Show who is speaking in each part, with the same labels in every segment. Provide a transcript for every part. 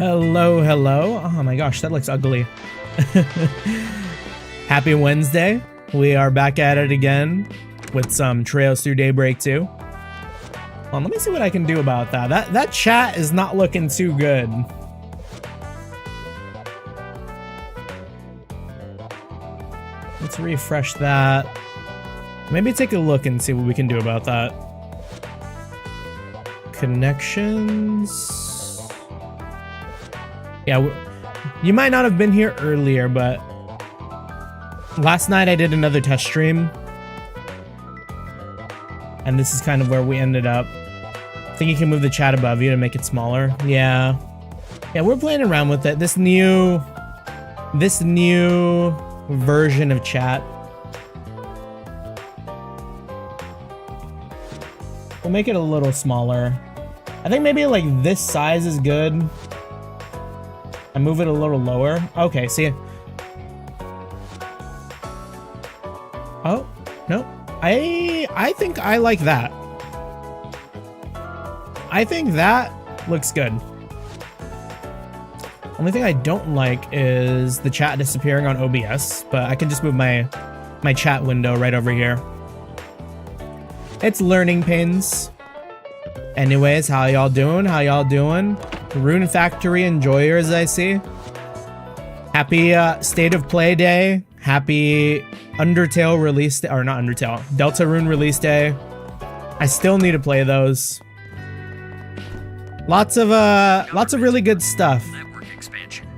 Speaker 1: Hello, hello. Oh my gosh, that looks ugly. Happy Wednesday. We are back at it again with some Trails Through Daybreak 2. Well, let me see what I can do about that. That chat is not looking too good. Let's refresh that. Maybe take a look and see what we can do about that. Connections. Yeah, you might not have been here earlier, but last night I did another test stream. And this is kind of where we ended up. I think you can move the chat above you to make it smaller. Yeah. Yeah, we're playing around with it. This new version of chat. We'll make it a little smaller. I think maybe like this size is good. And move it a little lower. Okay, see. Oh, no. I think I like that. I think that looks good. Only thing I don't like is the chat disappearing on OBS, but I can just move my chat window right over here. It's learning pains. Anyways, how y'all doing? How y'all doing? Rune Factory enjoyers, I see. Happy State of Play Day. Happy Undertale release day, or not Undertale, Deltarune release day. I still need to play those. Lots of really good stuff.
Speaker 2: Network expansion.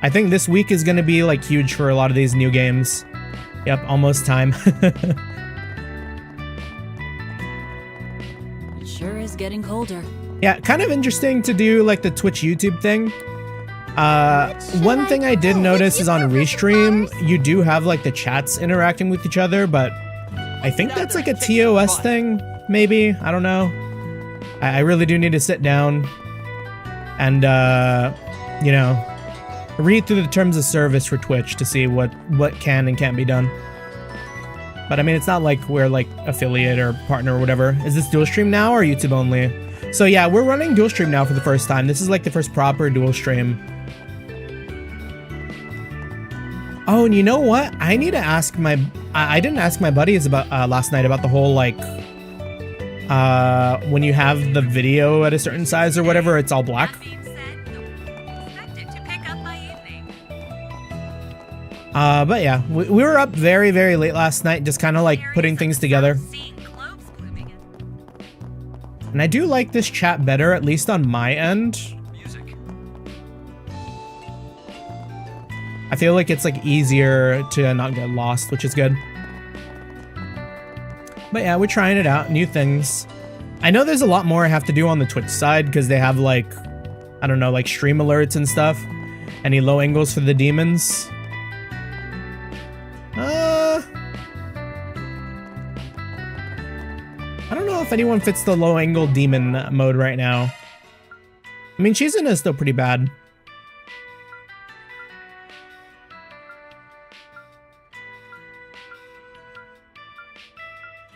Speaker 1: I think this week is gonna be like huge for a lot of these new games. Yep, almost time.
Speaker 3: It sure is getting colder.
Speaker 1: Yeah, kind of interesting to do like the Twitch YouTube thing. One thing I did notice is on Restream, you do have like the chats interacting with each other, but I think that's like a TOS thing, maybe. I don't know. I really do need to sit down and, you know, read through the terms of service for Twitch to see what can and can't be done. But I mean, it's not like we're like affiliate or partner or whatever. Is this dual stream now or YouTube only? So yeah, we're running dual stream now for the first time. This is like the first proper dual stream. Oh, and you know what? I need to ask my... I didn't ask my buddies about last night about the whole like... when you have the video at a certain size or whatever, it's all black. But yeah, we were up very, very late last night, just kind of like putting things together. And I do like this chat better, at least on my end. I feel like it's like easier to not get lost, which is good. But yeah, we're trying it out, new things. I know there's a lot more I have to do on the Twitch side because they have like, I don't know, like stream alerts and stuff. Any low angles for the demons? I don't know if anyone fits the low angle demon mode right now. I mean, Shizuna is still pretty bad.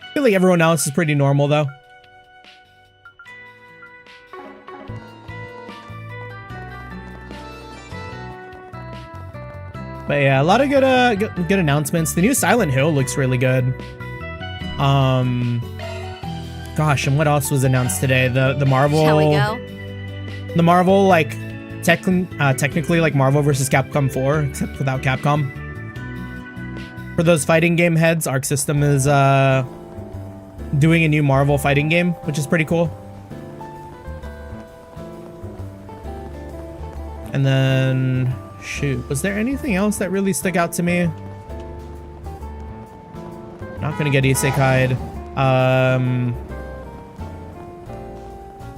Speaker 1: I feel like everyone else is pretty normal though. But yeah, a lot of good announcements. The new Silent Hill looks really good. Gosh, and what else was announced today? The Marvel.
Speaker 3: Shall we go?
Speaker 1: The Marvel, like technically like Marvel vs. Capcom 4, except without Capcom. For those fighting game heads, Arc System is doing a new Marvel fighting game, which is pretty cool. And then, shoot, was there anything else that really stuck out to me? Not gonna get isekai'd.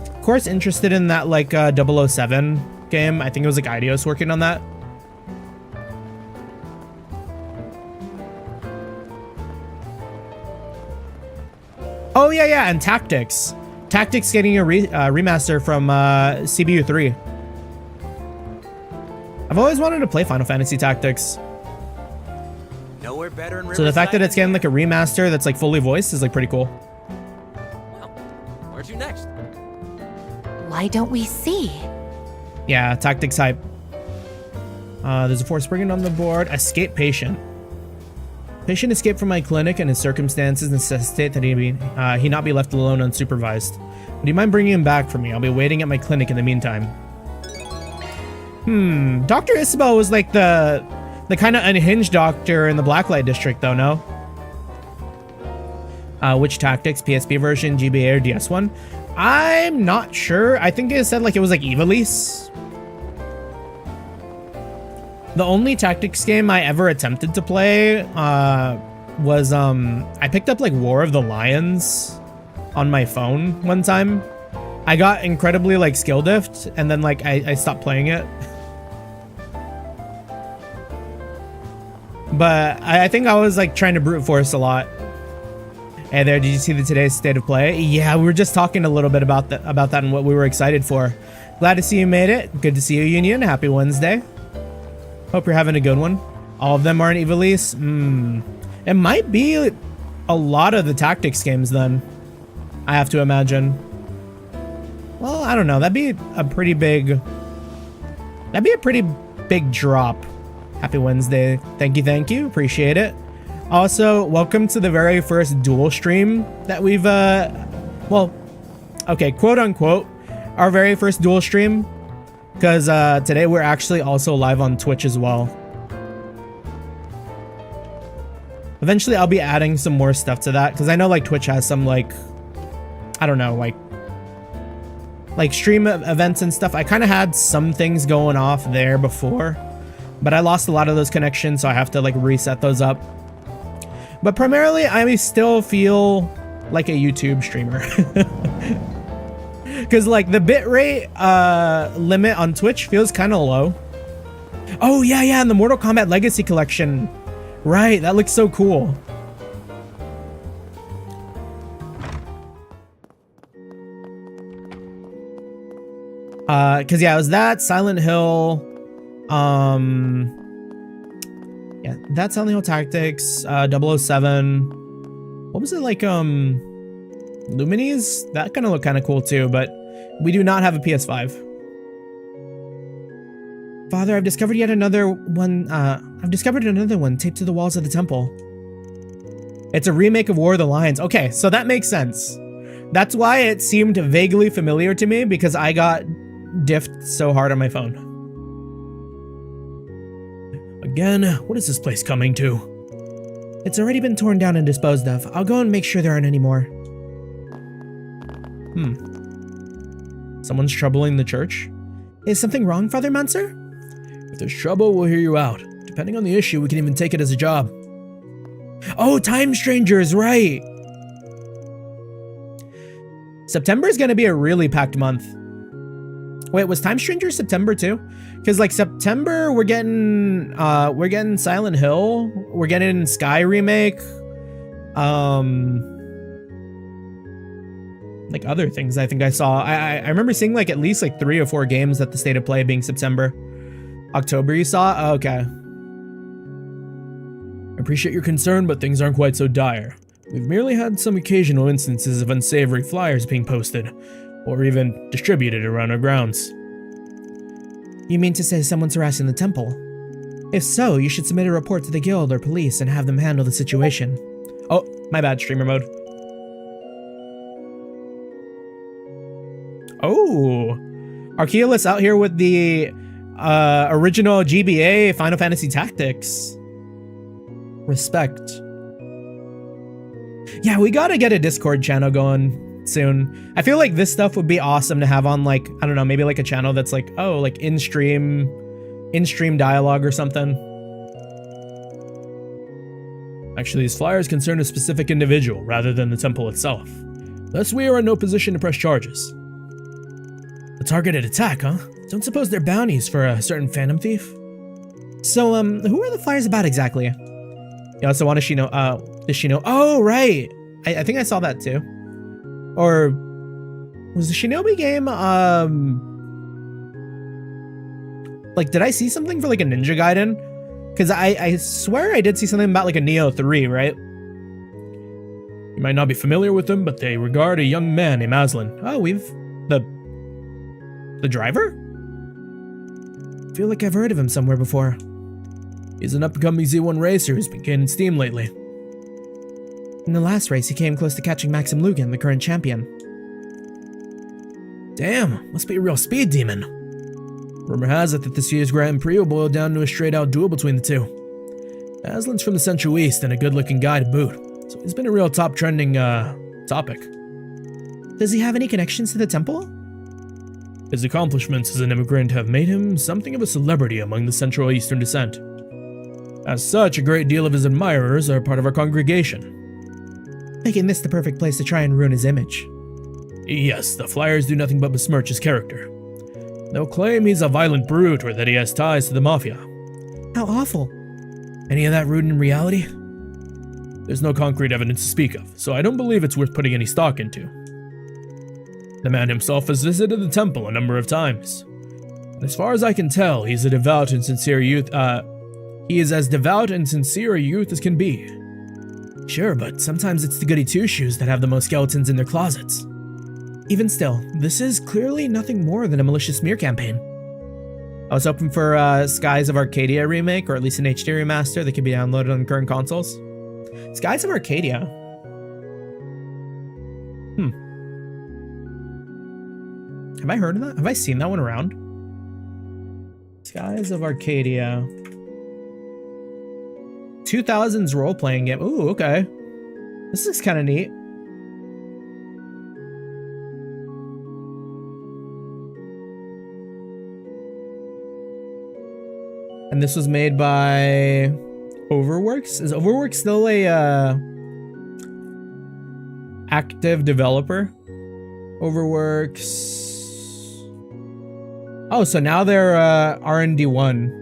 Speaker 1: Of course, interested in that like 007 game. I think it was like Eidos working on that. Oh yeah, and Tactics. Tactics getting a remaster from CBU 3. I've always wanted to play Final Fantasy Tactics.
Speaker 2: Nowhere better in
Speaker 1: So the fact that it's getting like a remaster that's like fully voiced is like pretty cool.
Speaker 2: Well, where to next?
Speaker 3: Why don't we see?
Speaker 1: Yeah, tactics hype. There's a force bringing on the board. Escape patient. Patient escaped from my clinic and his circumstances necessitate that he not be left alone unsupervised. Would you mind bringing him back for me? I'll be waiting at my clinic in the meantime. Dr. Isabel was like the kind of unhinged doctor in the Blacklight District, though, no? Which tactics? PSP version, GBA, or DS1? I'm not sure. I think they said like it was like Ivalice. The only tactics game I ever attempted to play was I picked up like War of the Lions on my phone one time. I got incredibly like skill diffed and then like I stopped playing it. But I think I was like trying to brute force a lot. Hey there, did you see the today's state of play? Yeah, we were just talking a little bit about that and what we were excited for. Glad to see you made it. Good to see you, Union. Happy Wednesday. Hope you're having a good one. All of them are in Ivalice? It might be a lot of the tactics games then, I have to imagine. Well, I don't know. That'd be a pretty big drop. Happy Wednesday. Thank you. Appreciate it. Also, welcome to the very first dual stream that we've, well, okay, quote unquote, our very first dual stream. Because today we're actually also live on Twitch as well. Eventually I'll be adding some more stuff to that. Because I know like Twitch has some like, I don't know, like stream events and stuff. I kind of had some things going off there before. But I lost a lot of those connections, so I have to like reset those up. But primarily, I still feel like a YouTube streamer. Because like the bitrate limit on Twitch feels kind of low. Oh yeah, and the Mortal Kombat Legacy Collection. Right, that looks so cool. Because yeah, it was that, Silent Hill. Yeah, that's Silent Hill Tactics, 007. What was it like, Lumines? That kind of looked kind of cool too, but we do not have a PS5. Father, I've discovered yet another one, taped to the walls of the temple. It's a remake of War of the Lions. Okay, so that makes sense. That's why it seemed vaguely familiar to me, because I got diffed so hard on my phone. Again, what is this place coming to? It's already been torn down and disposed of. I'll go and make sure there aren't any more. Someone's troubling the church? Is something wrong, Father Manser? If there's trouble, we'll hear you out. Depending on the issue, we can even take it as a job. Oh, Time Strangers, right! September is gonna be a really packed month. Wait, was Time Strangers September too? Because like September, we're getting Silent Hill, we're getting Sky remake, like other things I think I saw. I remember seeing like at least like 3 or 4 games at the State of Play being September. October you saw? Oh, okay. I appreciate your concern, but things aren't quite so dire. We've merely had some occasional instances of unsavory flyers being posted, or even distributed around our grounds. You mean to say someone's harassing the temple? If so, you should submit a report to the guild or police and have them handle the situation. Oh, my bad, streamer mode. Oh, Archeolus out here with the original GBA Final Fantasy Tactics. Respect. Yeah, we gotta get a Discord channel going soon. I feel like this stuff would be awesome to have on, like, I don't know, maybe like a channel that's like, oh, like in-stream dialogue or something. Actually, these flyers concern a specific individual rather than the temple itself. Thus, we are in no position to press charges. A targeted attack, huh? Don't suppose they're bounties for a certain phantom thief? So, who are the flyers about exactly? You also want to does she know? Oh, right! I think I saw that too. Or was the Shinobi game, like, did I see something for like a Ninja Gaiden? Because I swear I did see something about like a Neo 3, right? You might not be familiar with them, but they regard a young man named Aslan. Oh, the driver? I feel like I've heard of him somewhere before. He's an up-and-coming Z1 racer who's been gaining steam lately. In the last race, he came close to catching Maxim Lugan, the current champion. Damn, must be a real speed demon. Rumor has it that this year's Grand Prix will boil down to a straight-out duel between the two. Aslan's from the Central East and a good-looking guy to boot, so he's been a real top-trending, topic. Does he have any connections to the temple? His accomplishments as an immigrant have made him something of a celebrity among the Central Eastern descent. As such, a great deal of his admirers are part of our congregation. Making this the perfect place to try and ruin his image. Yes, the flyers do nothing but besmirch his character. They'll claim he's a violent brute or that he has ties to the mafia. How awful. Any of that rude in reality? There's no concrete evidence to speak of, so I don't believe it's worth putting any stock into. The man himself has visited the temple a number of times. And as far as I can tell, he's a devout and sincere youth, he is as devout and sincere a youth as can be. Sure, but sometimes it's the goody two-shoes that have the most skeletons in their closets. Even still, this is clearly nothing more than a malicious smear campaign. I was hoping for Skies of Arcadia remake, or at least an HD remaster that could be downloaded on current consoles. Skies of Arcadia? Have I heard of that? Have I seen that one around? Skies of Arcadia. 2000s role-playing game. Ooh, okay. This looks kind of neat. And this was made by Overworks? Is Overworks still a active developer? Overworks. Oh, so now they're R&D 1.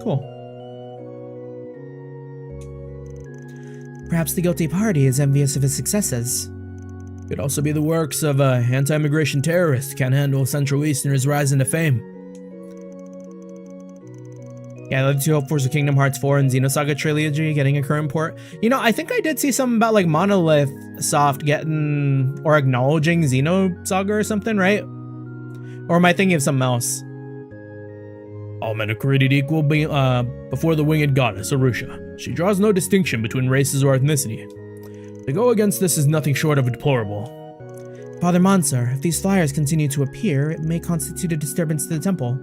Speaker 1: Cool. Perhaps the guilty party is envious of his successes. Could also be the works of an anti-immigration terrorist who can't handle Central Easterners' rise into fame. Yeah, let's hope for the Kingdom Hearts 4 and Xenosaga trilogy getting a current port. You know, I think I did see something about like Monolith Soft getting or acknowledging Xenosaga or something, right? Or am I thinking of something else? All men are created equal before the winged goddess, Arusha. She draws no distinction between races or ethnicity. To go against this is nothing short of deplorable. Father Monsar, if these flyers continue to appear, it may constitute a disturbance to the temple.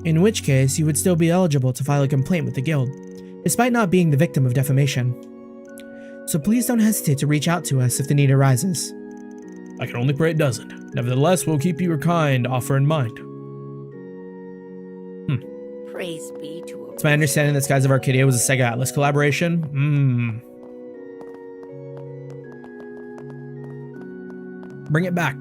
Speaker 1: In which case, you would still be eligible to file a complaint with the guild, despite not being the victim of defamation. So please don't hesitate to reach out to us if the need arises. I can only pray it doesn't. Nevertheless, we'll keep your kind offer in mind.
Speaker 4: Praise be to
Speaker 1: It's my understanding that Skies of Arcadia was a Sega Atlas collaboration. Bring it back.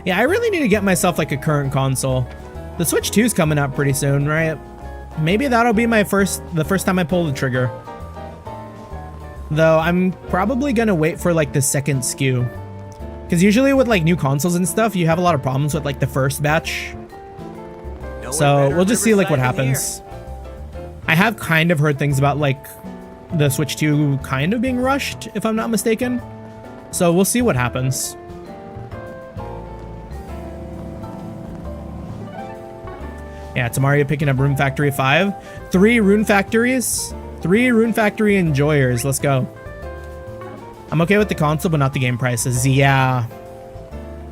Speaker 1: Yeah, I really need to get myself like a current console. The Switch 2 is coming out pretty soon, right? Maybe that'll be the first time I pull the trigger. Though I'm probably gonna wait for like the second SKU. Because usually with like new consoles and stuff, you have a lot of problems with like the first batch. So we'll just see like what happens. I have kind of heard things about like the Switch 2 kind of being rushed, if I'm not mistaken. So we'll see what happens. Yeah, it's Mario picking up Rune Factory 5. 3 Rune Factories. 3 Rune Factory enjoyers. Let's go. I'm okay with the console, but not the game prices. Yeah.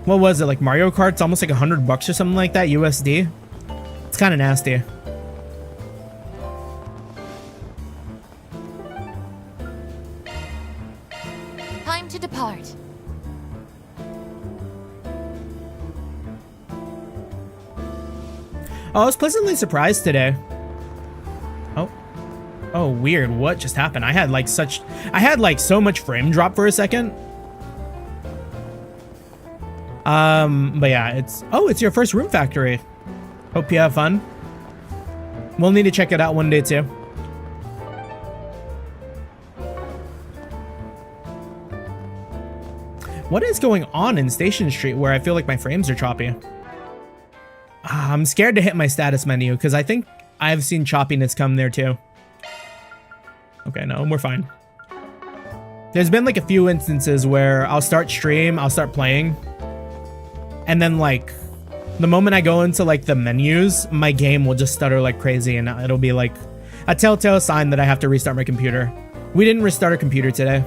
Speaker 1: What was it? Like Mario Kart's almost like $100 or something like that, USD. It's kind of nasty.
Speaker 4: Time to depart.
Speaker 1: Oh, I was pleasantly surprised today. Oh, weird. What just happened? I had like so much frame drop for a second. But yeah, it's your first Rune Factory. Hope you have fun. We'll need to check it out one day too. What is going on in Station Street where I feel like my frames are choppy? I'm scared to hit my status menu because I think I've seen choppiness come there too. Okay, no, we're fine. There's been like a few instances where I'll start stream, I'll start playing, and then like the moment I go into like the menus, my game will just stutter like crazy and it'll be like a telltale sign that I have to restart my computer. We didn't restart our computer today.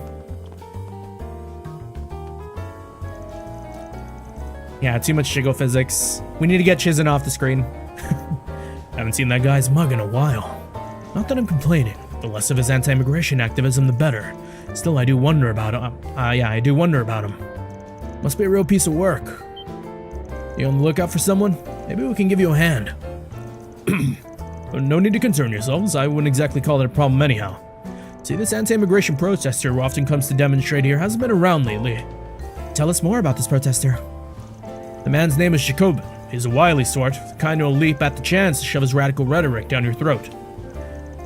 Speaker 1: Yeah, too much jiggle physics. We need to get Chizen off the screen. Haven't seen that guy's mug in a while. Not that I'm complaining. The less of his anti-immigration activism, the better. Still, I do wonder about him. I do wonder about him. Must be a real piece of work. You on the lookout for someone? Maybe we can give you a hand. But no need to concern yourselves. I wouldn't exactly call it a problem anyhow. See, this anti-immigration protester who often comes to demonstrate here hasn't been around lately. Tell us more about this protester. The man's name is Jacobin. He's a wily sort, the kind who'll leap at the chance to shove his radical rhetoric down your throat.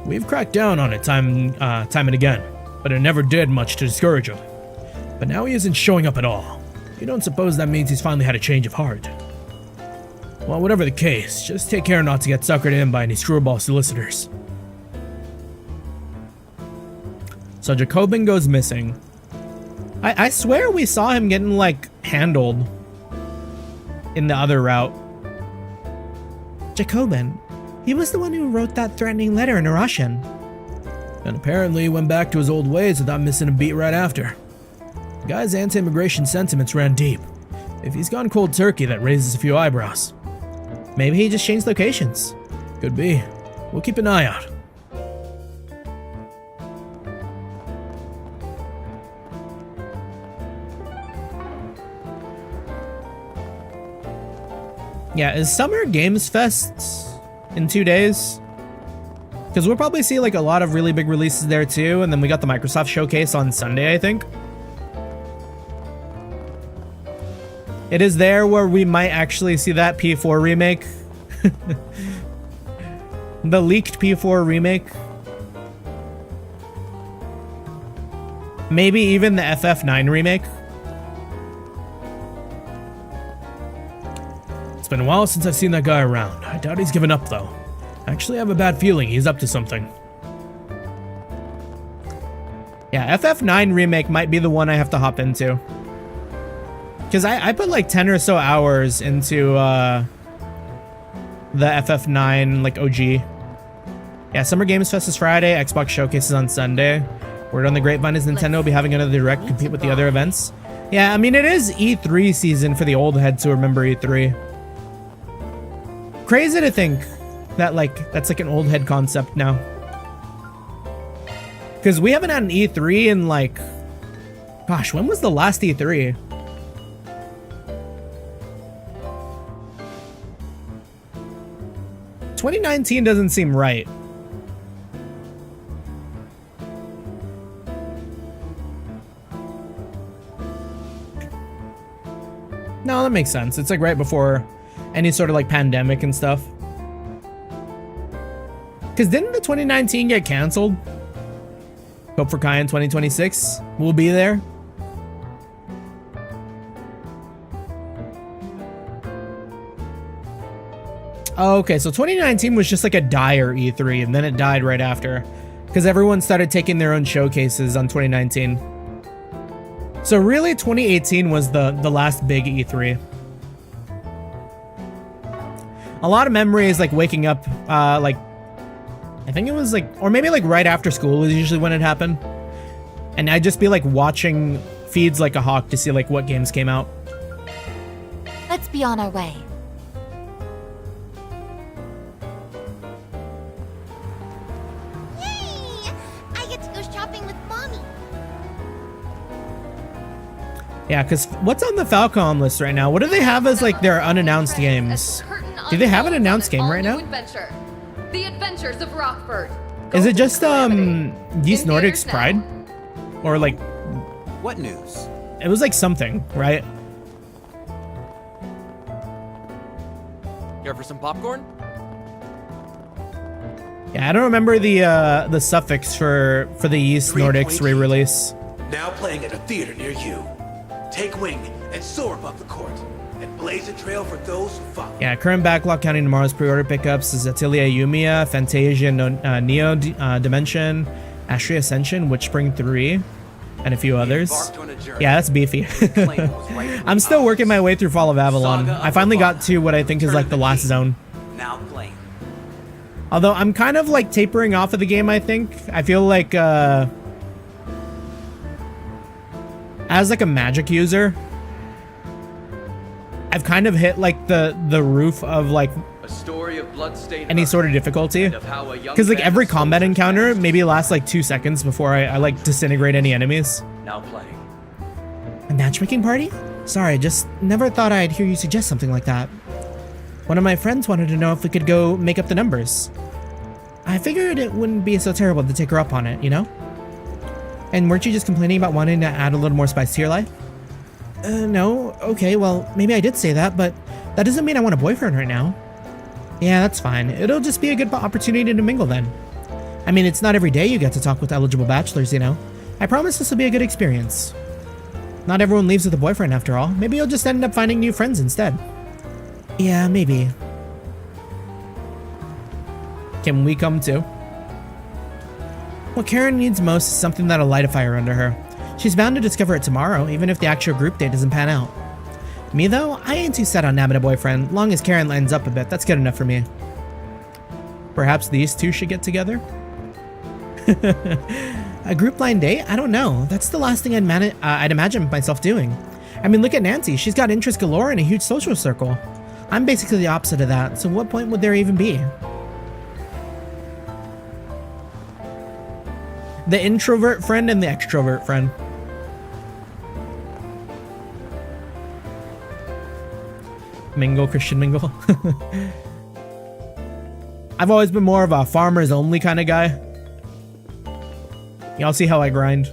Speaker 1: We've cracked down on it time and again, but it never did much to discourage him. But now he isn't showing up at all. You don't suppose that means he's finally had a change of heart? Well, whatever the case, just take care not to get suckered in by any screwball solicitors. So Jacobin goes missing. I swear we saw him getting, like, handled in the other route.
Speaker 5: Jacobin, he was the one who wrote that threatening letter in Russian.
Speaker 1: And apparently he went back to his old ways without missing a beat right after. The guy's anti-immigration sentiments ran deep. If he's gone cold turkey, that raises a few eyebrows.
Speaker 5: Maybe he just changed locations.
Speaker 1: Could be. We'll keep an eye out. Yeah, is Summer Games Fest in 2 days? Because we'll probably see like a lot of really big releases there too, and then we got the Microsoft Showcase on Sunday, I think. It is there where we might actually see that P4 remake. The leaked P4 remake. Maybe even the FF9 remake. It's been a while since I've seen that guy around. I doubt he's given up though. I actually have a bad feeling he's up to something. Yeah, FF9 remake might be the one I have to hop into. Because I put like 10 or so hours into the FF9 like OG. Yeah, Summer Games Fest is Friday, Xbox Showcase is on Sunday. Word on the grapevine is Nintendo will be having another direct compete with the other events. Yeah, I mean it is E3 season for the old heads who remember E3. Crazy to think that like that's like an old head concept now. Because we haven't had an E3 in like, gosh, when was the last E3? $2019 doesn't seem right. No, that makes sense. It's like right before any sort of like pandemic and stuff. Because didn't the 2019 get canceled? Hope for Kai in 2026. We'll be there. Oh, okay, so 2019 was just like a dire E3, and then it died right after. Because everyone started taking their own showcases on 2019. So really, 2018 was the last big E3. A lot of memories, like waking up, like, I think it was like, or maybe like right after school is usually when it happened. And I'd just be like watching feeds like a hawk to see like what games came out.
Speaker 4: Let's be on our way. Yay! I get to go shopping with Mommy.
Speaker 1: Yeah, because what's on the Falcon list right now? What do they have as like their unannounced games? Do they have an announced game right now?
Speaker 6: The Adventures of Rockford.
Speaker 1: Is it just Geese Nordic's Pride? Or like
Speaker 2: What news?
Speaker 1: it was like something, right?
Speaker 7: Care for some popcorn?
Speaker 1: Yeah, I don't remember the suffix for the Yeast Nordics re-release.
Speaker 8: Now playing at a theater near you. Take wing and soar above the court.
Speaker 7: and blaze a trail for those who follow.
Speaker 1: Yeah, current backlog counting tomorrow's pre-order pickups is Atelier Yumiya, Fantasia Neo Dimension, Astria Ascension, Witch Spring 3, and a few others. Yeah, that's beefy. I'm still working my way through Fall of Avalon. I finally got to what I think is like the last zone.
Speaker 2: Now playing.
Speaker 1: Although I'm kind of like tapering off of the game, I think. I feel like as like a magic user, I've kind of hit like the roof of like
Speaker 7: A story of blood-stained
Speaker 1: any sort of difficulty. Because like every combat encounter maybe lasts like 2 seconds before I like disintegrate any enemies.
Speaker 7: now playing.
Speaker 5: A matchmaking party? Sorry, just never thought I'd hear you suggest something like that. One of my friends wanted to know if we could go make up the numbers. I figured it wouldn't be so terrible to take her up on it, you know? And weren't you just complaining about wanting to add a little more spice to your life? No. Okay, well, maybe I did say that, but that doesn't mean I want a boyfriend right now. Yeah, that's fine. It'll just be a good opportunity to mingle then. I mean, it's not every day you get to talk with eligible bachelors, you know? I promise this will be a good experience. Not everyone leaves with a boyfriend after all. Maybe you'll just end up finding new friends instead. Yeah, maybe.
Speaker 1: Can we come too?
Speaker 5: What Karen needs most is something that'll light a fire under her. She's bound to discover it tomorrow, even if the actual group date doesn't pan out. Me though, I ain't too set on nabbing a boyfriend. Long as Karen lines up a bit, that's good enough for me.
Speaker 1: Perhaps these two should get together?
Speaker 5: A group blind date? I don't know. That's the last thing I'd imagine myself doing. I mean, look at Nancy. She's got interest galore in a huge social circle. I'm basically the opposite of that, so what point would there even be?
Speaker 1: The introvert friend and the extrovert friend. Mingle, Christian mingle. I've always been more of a farmers only kind of guy. Y'all see how I grind.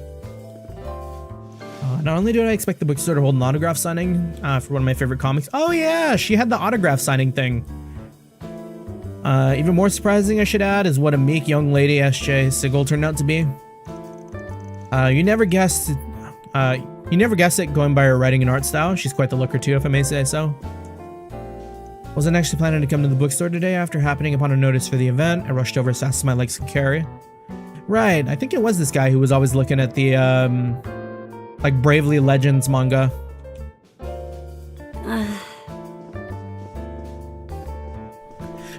Speaker 1: Not only do I expect the bookstore to hold an autograph signing for one of my favorite comics. Oh yeah, she had the autograph signing thing. Even more surprising, I should add, is what a meek young lady S.J. Sigil turned out to be. You never guessed it going by her writing and art style. She's quite the looker too, if I may say so. Wasn't actually planning to come to the bookstore today after happening upon a notice for the event. I rushed over as fast as my legs could carry. Right, I think it was this guy who was always looking at the, like, Bravely Legends manga.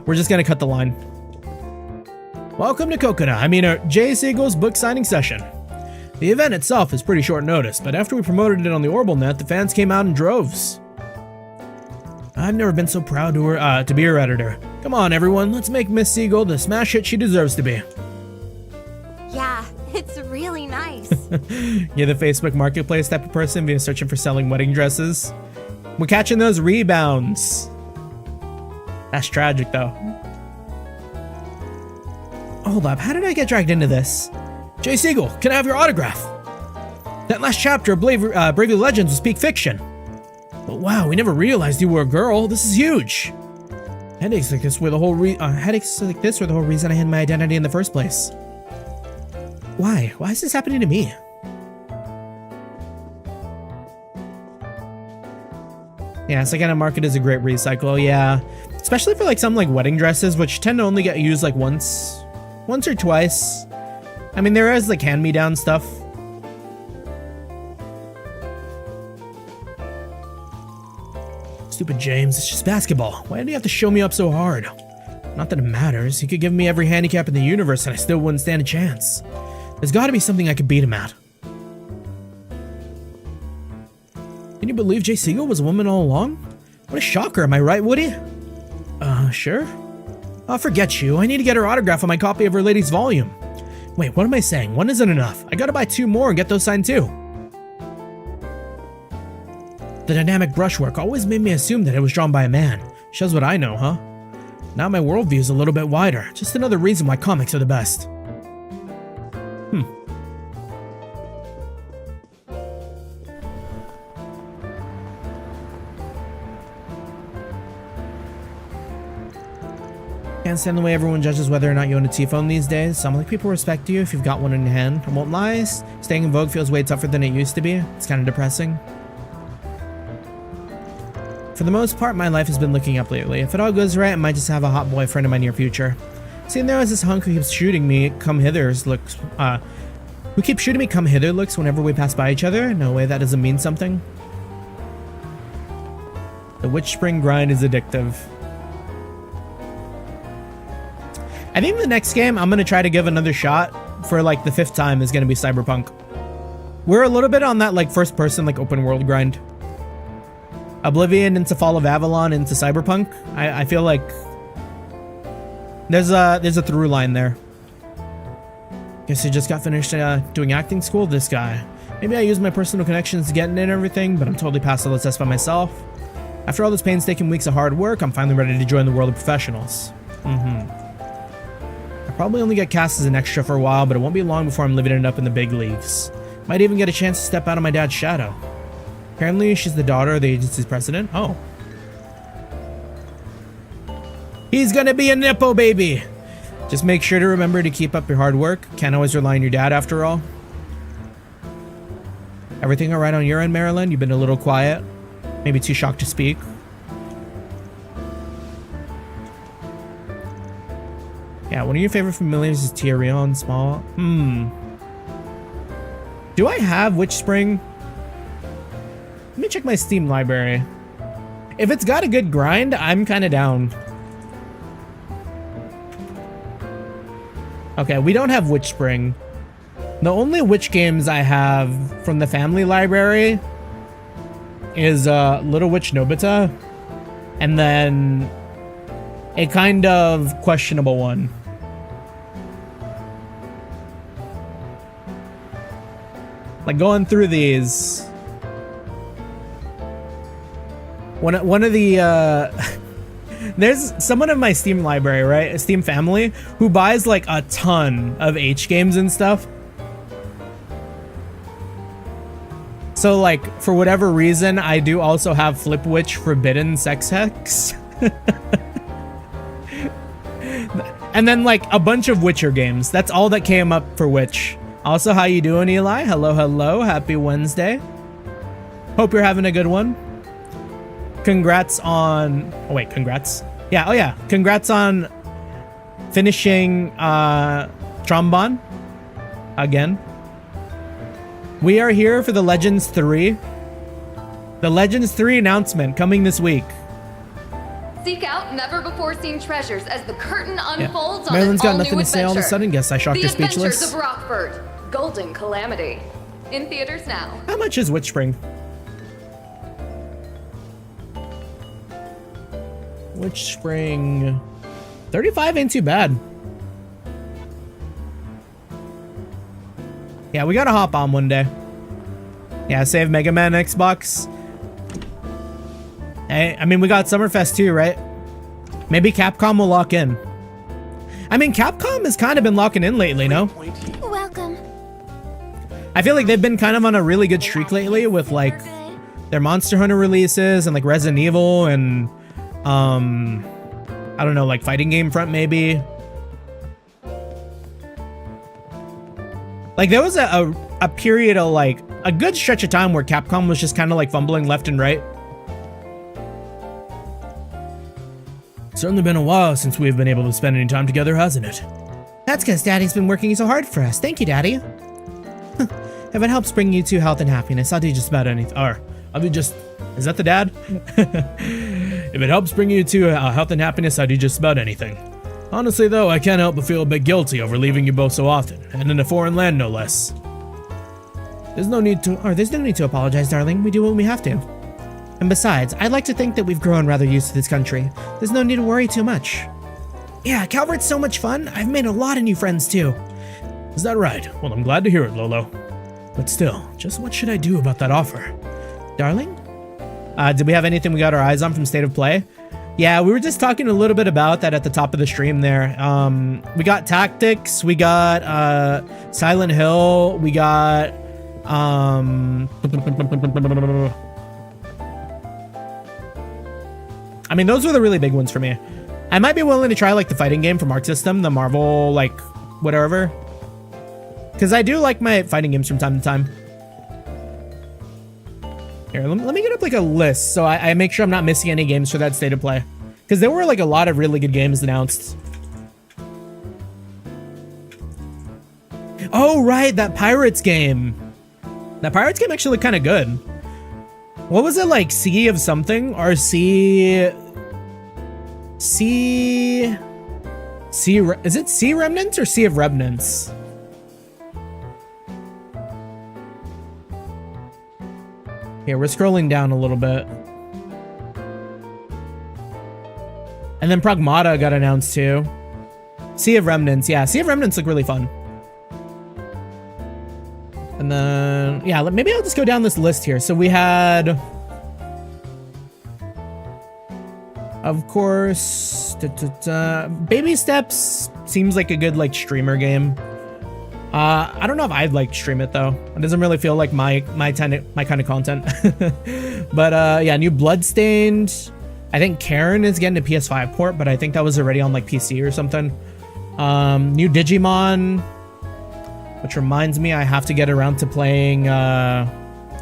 Speaker 1: We're just gonna cut the line. Welcome to Jay Siegel's book signing session. The event itself is pretty short notice, but after we promoted it on the Orbital.net, the fans came out in droves. I've never been so proud to be her editor. Come on, everyone, let's make Miss Siegel the smash hit she deserves to be.
Speaker 4: Yeah, it's really nice.
Speaker 1: You're the Facebook Marketplace type of person via searching for selling wedding dresses. We're catching those rebounds. That's tragic, though.
Speaker 5: Hold up, how did I get dragged into this?
Speaker 1: Jay Siegel, can I have your autograph? That last chapter of Bravely Legends was peak fiction. But wow, we never realized you were a girl. This is huge.
Speaker 5: Headaches like this were the whole reason I hid my identity in the first place. Why? Why is this happening to me?
Speaker 1: Yeah, second hand market is a great recycle, yeah. Especially for like some like wedding dresses, which tend to only get used like once or twice. I mean, there is like hand-me-down stuff. Stupid James, it's just basketball. Why do you have to show me up so hard? Not that it matters. He could give me every handicap in the universe and I still wouldn't stand a chance. There's gotta be something I could beat him at. Can you believe Jay Siegel was a woman all along? What a shocker, am I right, Woody? Sure. Oh, forget you. I need to get her autograph on my copy of Her Lady's volume. Wait, what am I saying? One isn't enough. I gotta buy 2 more and get those signed too. The dynamic brushwork always made me assume that it was drawn by a man. Shows what I know, huh? Now my worldview is a little bit wider. Just another reason why comics are the best. Can't stand the way everyone judges whether or not you own a T-phone these days. Some like people respect you if you've got one in your hand. I won't lie, staying in vogue feels way tougher than it used to be. It's kind of depressing.
Speaker 5: For the most part, my life has been looking up lately. If it all goes right, I might just have a hot boyfriend in my near future. Seeing there is this hunk who keeps shooting me come hither looks, looks whenever we pass by each other. No way that doesn't mean something. The witch spring grind is addictive. I think the next game I'm gonna try to give another shot for like the 5th time is gonna be Cyberpunk. We're a little bit on that like first person like open world grind. Oblivion into Fall of Avalon into Cyberpunk. I feel like there's a through line there. Guess he just got finished doing acting school. This guy. Maybe I use my personal connections to get in and everything, but I'm totally past all the test by myself. After all those painstaking weeks of hard work, I'm finally ready to join the world of professionals. I'll probably only get cast as an extra for a while, but it won't be long before I'm living it up in the big leagues. Might even get a chance to step out of my dad's shadow. Apparently, she's the daughter of the agency's president. Oh. He's gonna be a Nippo baby! Just make sure to remember to keep up your hard work. Can't always rely on your dad after all. Everything alright on your end, Marilyn? You've been a little quiet. Maybe too shocked to speak. Yeah, one of your favorite familiars is Tyrion Small. Do I have Witch Spring? Let me check my Steam library. If it's got a good grind, I'm kind of down. Okay, we don't have Witch Spring. The only witch games I have from the family library is Little Witch Nobita, and then a kind of questionable one. Like going through these, one of the there's someone in my Steam library, right? A Steam family who buys like a ton of H games and stuff. So like for whatever reason, I do also have Flip Witch Forbidden Sex Hex. And then like a bunch of Witcher games. That's all that came up for Witch. Also, how you doing, Eli? Hello, hello. Happy Wednesday. Hope you're having a good one. Congrats on... Oh, wait, congrats? Yeah, oh yeah. Congrats on finishing Trombone again. We are here for the Legends 3. The Legends 3 announcement coming this week.
Speaker 6: Seek out never-before-seen treasures as the curtain unfolds on
Speaker 5: Marilyn's
Speaker 6: an
Speaker 5: got nothing
Speaker 6: all-new
Speaker 5: to say all of a
Speaker 6: adventure.
Speaker 5: sudden. Guess I shocked her
Speaker 6: The
Speaker 5: speechless.
Speaker 6: Adventures of Rockford. Golden Calamity. In theaters now.
Speaker 5: How much is Witch Spring? Witch Spring... 35 ain't too bad. Yeah, we gotta hop on one day. Yeah, save Mega Man Xbox. Hey, I mean, we got Summerfest too, right? Maybe Capcom will lock in. I mean, Capcom has kind of been locking in lately, no?
Speaker 4: Welcome.
Speaker 5: I feel like they've been kind of on a really good streak lately with like their Monster Hunter releases and like Resident Evil and I don't know, like fighting game front maybe. Like there was a period of like a good stretch of time where Capcom was just kind of like fumbling left and right. Certainly been a while since we've been able to spend any time together, hasn't it? That's because Daddy's been working so hard for us. Thank you, Daddy. If it helps bring you to health and happiness, I'll do just about anything. Or, I'll do just... Is that the dad? If it helps bring you to health and happiness, I'll do just about anything. Honestly, though, I can't help but feel a bit guilty over leaving you both so often, and in a foreign land, no less. There's no need to apologize, darling. We do what we have to. And besides, I'd like to think that we've grown rather used to this country. There's no need to worry too much. Yeah, Calvard's so much fun. I've made a lot of new friends, too. Is that right? Well, I'm glad to hear it, Lolo. But still, just what should I do about that offer? Darling? Did we have anything we got our eyes on from State of Play? Yeah, we were just talking a little bit about that at the top of the stream there. We got Tactics, we got Silent Hill, we got I mean, those were the really big ones for me. I might be willing to try like the fighting game from Arc System, the Marvel like whatever. Because I do like my fighting games from time to time.
Speaker 1: Here, let me get up like a list so I make sure I'm not missing any games for that state of play. Because there were like a lot of really good games announced. Oh, right, that Pirates game. That Pirates game actually looked kind of good. What was it like? Sea of something? Or Sea... Sea... Is it Sea Remnants or Sea of Remnants? Here, we're scrolling down a little bit. And then Pragmata got announced too. Sea of Remnants, yeah, Sea of Remnants look really fun. And then, yeah, maybe I'll just go down this list here. So we had, of course, Baby Steps seems like a good like streamer game. I don't know if I'd like stream it though. It doesn't really feel like my kind of content. But yeah, new Bloodstained. I think Karen is getting a PS5 port, but I think that was already on like PC or something. New Digimon, which reminds me I have to get around to playing the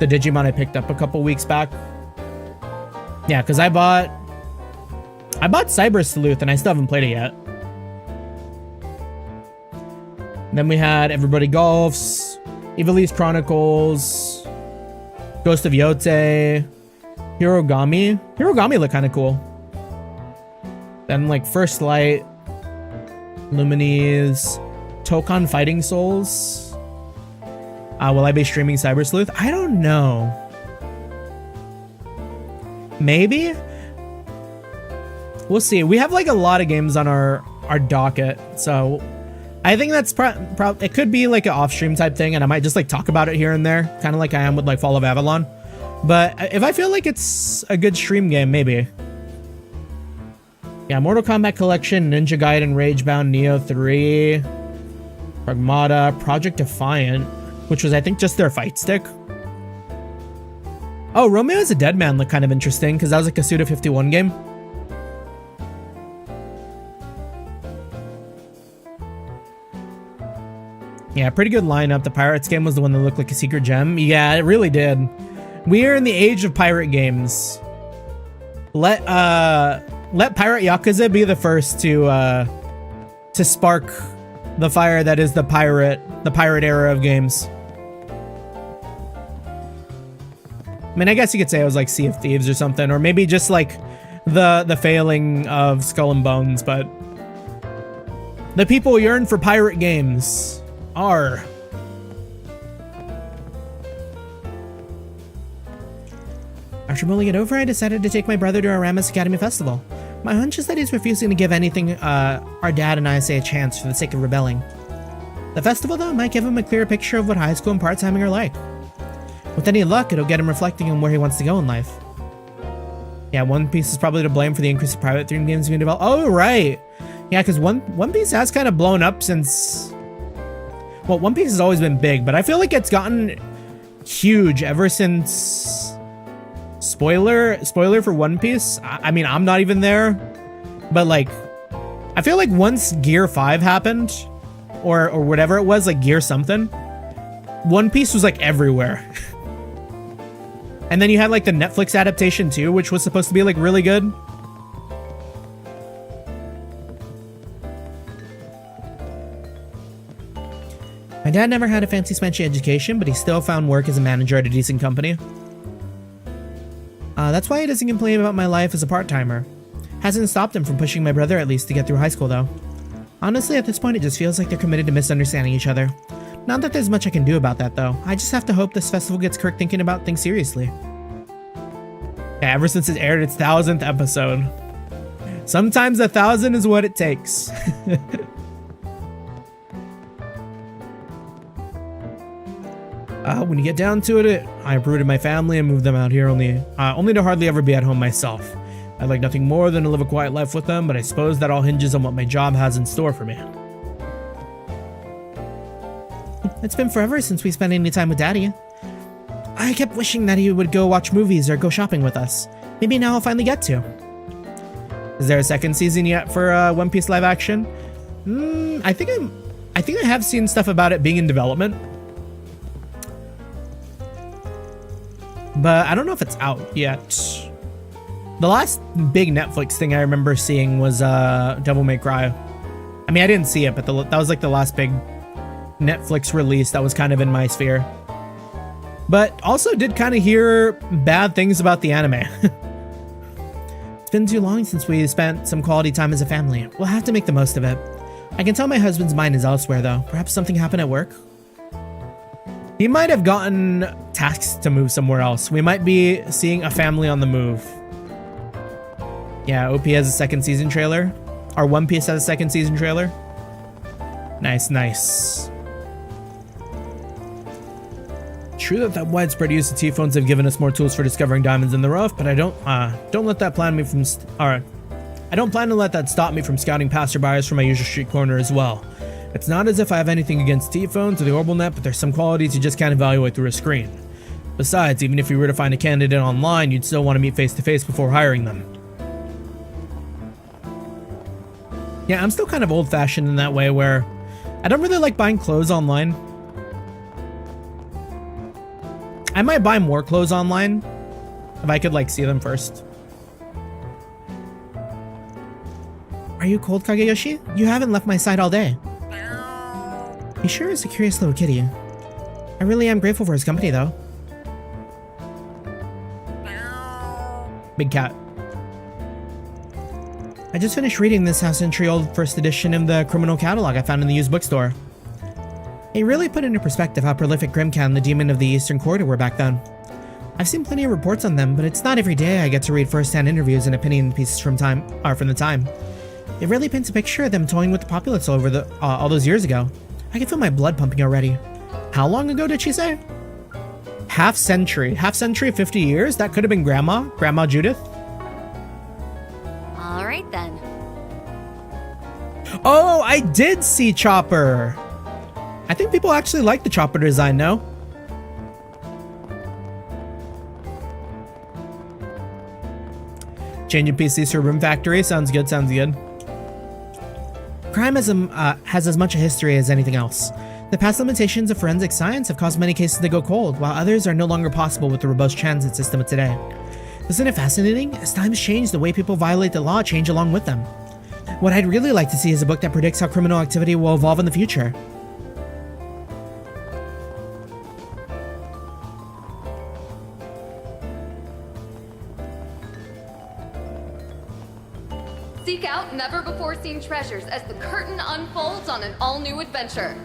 Speaker 1: Digimon I picked up a couple weeks back. Yeah, because I bought Cyber Sleuth and I still haven't played it yet. Then we had Everybody Golfs, Ivalice Chronicles, Ghost of Yote, Hirogami. Hirogami looked kind of cool. Then like First Light, Lumines, Tokon Fighting Souls. Will I be streaming Cyber Sleuth? I don't know. Maybe? We'll see. We have like a lot of games on our docket, so I think that's it could be like an off-stream type thing, and I might just like talk about it here and there, kind of like I am with like Fall of Avalon. But if I feel like it's a good stream game, maybe. Yeah, Mortal Kombat Collection, Ninja Gaiden, Ragebound, Neo 3, Pragmata, Project Defiant, which was I think just their fight stick. Oh, Romeo is a Dead Man looked kind of interesting because that was like a Suda 51 game. Yeah, pretty good lineup. The Pirates game was the one that looked like a secret gem. Yeah, it really did. We are in the age of pirate games. Let Pirate Yakuza be the first to spark the fire that is the pirate era of games. I mean, I guess you could say it was like Sea of Thieves or something, or maybe just like the failing of Skull and Bones, but the people yearn for pirate games. Are. After mulling it over, I decided to take my brother to our Aramis Academy Festival. My hunch is that he's refusing to give anything our dad and I say a chance for the sake of rebelling. The festival, though, might give him a clearer picture of what high school and part-timing are like. With any luck, it'll get him reflecting on where he wants to go in life. Yeah, One Piece is probably to blame for the increase of private themed games being developed. Oh, right! Yeah, because One Piece has kind of blown up since... Well, One Piece has always been big, but I feel like it's gotten huge ever since... Spoiler for One Piece? I mean, I'm not even there, but like, I feel like once Gear 5 happened, or whatever it was, like Gear something, One Piece was like everywhere. And then you had like the Netflix adaptation too, which was supposed to be like really good. My dad never had a fancy smanchy education, but he still found work as a manager at a decent company. That's why he doesn't complain about my life as a part-timer. Hasn't stopped him from pushing my brother at least to get through high school though. Honestly, at this point it just feels like they're committed to misunderstanding each other. Not that there's much I can do about that though. I just have to hope this festival gets Kirk thinking about things seriously. Yeah, ever since it aired its 1000th episode. Sometimes 1,000 is what it takes. When you get down to it, I uprooted my family and moved them out here only to hardly ever be at home myself. I'd like nothing more than to live a quiet life with them, but I suppose that all hinges on what my job has in store for me. It's been forever since we spent any time with Daddy. I kept wishing that he would go watch movies or go shopping with us. Maybe now I'll finally get to. Is there a second season yet for One Piece live action? I think I have seen stuff about it being in development. but I don't know if it's out yet. The last big Netflix thing I remember seeing was Devil May Cry. I mean, I didn't see it, but that was like the last big Netflix release that was kind of in my sphere. But also did kind of hear bad things about the anime. It's been too long since we spent some quality time as a family. We'll have to make the most of it. I can tell my husband's mind is elsewhere though. Perhaps something happened at work? He might have gotten tasked to move somewhere else. We might be seeing a family on the move. Yeah, OP has a second season trailer. Or One Piece has a second season trailer. Nice, nice. True that widespread use of T-phones have given us more tools for discovering diamonds in the rough, but I don't let that plan me from. I don't plan to let that stop me from scouting passerbys from my usual street corner as well. It's not as if I have anything against T-phones or the orbital net, but there's some qualities you just can't evaluate through a screen. Besides, even if you were to find a candidate online, you'd still want to meet face to face before hiring them. Yeah, I'm still kind of old-fashioned in that way where I don't really like buying clothes online. I might buy more clothes online if I could like see them first. Are you cold, Kageyoshi? You haven't left my side all day. He sure is a curious little kitty. I really am grateful for his company though. Big cat. I just finished reading this half-century-old first edition of the criminal catalog I found in the used bookstore. It really put into perspective how prolific Grimcat and the Demon of the Eastern Corridor were back then. I've seen plenty of reports on them, but it's not every day I get to read first-hand interviews and opinion pieces from the time. It really paints a picture of them toying with the populace over all those years ago. I can feel my blood pumping already. How long ago did she say? Half century, 50 years? That could have been Grandma Judith.
Speaker 4: All right then.
Speaker 1: Oh, I did see Chopper. I think people actually like the Chopper design, no? Changing PCs to a room factory. Sounds good, sounds good. Crime has as much a history as anything else. The past limitations of forensic science have caused many cases to go cold, while others are no longer possible with the robust transit system of today. Isn't it fascinating? As times change, the way people violate the law change along with them. What I'd really like to see is a book that predicts how criminal activity will evolve in the future.
Speaker 6: Seek out never-before-seen treasures as the curtain unfolds on an all-new adventure.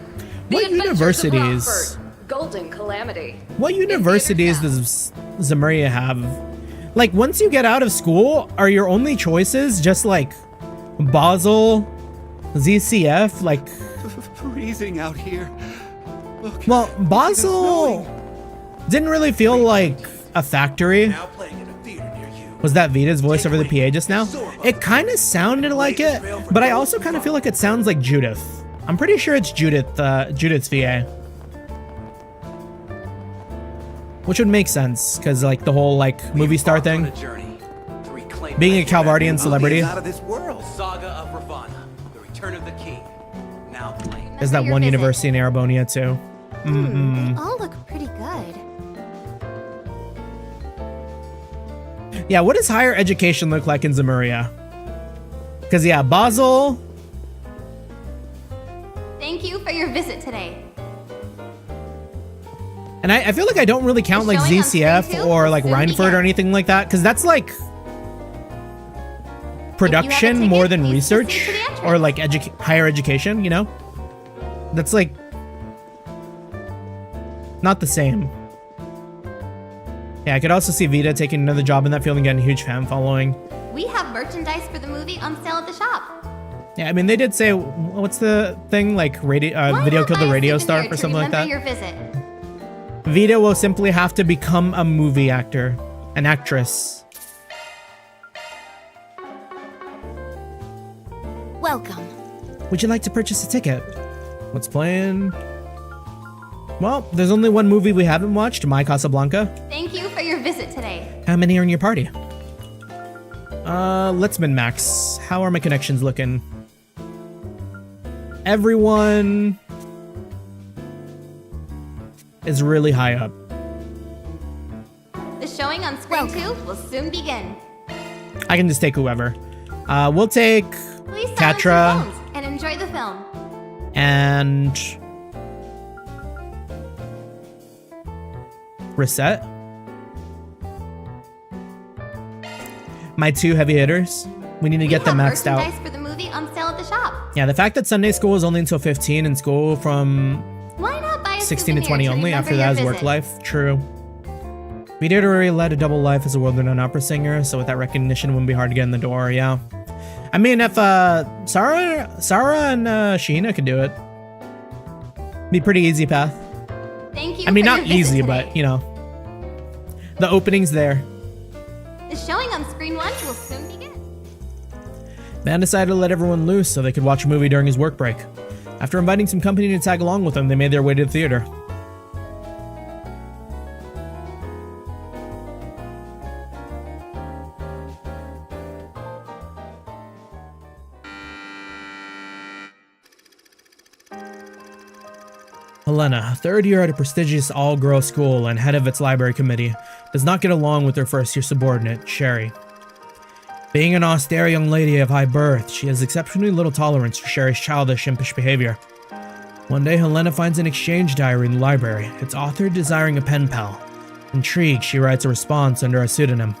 Speaker 6: The
Speaker 1: What
Speaker 6: Adventures of
Speaker 1: universities?
Speaker 6: Rockford, Golden Calamity.
Speaker 1: What universities does Zemuria have? Like, once you get out of school, are your only choices just like Basel, ZCF, like...
Speaker 2: Freezing out here. Look,
Speaker 1: Well, Basel didn't really feel like a factory.
Speaker 2: now playing in a theater near you.
Speaker 1: Was that Vita's voice over the PA just now? It kind of sounded like it, but I also kind of feel like it sounds like Judith. I'm pretty sure it's Judith's VA. Which would make sense, because like the whole like movie star
Speaker 2: Embarked on
Speaker 1: thing.
Speaker 2: a journey to reclaim
Speaker 1: Being a
Speaker 2: Nigeria.
Speaker 1: Calvardian celebrity.
Speaker 2: Out of this world. Saga of Ravana, the return of the king. Now playing.
Speaker 1: There's that
Speaker 4: Your
Speaker 1: one
Speaker 4: visit.
Speaker 1: university in Arabonia too.
Speaker 4: They all look pretty good.
Speaker 1: Yeah, what does higher education look like in Zemuria? Because yeah, Basel.
Speaker 4: Thank you for your visit today.
Speaker 1: And I feel like I don't really count like
Speaker 4: It's showing on screen
Speaker 1: ZCF
Speaker 4: too?
Speaker 1: or like
Speaker 4: Soon
Speaker 1: Rhineford
Speaker 4: begin.
Speaker 1: or anything like that, because that's like production
Speaker 4: ticket,
Speaker 1: more than
Speaker 4: please
Speaker 1: research
Speaker 4: proceed to the entrance.
Speaker 1: or like higher education, you know? That's like not the same. Yeah, I could also see Vita taking another job in that field and getting a huge fan following.
Speaker 4: We have merchandise for the movie on sale at the shop.
Speaker 1: Yeah, I mean, they did say, what's the thing? Like,
Speaker 4: Why
Speaker 1: video
Speaker 4: not
Speaker 1: killed the
Speaker 4: buy a
Speaker 1: radio
Speaker 4: souvenir
Speaker 1: star or
Speaker 4: to
Speaker 1: something like
Speaker 4: remember
Speaker 1: that?
Speaker 4: Your visit.
Speaker 1: Vita will simply have to become a movie actor, an actress.
Speaker 4: Welcome.
Speaker 1: Would you like to purchase a ticket? What's playing? Well, there's only one movie we haven't watched, My Casablanca.
Speaker 4: Thank you for your visit today.
Speaker 1: How many are in your party? Let's min-max. How are my connections looking? Everyone is really high up.
Speaker 4: The Daybreak II will soon begin.
Speaker 1: I can just take whoever. We'll take
Speaker 4: Please silence your
Speaker 1: Catra
Speaker 4: phones and enjoy the film.
Speaker 1: and Reset. My 2 heavy hitters. We need to get them maxed out.
Speaker 4: Merchandise for the movie on sale at the shop.
Speaker 1: Yeah, the fact that Sunday school is only until 15 and school from
Speaker 4: Why not buy a
Speaker 1: 16 to
Speaker 4: souvenir
Speaker 1: 20 only.
Speaker 4: remember
Speaker 1: After that
Speaker 4: your
Speaker 1: is work
Speaker 4: visit?
Speaker 1: life. True. Vito already led a double life as a world-renowned opera singer, so with that recognition, it wouldn't be hard to get in the door. Yeah. I mean, if Sarah and Sheena could do it, be pretty easy path.
Speaker 4: Thank you.
Speaker 1: I mean,
Speaker 4: for
Speaker 1: not
Speaker 4: your visit
Speaker 1: easy,
Speaker 4: today.
Speaker 1: but you know, the opening's there.
Speaker 4: The showing on screen 1 will soon begin.
Speaker 1: Man decided to let everyone loose so they could watch a movie during his work break. After inviting some company to tag along with them, they made their way to the theater. Helena, third year at a prestigious all-girls school and head of its library committee, does not get along with her first-year subordinate, Sherry. Being an austere young lady of high birth, she has exceptionally little tolerance for Sherry's childish, impish behavior. One day, Helena finds an exchange diary in the library, its author desiring a pen pal. Intrigued, she writes a response under a pseudonym.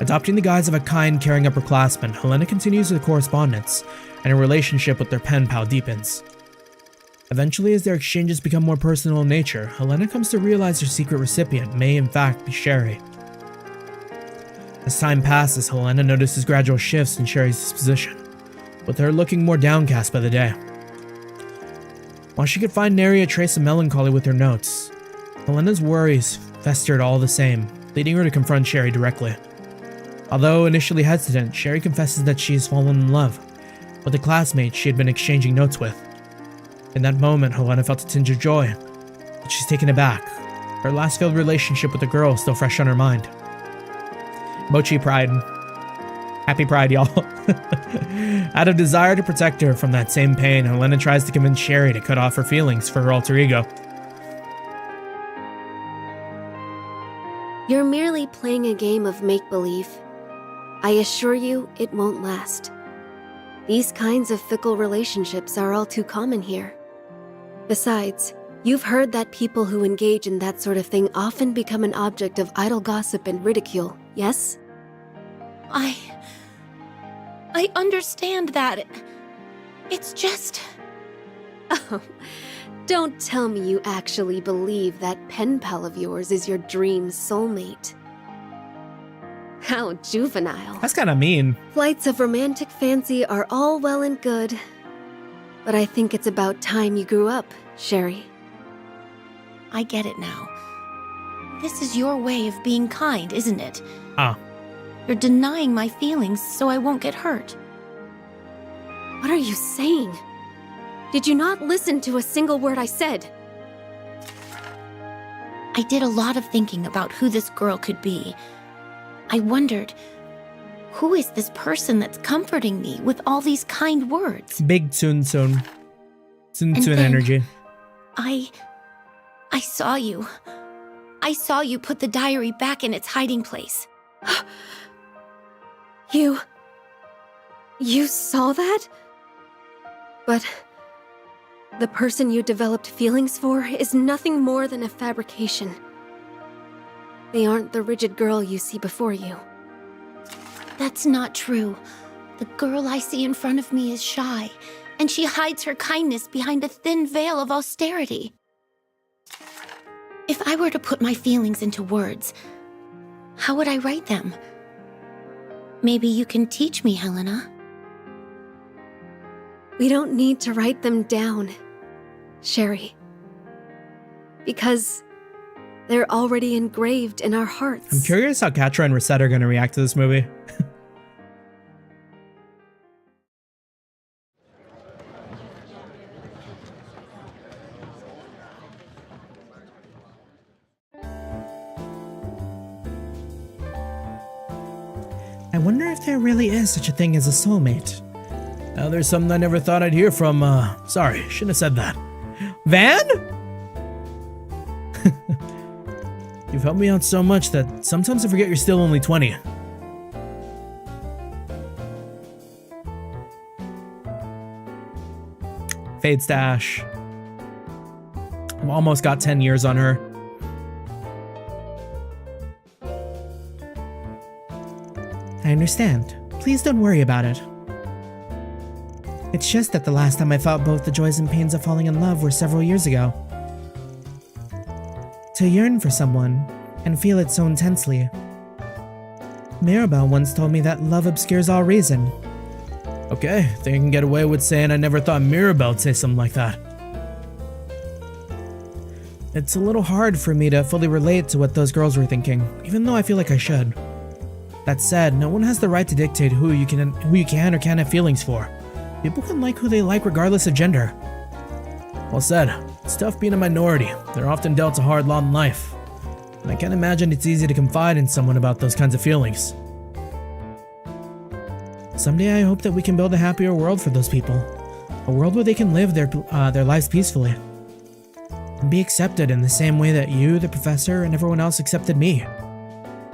Speaker 1: Adopting the guise of a kind, caring upperclassman, Helena continues the correspondence, and her relationship with their pen pal deepens. Eventually, as their exchanges become more personal in nature, Helena comes to realize her secret recipient may in fact be Sherry. As time passes, Helena notices gradual shifts in Sherry's disposition, with her looking more downcast by the day. While she could find nary a trace of melancholy with her notes, Helena's worries festered all the same, leading her to confront Sherry directly. Although initially hesitant, Sherry confesses that she has fallen in love with a classmate she had been exchanging notes with. In that moment, Helena felt a tinge of joy, but she's taken aback. Her last failed relationship with the girl is still fresh on her mind. Mochi Pride. Happy Pride, y'all. Out of desire to protect her from that same pain, Helena tries to convince Sherry to cut off her feelings for her alter ego.
Speaker 8: You're merely playing a game of make-believe. I assure you, it won't last. These kinds of fickle relationships are all too common here. Besides, you've heard that people who engage in that sort of thing often become an object of idle gossip and ridicule, yes?
Speaker 9: I understand that. It's just...
Speaker 8: Oh, don't tell me you actually believe that pen pal of yours is your dream soulmate. How juvenile.
Speaker 1: That's kind of mean.
Speaker 8: Flights of romantic fancy are all well and good, but I think it's about time you grew up, Sherry.
Speaker 9: I get it now. This is your way of being kind, isn't it?
Speaker 1: Ah.
Speaker 9: You're denying my feelings so I won't get hurt.
Speaker 8: What are you saying? Did you not listen to a single word I said?
Speaker 9: I did a lot of thinking about who this girl could be. I wondered, who is this person that's comforting me with all these kind words?
Speaker 1: Big Tsun Tsun. Tsun
Speaker 9: And
Speaker 1: Tsun
Speaker 9: then-
Speaker 1: energy.
Speaker 9: I saw you. I saw you put the diary back in its hiding place.
Speaker 8: You saw that? But the person you developed feelings for is nothing more than a fabrication. They aren't the rigid girl you see before you.
Speaker 9: That's not true. The girl I see in front of me is shy, and she hides her kindness behind a thin veil of austerity. If I were to put my feelings into words, how would I write them? Maybe you can teach me, Helena.
Speaker 8: We don't need to write them down, Sherry. Because they're already engraved in our hearts.
Speaker 1: I'm curious how Catra and Reset are going to react to this movie. I wonder if there really is such a thing as a soulmate. Now there's something I never thought I'd hear from, sorry, shouldn't have said that. Van? You You've helped me out so much that sometimes I forget you're still only 20. Fade stash. I've almost got 10 years on her.
Speaker 5: I understand. Please don't worry about it. It's just that the last time I felt both the joys and pains of falling in love were several years ago. To yearn for someone and feel it so intensely. Mirabelle once told me that love obscures all reason.
Speaker 1: Okay, think I can get away with saying I never thought Mirabelle would say something like that.
Speaker 5: It's a little hard for me to fully relate to what those girls were thinking, even though I feel like I should. That said, no one has the right to dictate who you can or can't have feelings for. People can like who they like regardless of gender.
Speaker 1: Well said. It's tough being a minority. They're often dealt a hard lot in life. And I can't imagine it's easy to confide in someone about those kinds of feelings.
Speaker 5: Someday I hope that we can build a happier world for those people. A world where they can live their lives peacefully. And be accepted in the same way that you, the professor, and everyone else accepted me.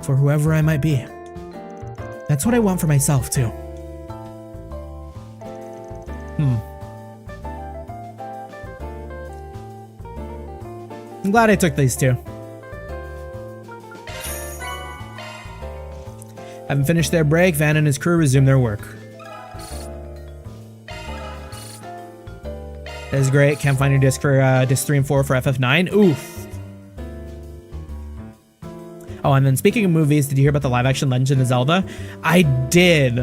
Speaker 5: For whoever I might be. That's what I want for myself, too.
Speaker 1: I'm glad I took these two. Having finished their break, Van and his crew resume their work. That is great. Can't find your disc for disc 3 and 4 for FF9. Oof. Oh, and then speaking of movies, did you hear about the live-action Legend of Zelda? I did.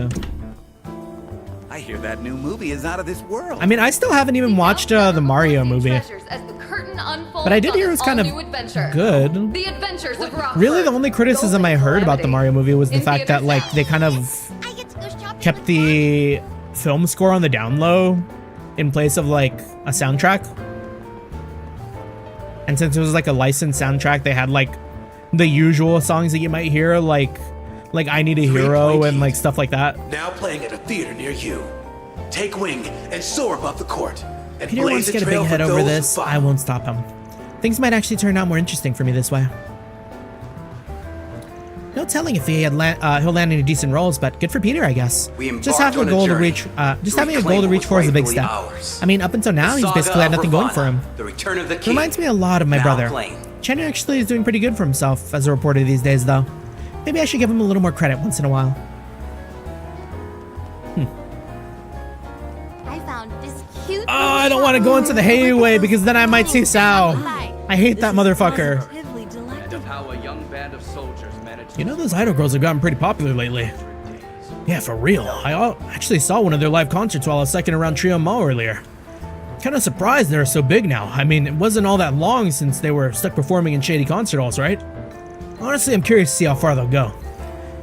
Speaker 10: I hear that new movie is out of this world.
Speaker 1: I mean, I still haven't even watched the Mario movie. But I did hear it was kind of good.
Speaker 6: The Adventures of Rockford.
Speaker 1: Really, the only criticism I heard about the Mario movie was the fact that, like, they kind of kept the film score on the down low in place of, like, a soundtrack. And since it was, like, a licensed soundtrack, they had, like, the usual songs that you might hear, like I Need a Hero and, like, stuff like that.
Speaker 7: Now playing at a theater near you. Take wing and soar above the court. And
Speaker 5: Peter wants to get a big head over this. I won't stop him. Things might actually turn out more interesting for me this way. No telling if he'll land any decent roles, but good for Peter, I guess. Just having a goal to reach, for is a big step. I mean, up until now, he's basically had nothing going for him.
Speaker 2: The return of the king.
Speaker 5: Reminds me a lot of my brother.
Speaker 2: Playing.
Speaker 5: Chen actually is doing pretty good for himself as a reporter these days, though. Maybe I should give him a little more credit once in a while.
Speaker 4: I found this cute.
Speaker 1: Oh, I don't want to go into the hayway because then I might see Sao. I hate that motherfucker.
Speaker 7: And of how a young band of soldiers managed.
Speaker 1: You know, those idol girls have gotten pretty popular lately. Yeah, for real. I actually saw one of their live concerts while I was second around Trio Mall earlier. Kind of surprised they're so big now. I mean, it wasn't all that long since they were stuck performing in shady concert halls, right? Honestly, I'm curious to see how far they'll go.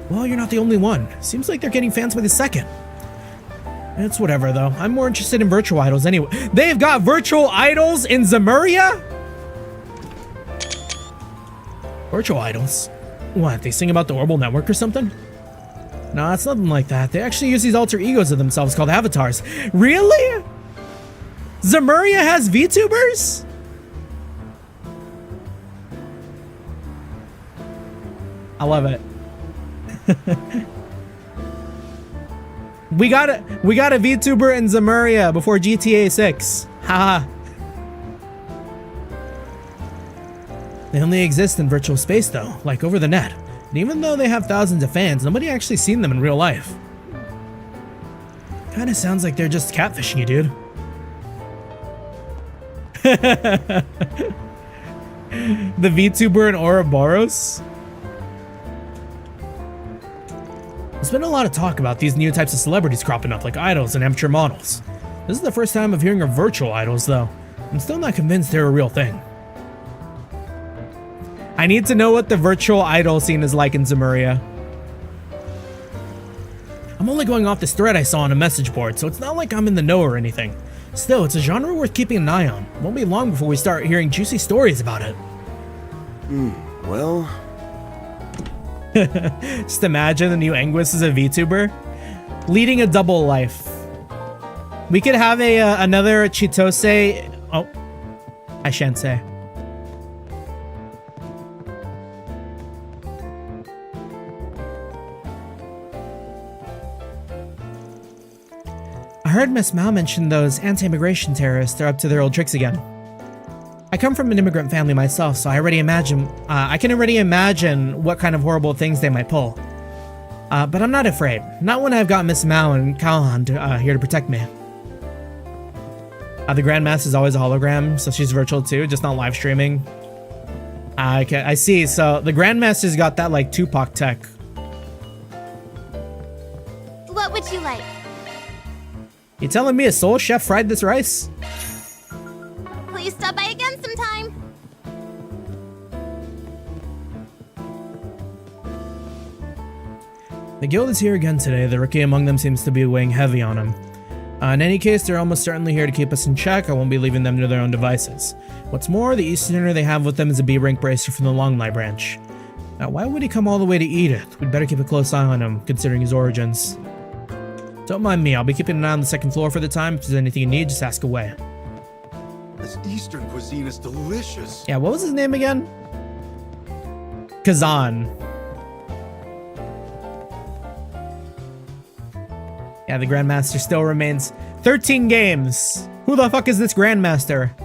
Speaker 1: Well, you're not the only one. Seems like they're getting fans by the second. It's whatever, though. I'm more interested in virtual idols anyway. They've got virtual idols in Zemuria? Virtual idols? What, they sing about the Orbital Network or something? No, it's nothing like that. They actually use these alter egos of themselves called avatars. Really? Zemuria has VTubers? I love it. we got a VTuber in Zemuria before GTA 6. Haha. They only exist in virtual space though, like over the net. And even though they have thousands of fans, nobody actually seen them in real life. Kinda sounds like they're just catfishing you, dude. The VTuber in Ouroboros? There's been a lot of talk about these new types of celebrities cropping up, like idols and amateur models. This is the first time of hearing of virtual idols, though. I'm still not convinced they're a real thing. I need to know what the virtual idol scene is like in Zemuria. I'm only going off this thread I saw on a message board, so it's not like I'm in the know or anything. Still, it's a genre worth keeping an eye on. It won't be long before we start hearing juicy stories about it.
Speaker 10: Well...
Speaker 1: Just imagine the new Anguis as a VTuber. Leading a double life. We could have another Chitose... Oh. I shan't say.
Speaker 5: heard Miss Mao mention those anti-immigration terrorists are up to their old tricks again. I come from an immigrant family myself, so I can already imagine what kind of horrible things they might pull. But I'm not afraid. Not when I've got Miss Mao and Calvard here to protect me. The Grandmaster is always a hologram, so she's virtual too, just not live streaming. Okay, I see. So the Grandmaster's got that like Tupac tech.
Speaker 4: What would you like?
Speaker 5: You telling me a soul chef fried this rice?
Speaker 4: Please stop by again sometime.
Speaker 5: The guild is here again today. The rookie among them seems to be weighing heavy on him. In any case, they're almost certainly here to keep us in check. I won't be leaving them to their own devices. What's more, the Easterner they have with them is a B-rank bracer from the Longley branch. Now, why would he come all the way to Edith? We'd better keep a close eye on him, considering his origins. Don't mind me, I'll be keeping an eye on the second floor for the time. If there's anything you need, just ask away.
Speaker 7: This Eastern cuisine is delicious.
Speaker 5: Yeah, what was his name again? Kazan. Yeah, the Grandmaster still remains 13 games. Who the fuck is this Grandmaster?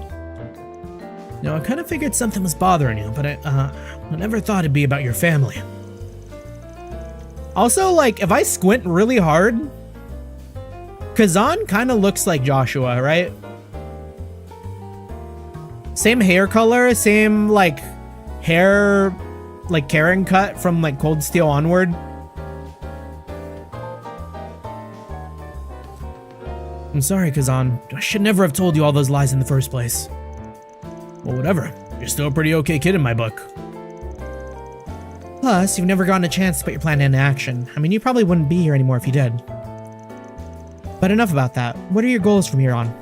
Speaker 5: You know, I kind of figured something was bothering you, but I never thought it'd be about your family. Also, like, if I squint really hard, Kazan kind of looks like Joshua, right? Same hair color, same, like, hair, like, Karen cut from, like, Cold Steel onward. I'm sorry, Kazan. I should never have told you all those lies in the first place. Well, whatever. You're still a pretty okay kid in my book. Plus, you've never gotten a chance to put your plan into action. I mean, you probably wouldn't be here anymore if you did. But enough about that. What are your goals from here on?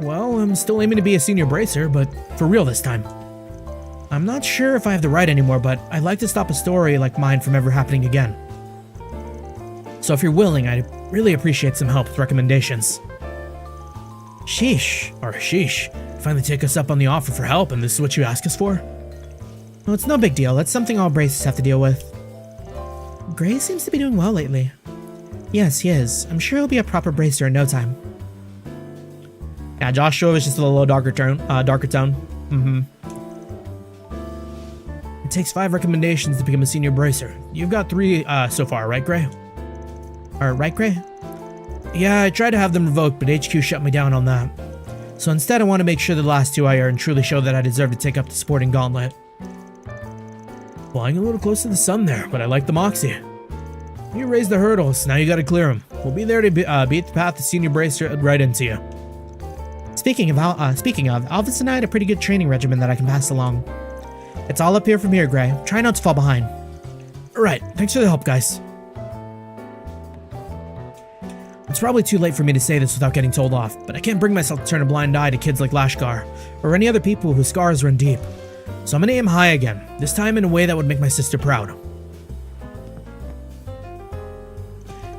Speaker 5: Well, I'm still aiming to be a senior bracer, but for real this time. I'm not sure if I have the right anymore, but I'd like to stop a story like mine from ever happening again. So if you're willing, I'd really appreciate some help with recommendations. Sheesh, or sheesh. Finally take us up on the offer for help, and this is what you ask us for? Well, it's no big deal. That's something all braces have to deal with. Gray seems to be doing well lately. Yes, he is. I'm sure he'll be a proper bracer in no time. Yeah, Joshua is just a little darker tone. It takes 5 recommendations to become a senior bracer. You've got 3 so far, right, Gray? Right, Gray? Yeah, I tried to have them revoked, but HQ shut me down on that. So instead, I want to make sure the last 2 I earned truly show that I deserve to take up the sporting gauntlet. Flying a little close to the sun there, but I like the moxie. You raised the hurdles, now you gotta clear them. We'll be there to beat the path to senior bracer right into you. Speaking of, Alvis and I had a pretty good training regimen that I can pass along. It's all up here from here, Gray. Try not to fall behind. Alright, thanks for the help, guys. It's probably too late for me to say this without getting told off, but I can't bring myself to turn a blind eye to kids like Lashkar, or any other people whose scars run deep. So I'm gonna aim high again, this time in a way that would make my sister proud.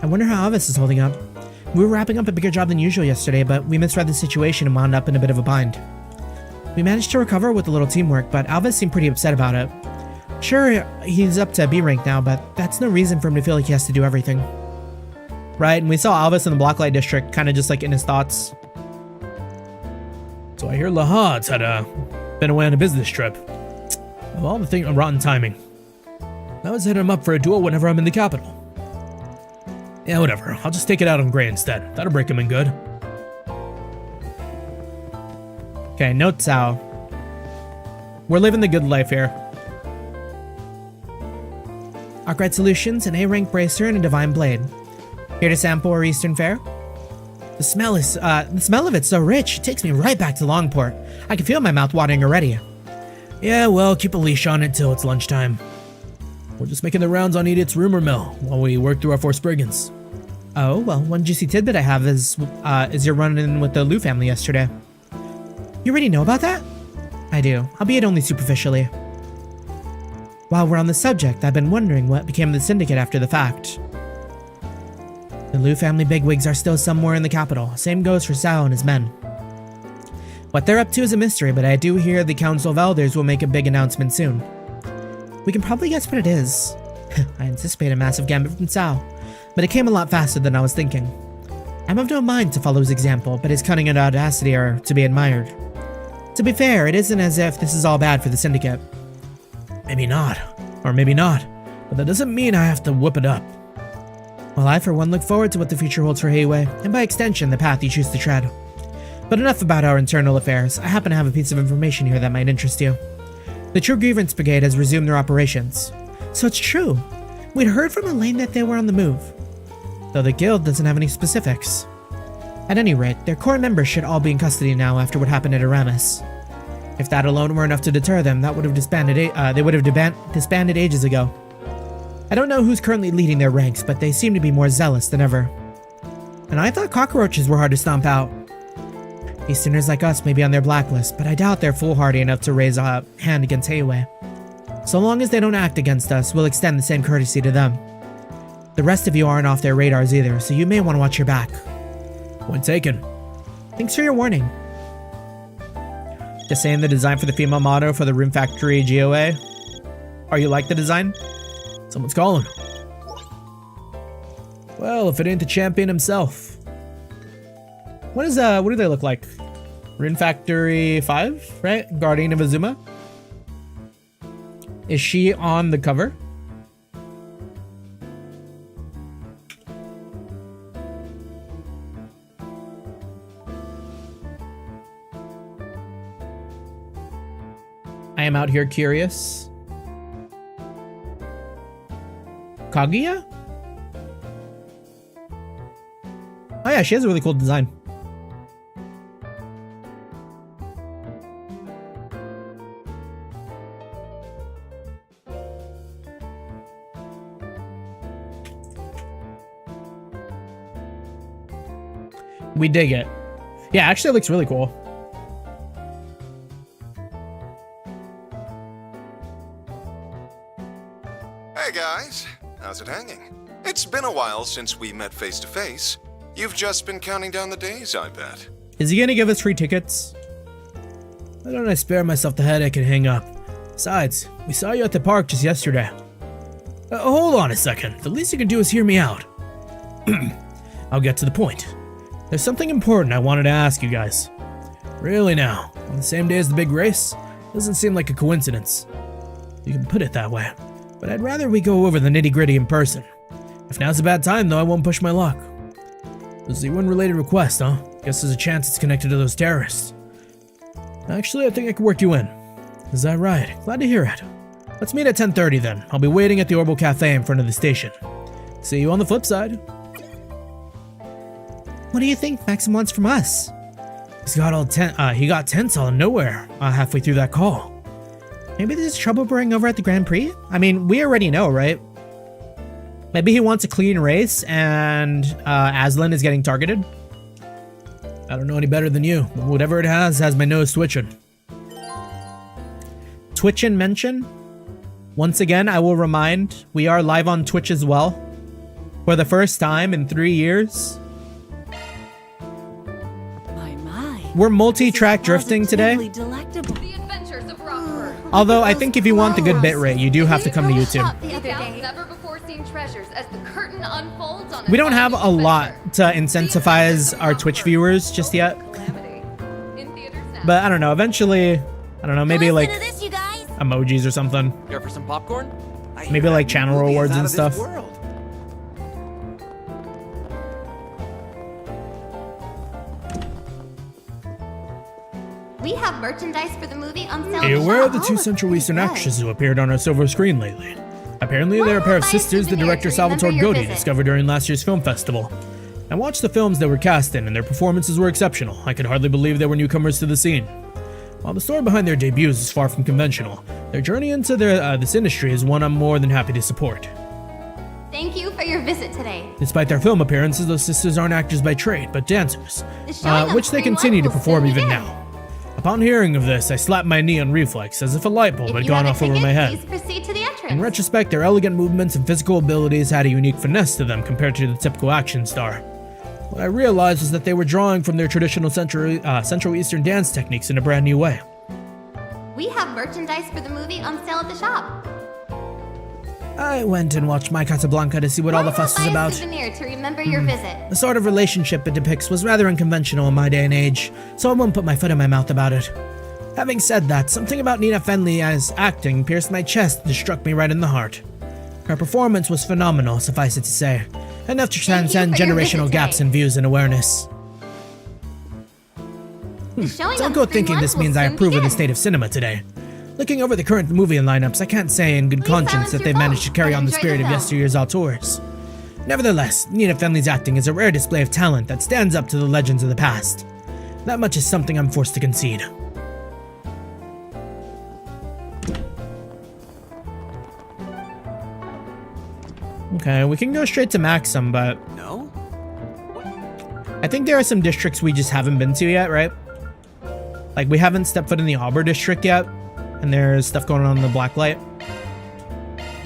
Speaker 5: I wonder how Alvis is holding up. We were wrapping up a bigger job than usual yesterday, but we misread the situation and wound up in a bit of a bind. We managed to recover with a little teamwork, but Alvis seemed pretty upset about it. Sure, he's up to B rank now, but that's no reason for him to feel like he has to do everything. Right, and we saw Alvis in the Blacklight District, kind of just like in his thoughts. So I hear Lahad's been away on a business trip. Of all the things, rotten timing. I was hitting him up for a duel whenever I'm in the capital. Yeah, whatever. I'll just take it out on Gray instead. That'll break him in good. Okay, note Cao. We're living the good life here. Arkwright Solutions, an A-rank bracer, and a Divine Blade. Here to sample our Eastern fare? The smell of it's so rich, it takes me right back to Longport. I can feel my mouth watering already. Yeah, well, keep a leash on it till it's lunchtime. We're just making the rounds on Edith's rumor mill while we work through our 4 Spriggans. Oh, well, one juicy tidbit I have is your run-in with the Liu family yesterday. You already know about that? I do, albeit only superficially. While we're on the subject, I've been wondering what became of the Syndicate after the fact. The Liu family bigwigs are still somewhere in the capital. Same goes for Cao and his men. What they're up to is a mystery, but I do hear the Council of Elders will make a big announcement soon. We can probably guess what it is. I anticipate a massive gambit from Cao, but it came a lot faster than I was thinking. I'm of no mind to follow his example, but his cunning and audacity are to be admired. To be fair, it isn't as if this is all bad for the Syndicate. Maybe not, or maybe not, but that doesn't mean I have to whoop it up. Well, I for one look forward to what the future holds for Heiwei, and by extension, the path you choose to tread. But enough about our internal affairs. I happen to have a piece of information here that might interest you. The True Grievance Brigade has resumed their operations. So it's true. We'd heard from Elaine that they were on the move, though the guild doesn't have any specifics. At any rate, their core members should all be in custody now after what happened at Aramis. If that alone were enough to deter them, that would have disbanded. They would have disbanded ages ago. I don't know who's currently leading their ranks, but they seem to be more zealous than ever. And I thought cockroaches were hard to stomp out. Easterners like us may be on their blacklist, but I doubt they're foolhardy enough to raise a hand against Heiwei. So long as they don't act against us, we'll extend the same courtesy to them. The rest of you aren't off their radars either, so you may want to watch your back. Point taken. Thanks for your warning. Just saying the design for the female motto for the Rune Factory GOA. Are you like the design? Someone's calling. Well, if it ain't the champion himself. What do they look like? Rune Factory 5, right? Guardian of Azuma? Is she on the cover? I am out here curious. Kaguya? Oh yeah, she has a really cool design. We dig it. Yeah, actually it looks really cool.
Speaker 11: Hey guys, how's it hanging? It's been a while since we met face to face. You've just been counting down the days, I bet.
Speaker 1: Is he gonna give us free tickets? Why don't I spare myself the headache and hang up? Besides, we saw you at the park just yesterday. Hold on a second. The least you can do is hear me out. I'll get to the point. There's something important I wanted to ask you guys. Really now, on the same day as the big race? Doesn't seem like a coincidence. You can put it that way, but I'd rather we go over the nitty-gritty in person. If now's a bad time, though, I won't push my luck. This is the one-related request, huh? Guess there's a chance it's connected to those terrorists. Actually, I think I can work you in. Is that right? Glad to hear it. Let's meet at 10:30 then. I'll be waiting at the Orbital Cafe in front of the station. See you on the flip side.
Speaker 5: What do you think Maxim wants from us?
Speaker 1: He got tense out of nowhere halfway through that call.
Speaker 5: Maybe there's trouble brewing over at the Grand Prix? I mean, we already know, right?
Speaker 1: Maybe he wants a clean race and Aslan is getting targeted. I don't know any better than you, but whatever it has my nose twitching. Twitchin' mention? Once again, I will remind, we are live on Twitch as well. For the first time in 3 years. We're multi-track drifting today.
Speaker 6: The adventures of Rockford.
Speaker 1: Although I think if you want the good bitrate, you do have to come to YouTube.
Speaker 6: Never-before-seen treasures as the curtain unfolds on
Speaker 1: We don't have a lot to incentivize our Twitch viewers just yet. But I don't know, eventually, I don't know, maybe like emojis or something.
Speaker 2: Care for some popcorn?
Speaker 1: Maybe like channel rewards and stuff.
Speaker 4: We have merchandise for the movie on sale.
Speaker 1: Are you aware of the two Central Eastern actresses who appeared on our silver screen lately? Apparently they're a pair of sisters the director Salvatore Godi discovered during last year's film festival. I watched the films they were cast in and their performances were exceptional. I could hardly believe they were newcomers to the scene. While the story behind their debuts is far from conventional, their journey into this industry is one I'm more than happy to support.
Speaker 4: Thank you for your visit today.
Speaker 1: Despite their film appearances, those sisters aren't actors by trade, but dancers, which they continue to perform even now. Upon hearing of this, I slapped my knee on reflex, as if a light bulb had gone off over my head.
Speaker 4: Please proceed to the entrance.
Speaker 1: In retrospect, their elegant movements and physical abilities had a unique finesse to them compared to the typical action star. What I realized was that they were drawing from their traditional Central Eastern dance techniques in a brand new way.
Speaker 4: We have merchandise for the movie on sale at the shop.
Speaker 5: I went and watched My Casablanca to see what all the fuss was about.
Speaker 4: Souvenir to remember your visit.
Speaker 5: The sort of relationship it depicts was rather unconventional in my day and age, so I won't put my foot in my mouth about it. Having said that, something about Nina Fenley as acting pierced my chest and struck me right in the heart. Her performance was phenomenal, suffice it to say, enough to transcend generational gaps in views and awareness. Don't go thinking this means I approve of the state of cinema today. Looking over the current movie lineups, I can't say in good conscience that they've managed to carry on the spirit of yesteryear's auteurs. Nevertheless, Nina Fenley's acting is a rare display of talent that stands up to the legends of the past. That much is something I'm forced to concede. Okay, we can go straight to Maxim, but...
Speaker 2: No?
Speaker 5: I think there are some districts we just haven't been to yet, right? Like, we haven't stepped foot in the Auber district yet, and there's stuff going on in the Blacklight.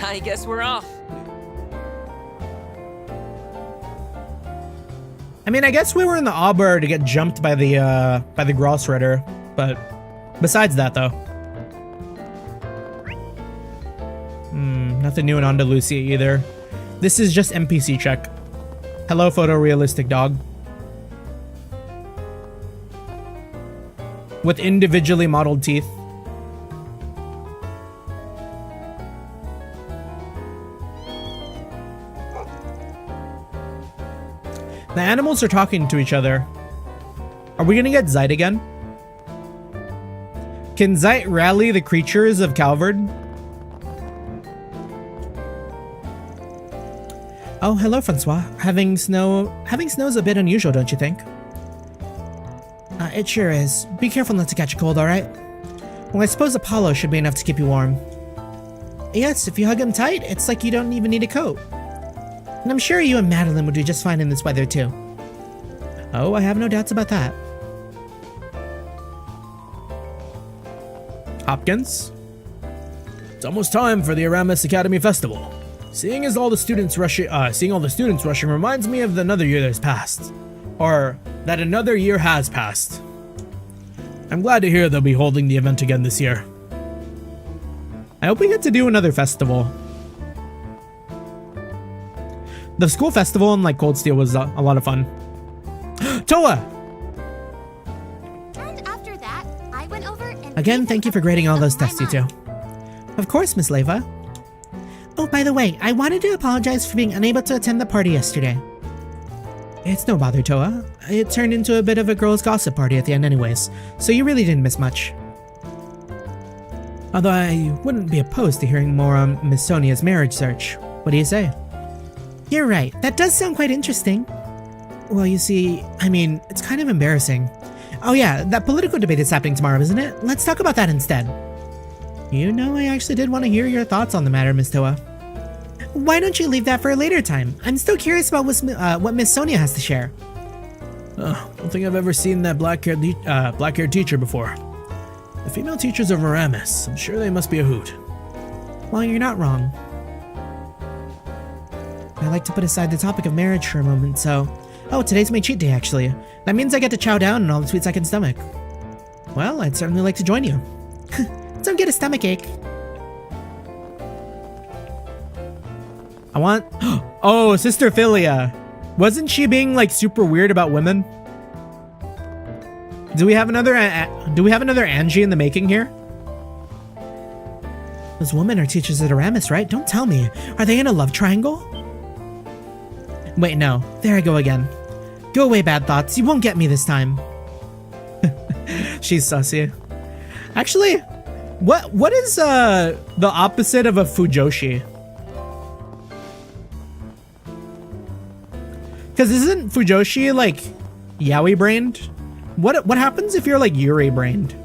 Speaker 12: I guess we're off.
Speaker 5: I mean, I guess we were in the Auber to get jumped by the Grossritter, but besides that, though. Nothing new in Andalusia either. This is just NPC check. Hello, photorealistic dog. With individually modeled teeth. The animals are talking to each other. Are we gonna get Zeit again? Can Zeit rally the creatures of Calvard? Oh, hello, Francois. Having snow's a bit unusual, don't you think? It sure is. Be careful not to catch a cold, alright? Well, I suppose Apollo should be enough to keep you warm. Yes, if you hug him tight, it's like you don't even need a coat. And I'm sure you and Madeline would do just fine in this weather, too. Oh, I have no doubts about that. Hopkins? It's almost time for the Aramis Academy Festival. Seeing all the students rushing reminds me of another year that's passed. Or that another year has passed. I'm glad to hear they'll be holding the event again this year. I hope we get to do another festival. The school festival in Cold Steel was a lot of fun. Toa!
Speaker 4: And after that, I went over and
Speaker 5: Again, thank you for grading all those tests, you two. Of course, Miss Leva. Oh, by the way, I wanted to apologize for being unable to attend the party yesterday. It's no bother, Toa. It turned into a bit of a girls' gossip party at the end anyways, so you really didn't miss much. Although I wouldn't be opposed to hearing more on Miss Sonia's marriage search. What do you say? You're right. That does sound quite interesting. Well, you see, I mean, it's kind of embarrassing. Oh yeah, that political debate is happening tomorrow, isn't it? Let's talk about that instead. You know, I actually did want to hear your thoughts on the matter, Miss Toa. Why don't you leave that for a later time? I'm still curious about what Miss Sonia has to share. Don't think I've ever seen that black-haired teacher before. The female teachers of Aramis, I'm sure they must be a hoot. Well, you're not wrong. I like to put aside the topic of marriage for a moment, so... Oh, today's my cheat day, actually. That means I get to chow down on all the sweets I can stomach. Well, I'd certainly like to join you. Don't get a stomachache. I want... Oh, Sister Philia. Wasn't she being, super weird about women? Do we have another Angie in the making here? Those women are teachers at Aramis, right? Don't tell me. Are they in a love triangle? Wait, no. There I go again. Go away, bad thoughts. You won't get me this time. She's sussy. Actually, what is the opposite of a Fujoshi? Because isn't Fujoshi yaoi brained? What happens if you're Yuri brained?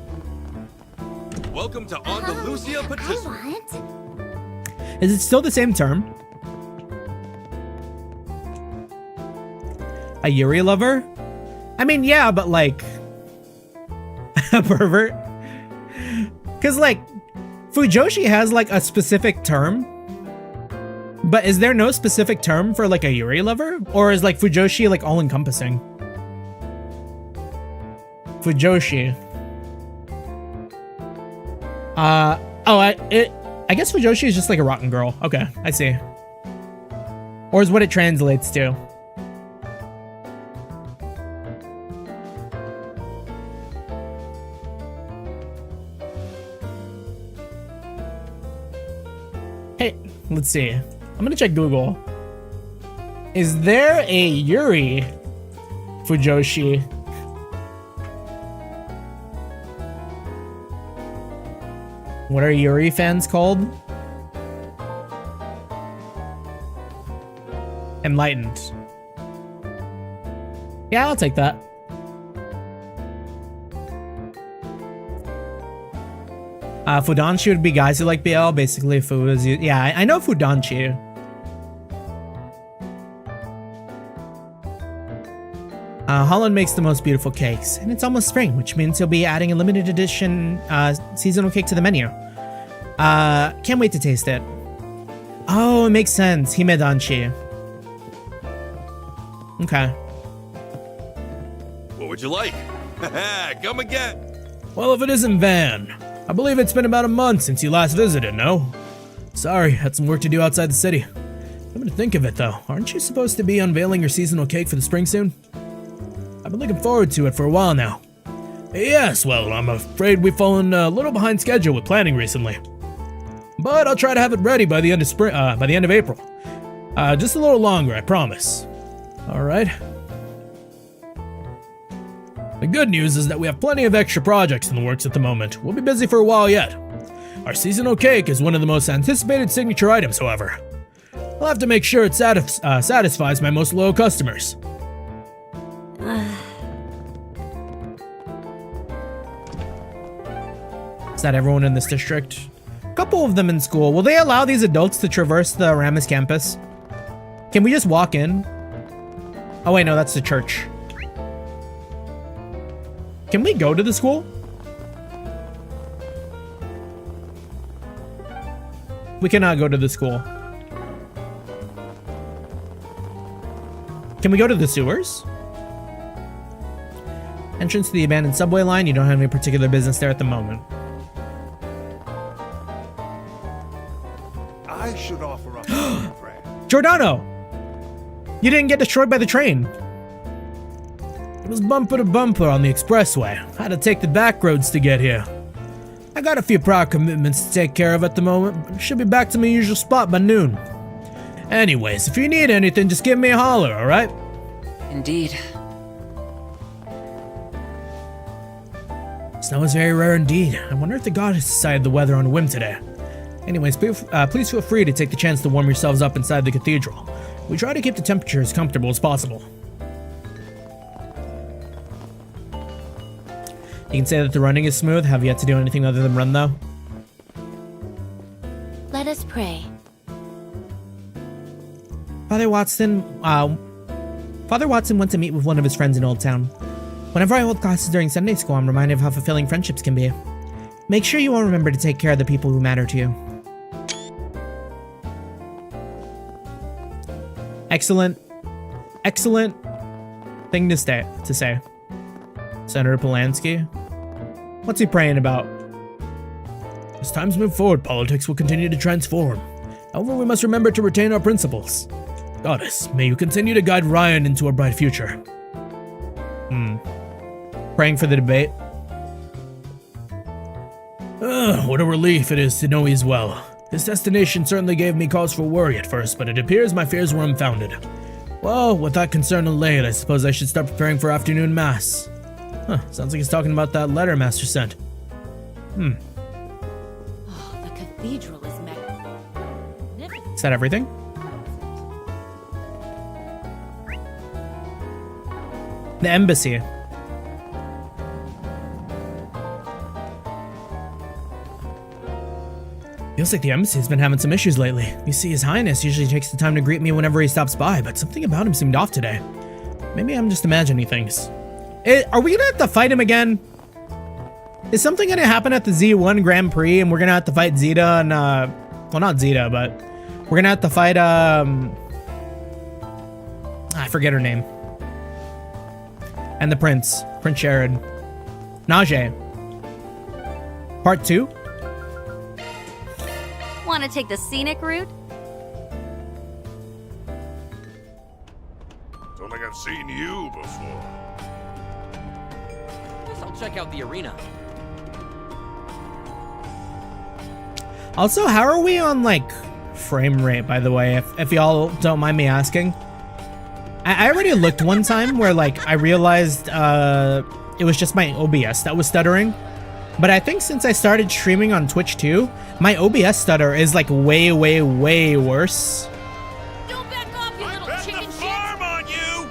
Speaker 2: Welcome to Andalusia Patisserie.
Speaker 5: Is it still the same term? A Yuri lover? I mean, yeah, but a pervert? Because Fujoshi has a specific term. But is there no specific term for a Yuri lover? Or is Fujoshi all encompassing? Fujoshi.
Speaker 1: I guess Fujoshi is just like a rotten girl. Okay, I see. Or is what it translates to. Hey, let's see. I'm gonna check Google. Is there a Yuri Fujoshi? What are Yuri fans called? Enlightened. Yeah, I'll take that. Fudanshi would be guys who like BL. Basically, Fu is... Yeah, I know Fudanshi. Holland makes the most beautiful cakes, and it's almost spring, which means he'll be adding a limited edition seasonal cake to the menu. Can't wait to taste it. Oh, it makes sense. Himedanshi. Okay.
Speaker 13: What would you like? Come again.
Speaker 1: Well, if it isn't Van, I believe it's been about a month since you last visited, no? Sorry, had some work to do outside the city. Come to think of it, though, aren't you supposed to be unveiling your seasonal cake for the spring soon? I've been looking forward to it for a while now. Yes, well, I'm afraid we've fallen a little behind schedule with planning recently. But I'll try to have it ready by the end of spring, by the end of April. Just a little longer, I promise. All right. The good news is that we have plenty of extra projects in the works at the moment. We'll be busy for a while yet. Our seasonal cake is one of the most anticipated signature items, however. I'll have to make sure it satisfies my most loyal customers. Is that everyone in this district? A couple of them in school. Will they allow these adults to traverse the Ramus campus? Can we just walk in? Oh wait, no, that's the church. Can we go to the school? We cannot go to the school. Can we go to the sewers? Entrance to the abandoned subway line. You don't have any particular business there at the moment.
Speaker 13: I should offer up
Speaker 1: Giordano! You didn't get destroyed by the train. It was bumper to bumper on the expressway. Had to take the back roads to get here. I got a few prior commitments to take care of at the moment, but should be back to my usual spot by noon. Anyways, if you need anything, just give me a holler, alright?
Speaker 12: Indeed.
Speaker 1: Snow is very rare indeed. I wonder if the goddess decided the weather on a whim today. Anyways, please feel free to take the chance to warm yourselves up inside the cathedral. We try to keep the temperature as comfortable as possible. You can say that the running is smooth. Have yet to do anything other than run, though.
Speaker 9: Let us pray.
Speaker 5: Father Watson went to meet with one of his friends in Old Town. Whenever I hold classes during Sunday school, I'm reminded of how fulfilling friendships can be. Make sure you all remember to take care of the people who matter to you. Excellent thing to say. Senator Polanski? What's he praying about? As times move forward, politics will continue to transform. However, we must remember to retain our principles. Goddess, may you continue to guide Ryan into a bright future. Praying for the debate. What a relief it is to know he's well. His destination certainly gave me cause for worry at first, but it appears my fears were unfounded. Well, with that concern allayed, I suppose I should start preparing for afternoon mass. Sounds like he's talking about that letter Master sent.
Speaker 9: Oh, the cathedral is magnificent.
Speaker 1: Is that everything? The embassy. Feels like the embassy has been having some issues lately. You see, His Highness usually takes the time to greet me whenever he stops by, but something about him seemed off today. Maybe I'm just imagining things. Are we gonna have to fight him again? Is something gonna happen at the Z1 Grand Prix and we're gonna have to fight Zeta and, well, not Zeta, but we're gonna have to fight, I forget her name. And the Prince Jared. Najee. Part 2?
Speaker 4: want to take the scenic route?
Speaker 13: Don't think I've seen you before.
Speaker 12: Guess I'll check out the arena.
Speaker 1: Also, how are we on, like, frame rate, by the way, if y'all don't mind me asking? I already looked one time where, like, I realized it was just my OBS that was stuttering. But I think since I started streaming on Twitch too, my OBS stutter is, like, way, way, way worse.
Speaker 6: Don't back off, you little chicken shit!
Speaker 13: Farm on you!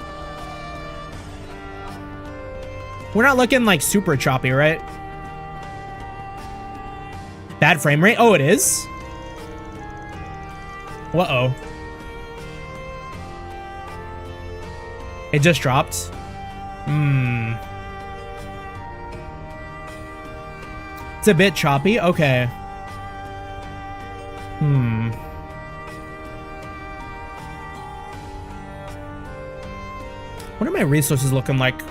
Speaker 1: We're not looking, like, super choppy, right? Bad frame rate? Oh, it is? Uh-oh. It just dropped? It's a bit choppy? Okay. What are my resources looking like?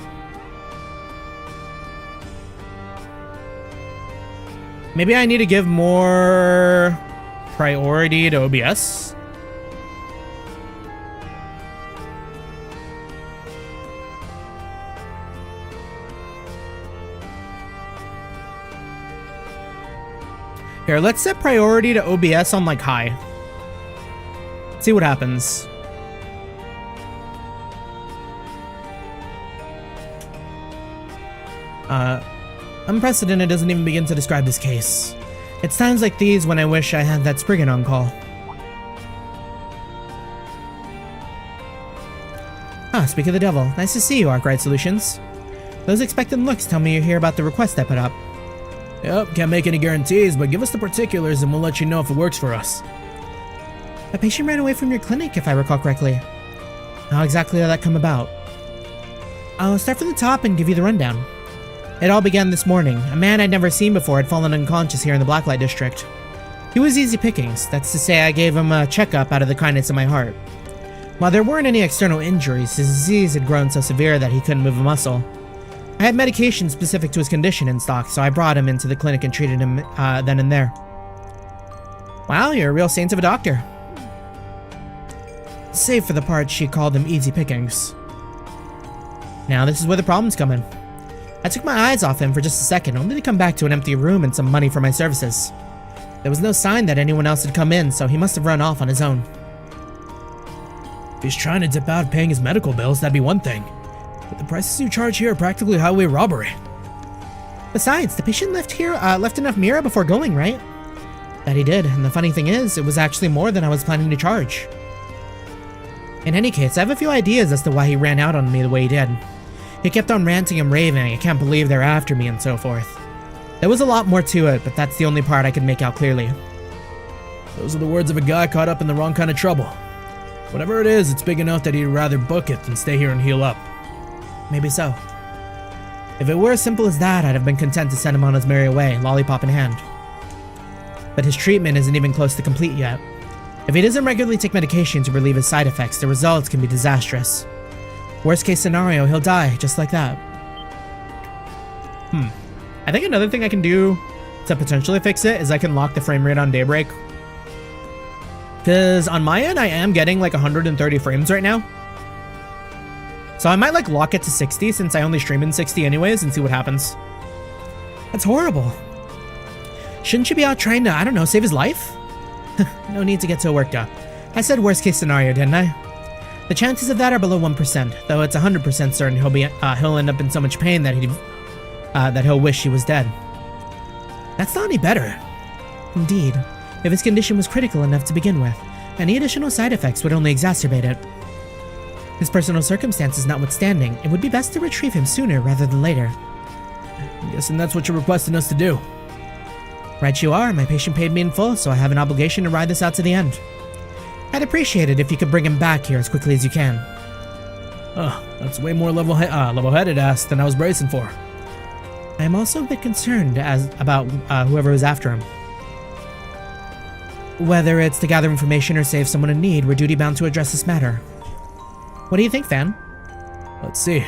Speaker 1: Maybe I need to give more priority to OBS. Here, let's set priority to OBS on, like, high. See what happens. Unprecedented doesn't even begin to describe this case. It's times like these when I wish I had that Spriggan on call. Ah, speak of the devil. Nice to see you, Arkwright Solutions. Those expectant looks tell me you're here about the request I put up. Yep, can't make any guarantees, but give us the particulars and we'll let you know if it works for us. A patient ran away from your clinic, if I recall correctly. How exactly did that come about? I'll start from the top and give you the rundown. It all began this morning. A man I'd never seen before had fallen unconscious here in the Blacklight District. He was easy pickings. That's to say, I gave him a checkup out of the kindness of my heart. While there weren't any external injuries, his disease had grown so severe that he couldn't move a muscle. I had medication specific to his condition in stock, so I brought him into the clinic and treated him then and there. Wow, you're a real saint of a doctor. Save for the part she called him easy pickings. Now this is where the problems come in. I took my eyes off him for just a second, only to come back to an empty room and some money for my services. There was no sign that anyone else had come in, so he must have run off on his own. If he's trying to dip out paying his medical bills, that'd be one thing. But the prices you charge here are practically highway robbery. Besides, the patient left enough Mira before going, right? That he did, and the funny thing is, it was actually more than I was planning to charge. In any case, I have a few ideas as to why he ran out on me the way he did. He kept on ranting and raving, I can't believe they're after me and so forth. There was a lot more to it, but that's the only part I could make out clearly. Those are the words of a guy caught up in the wrong kind of trouble. Whatever it is, it's big enough that he'd rather book it than stay here and heal up. Maybe so. If it were as simple as that, I'd have been content to send him on his merry way, lollipop in hand. But his treatment isn't even close to complete yet. If he doesn't regularly take medication to relieve his side effects, the results can be disastrous. Worst case scenario, he'll die, just like that. I think another thing I can do to potentially fix it is I can lock the frame rate on Daybreak. Because on my end, I am getting like 130 frames right now. So I might like lock it to 60 since I only stream in 60 anyways and see what happens. That's horrible. Shouldn't you be out trying to, I don't know, save his life? No need to get so worked up. I said worst case scenario, didn't I? The chances of that are below 1%, though it's 100% certain he'll end up in so much pain that he'll wish he was dead. That's not any better. Indeed, if his condition was critical enough to begin with, any additional side effects would only exacerbate it. His personal circumstances notwithstanding, it would be best to retrieve him sooner rather than later. I'm guessing that's what you're requesting us to do. Right you are. My patient paid me in full, so I have an obligation to ride this out to the end. I'd appreciate it if you could bring him back here as quickly as you can. Oh, that's way more level-headed ass than I was bracing for. I am also a bit concerned about whoever is after him. Whether it's to gather information or save someone in need, we're duty-bound to address this matter. What do you think, Fan? Let's see.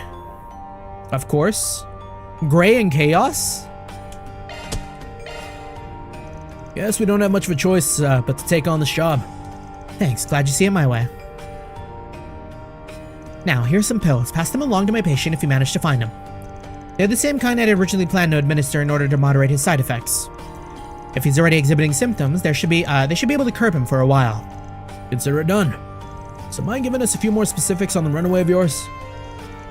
Speaker 1: Of course. Gray and Chaos? Guess we don't have much of a choice but to take on this job.
Speaker 5: Thanks, glad you see it my way. Now, here's some pills. Pass them along to my patient if you manage to find them. They're the same kind I'd originally planned to administer in order to moderate his side effects. If he's already exhibiting symptoms, they should be able to curb him for a while.
Speaker 1: Consider it done. So mind giving us a few more specifics on the runaway of yours?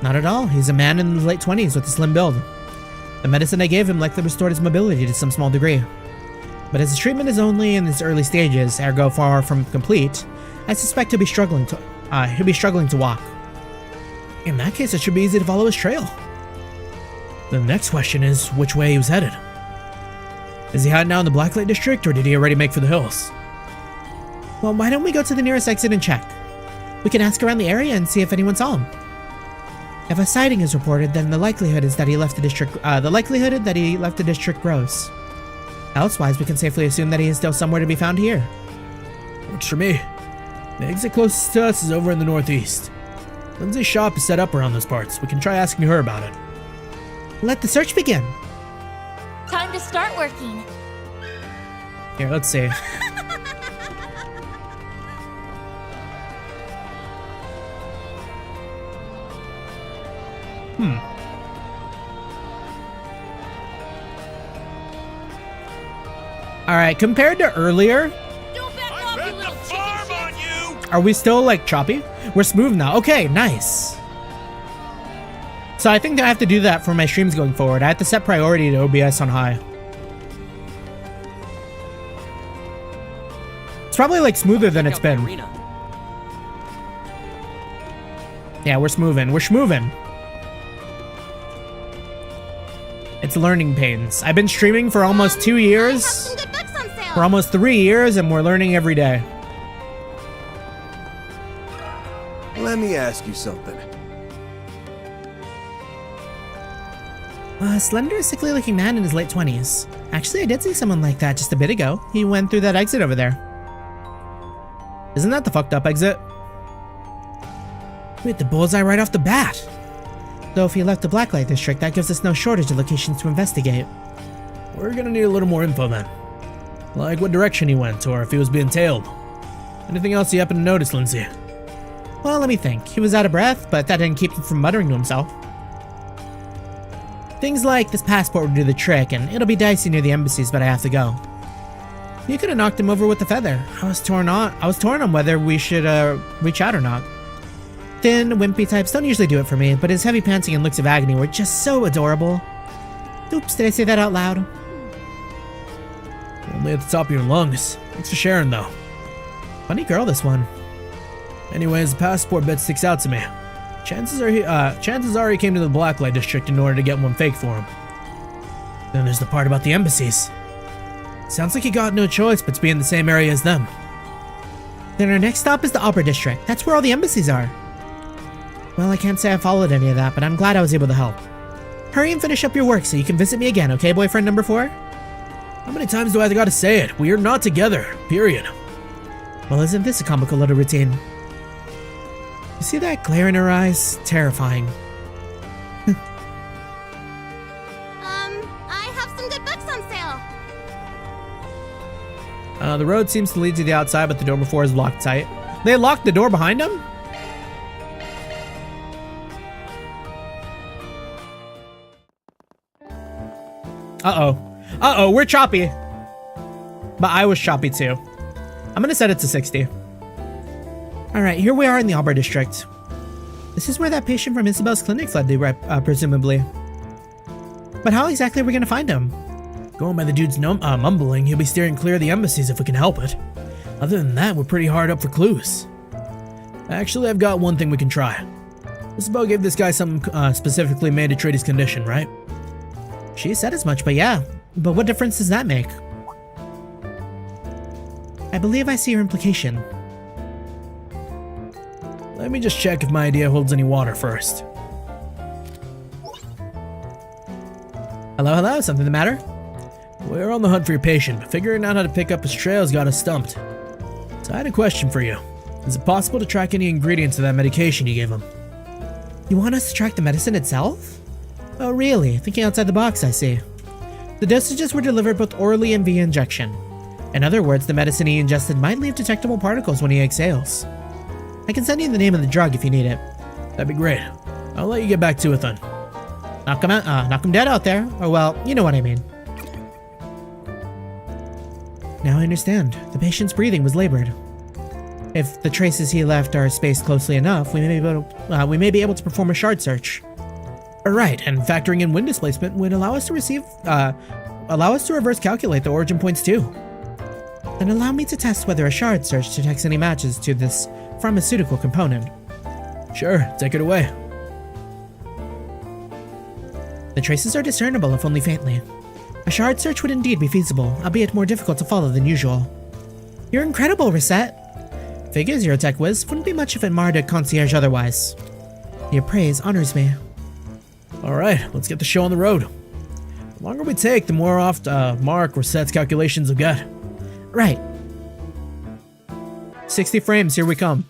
Speaker 5: Not at all. He's a man in his late 20s with a slim build. The medicine I gave him likely restored his mobility to some small degree. But as his treatment is only in its early stages, ergo far from complete, I suspect he'll be struggling to walk.
Speaker 1: In that case, it should be easy to follow his trail. The next question is which way he was headed. Is he hiding out in the Blacklight District, or did he already make for the hills?
Speaker 5: Well, why don't we go to the nearest exit and check? We can ask around the area and see if anyone saw him. If a sighting is reported, then the likelihood that he left the district grows. Elsewise, we can safely assume that he is still somewhere to be found here.
Speaker 1: Works for me. The exit closest to us is over in the northeast. Lindsay's shop is set up around those parts. We can try asking her about it.
Speaker 5: Let the search begin.
Speaker 4: Time to start working.
Speaker 1: Here, let's see.
Speaker 5: Alright, compared to earlier, are we still like choppy? We're smooth now. Okay, nice. So I think I have to do that for my streams going forward. I have to set priority to OBS on high. It's probably like smoother than it's been. Yeah, we're smoothing. We're schmoovin'. It's learning pains. I've been streaming for almost 2 years. For almost 3 years, and we're learning every day.
Speaker 14: Let me ask you something.
Speaker 5: A slender, sickly-looking man in his late 20s. Actually, I did see someone like that just a bit ago. He went through that exit over there.
Speaker 1: Isn't that the fucked up exit?
Speaker 5: We hit the bullseye right off the bat. Though if he left the Blacklight District, that gives us no shortage of locations to investigate.
Speaker 1: We're gonna need a little more info then. Like what direction he went, or if he was being tailed. Anything else you happen to notice, Lindsay?
Speaker 5: Well, let me think. He was out of breath, but that didn't keep him from muttering to himself. Things like this passport would do the trick, and it'll be dicey near the embassies, but I have to go. You could have knocked him over with the feather. I was torn on whether we should reach out or not. Thin, wimpy types don't usually do it for me, but his heavy panting and looks of agony were just so adorable. Oops, did I say that out loud?
Speaker 1: Only at the top of your lungs. Thanks for sharing, though.
Speaker 5: Funny girl, this one.
Speaker 1: Anyways, the passport bit sticks out to me. Chances are he came to the Blacklight District in order to get one fake for him. Then there's the part about the embassies. Sounds like he got no choice but to be in the same area as them.
Speaker 5: Then our next stop is the Opera District. That's where all the embassies are. Well, I can't say I followed any of that, but I'm glad I was able to help. Hurry and finish up your work so you can visit me again, okay, boyfriend number 4?
Speaker 1: How many times do I gotta say it? We are not together. Period.
Speaker 5: Well, isn't this a comical little routine? You see that glare in her eyes? Terrifying.
Speaker 4: I have some good books on sale.
Speaker 1: The road seems to lead to the outside, but the door before is locked tight. They locked the door behind him? Uh-oh, we're choppy. But I was choppy too. I'm gonna set it to 60.
Speaker 5: Alright, here we are in the Opera District. This is where that patient from Isabel's clinic fled to, presumably. But how exactly are we gonna find him?
Speaker 1: Going by the dude's mumbling, he'll be steering clear of the embassies if we can help it. Other than that, we're pretty hard up for clues. Actually, I've got one thing we can try. Isabel gave this guy something specifically made to treat his condition, right?
Speaker 5: She said as much, but yeah. But what difference does that make? I believe I see your implication.
Speaker 1: Let me just check if my idea holds any water first.
Speaker 5: Hello, something the matter?
Speaker 1: We're on the hunt for your patient, but figuring out how to pick up his trail's got us stumped. So I had a question for you. Is it possible to track any ingredients of that medication you gave him?
Speaker 5: You want us to track the medicine itself? Oh really? Thinking outside the box, I see. The dosages were delivered both orally and via injection. In other words, the medicine he ingested might leave detectable particles when he exhales. I can send you the name of the drug if you need it.
Speaker 1: That'd be great. I'll let you get back to it then.
Speaker 5: Knock him dead out there. Or well, you know what I mean. Now I understand. The patient's breathing was labored. If the traces he left are spaced closely enough, we may be able to perform a shard search.
Speaker 1: Right, and factoring in wind displacement would allow us to reverse calculate the origin points too.
Speaker 5: Then allow me to test whether a shard search detects any matches to this pharmaceutical component.
Speaker 1: Sure, take it away.
Speaker 5: The traces are discernible if only faintly. A shard search would indeed be feasible, albeit more difficult to follow than usual. You're incredible, Reset. Figures you're a tech whiz, wouldn't be much if it marred a concierge otherwise. Your praise honors me.
Speaker 1: Alright, let's get the show on the road. The longer we take, the more off Mark Reset's calculations will get.
Speaker 5: Right.
Speaker 1: 60 frames, here we come.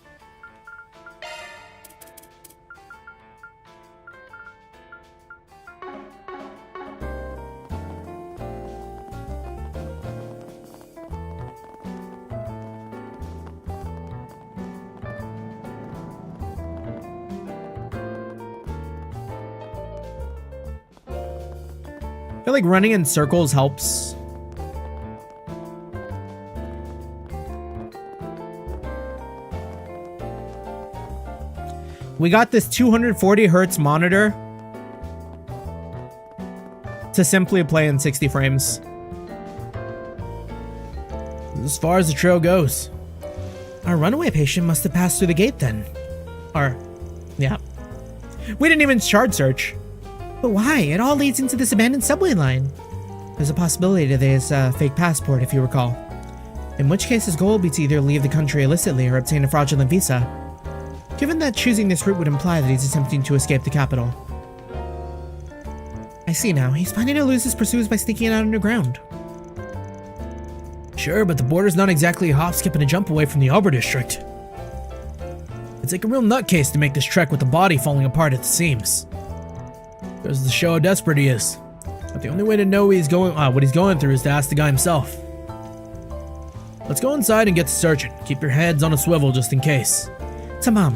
Speaker 1: I feel like running in circles helps. We got this 240 hertz monitor to simply play in 60 frames. As far as the trail goes.
Speaker 5: Our runaway patient must have passed through the gate then.
Speaker 1: Yeah. We didn't even shard search.
Speaker 5: But why? It all leads into this abandoned subway line. There's a possibility that there's a fake passport, if you recall. In which case his goal would be to either leave the country illicitly or obtain a fraudulent visa. Given that choosing this route would imply that he's attempting to escape the capital. I see now. He's planning to lose his pursuers by sneaking out underground.
Speaker 1: Sure, but the border's not exactly a hop, skip, and a jump away from the Arbor District. It'd take a real nutcase to make this trek with the body falling apart at the seams. Goes to show how desperate he is. But the only way to know what he's going through is to ask the guy himself. Let's go inside and get to searching. Keep your heads on a swivel just in case.
Speaker 5: Tamam.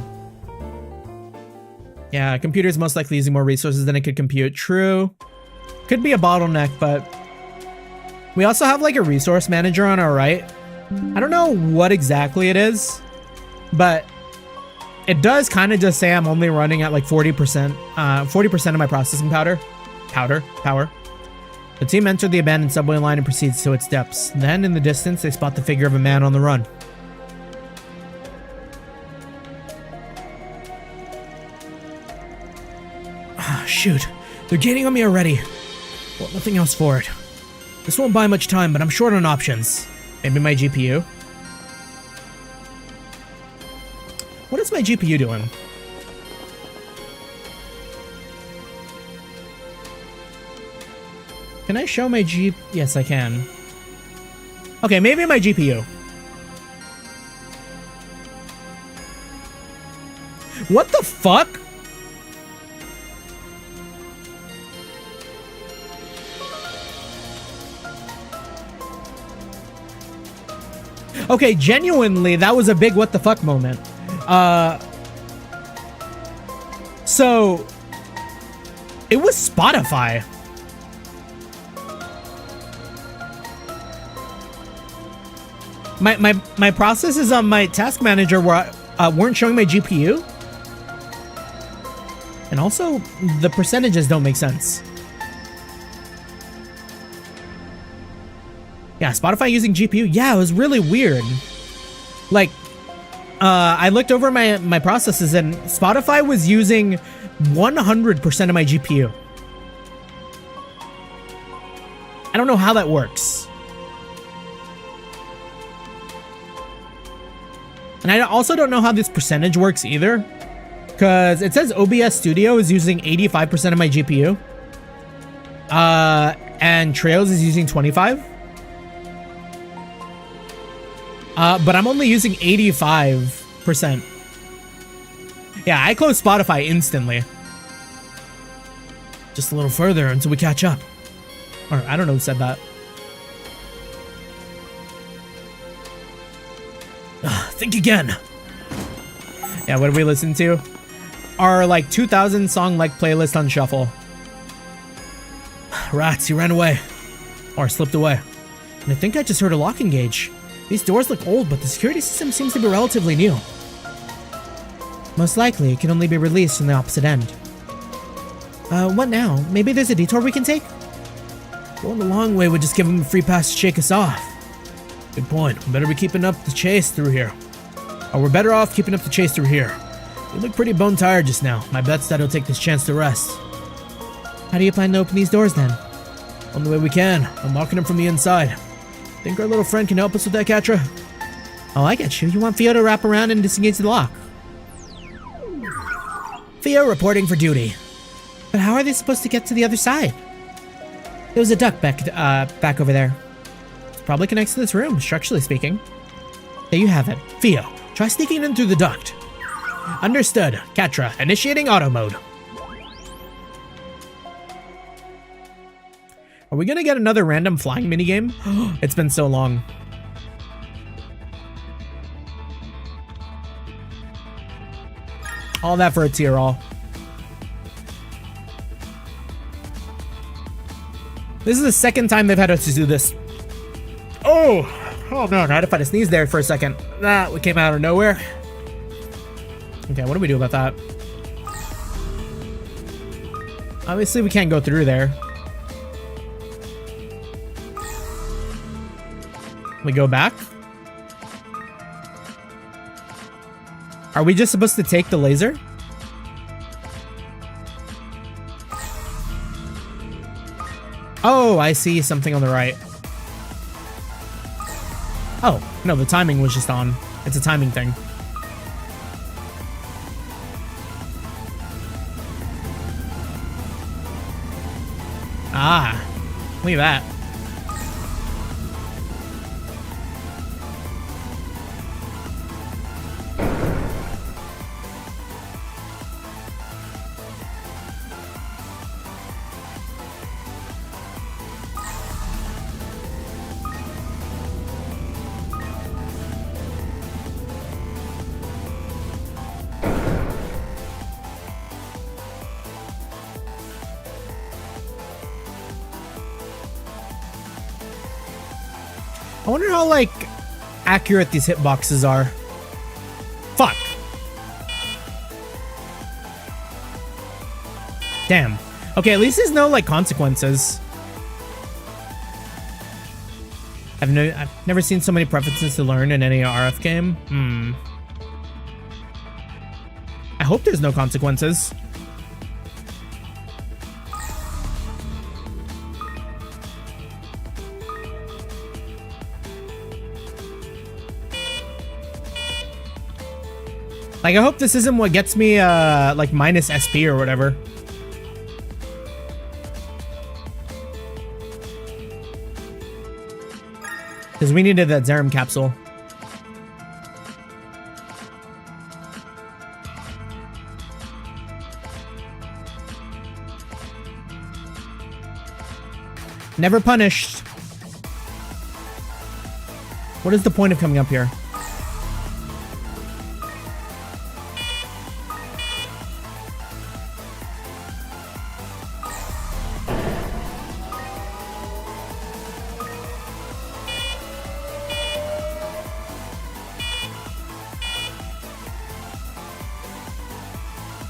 Speaker 1: Yeah, computer's most likely using more resources than it could compute. True. Could be a bottleneck, but we also have like a resource manager on our right. I don't know what exactly it is, but it does kind of just say I'm only running at like 40% of my processing power. The team entered the abandoned subway line and proceeds to its depths. Then in the distance, they spot the figure of a man on the run. Shoot, they're gaining on me already. Well, nothing else for it. This won't buy much time, but I'm short on options. Maybe my GPU? What is my GPU doing? Can I show my Yes, I can. Okay, maybe my GPU. What the fuck? Okay, genuinely, that was a big what the fuck moment. So it was Spotify. My processes on my task manager weren't showing my GPU. And also, the percentages don't make sense. Yeah, Spotify using GPU. Yeah, it was really weird. Like, I looked over my processes and Spotify was using 100% of my GPU. I don't know how that works. And I also don't know how this percentage works either. Because it says OBS Studio is using 85% of my GPU. And Trails is using 25%. But I'm only using 85%. Yeah, I closed Spotify instantly. Just a little further until we catch up. Or I don't know who said that. Think again. Yeah, what did we listen to? Our like 2000 song like playlist on shuffle. Rats, he ran away. Or slipped away. And I think I just heard a lock engage. These doors look old, but the security system seems to be relatively new. Most likely, it can only be released from the opposite end. What now? Maybe there's a detour we can take? Going the long way would just give him a free pass to shake us off. Good point. We better be keeping up the chase through here. Or we're better off keeping up the chase through here. You look pretty bone tired just now. My bet's that he'll take this chance to rest. How do you plan to open these doors then? Only way we can. Unlocking them from the inside. Think our little friend can help us with that, Catra? Oh, I get you. You want Theo to wrap around and disengage the lock. Theo reporting for duty. But how are they supposed to get to the other side? There was a duct back over there. It probably connects to this room, structurally speaking. There you have it. Theo, try sneaking in through the duct. Understood. Catra, initiating auto mode. Are we gonna get another random flying minigame? It's been so long. All that for a tier all. This is the second time they've had us to do this. Oh no, I had to fight a sneeze there for a second. We came out of nowhere. Okay, what do we do about that? Obviously, we can't go through there. We go back? Are we just supposed to take the laser? Oh, I see something on the right. Oh, no, the timing was just on. It's a timing thing. Ah, look at that. I wonder how, like, accurate these hitboxes are. Fuck. Damn. Okay, at least there's no, like, consequences. I've never seen so many preferences to learn in any RF game. I hope there's no consequences. Like, I hope this isn't what gets me, like, minus SP or whatever. Because we needed that Zerum capsule. Never punished. What is the point of coming up here?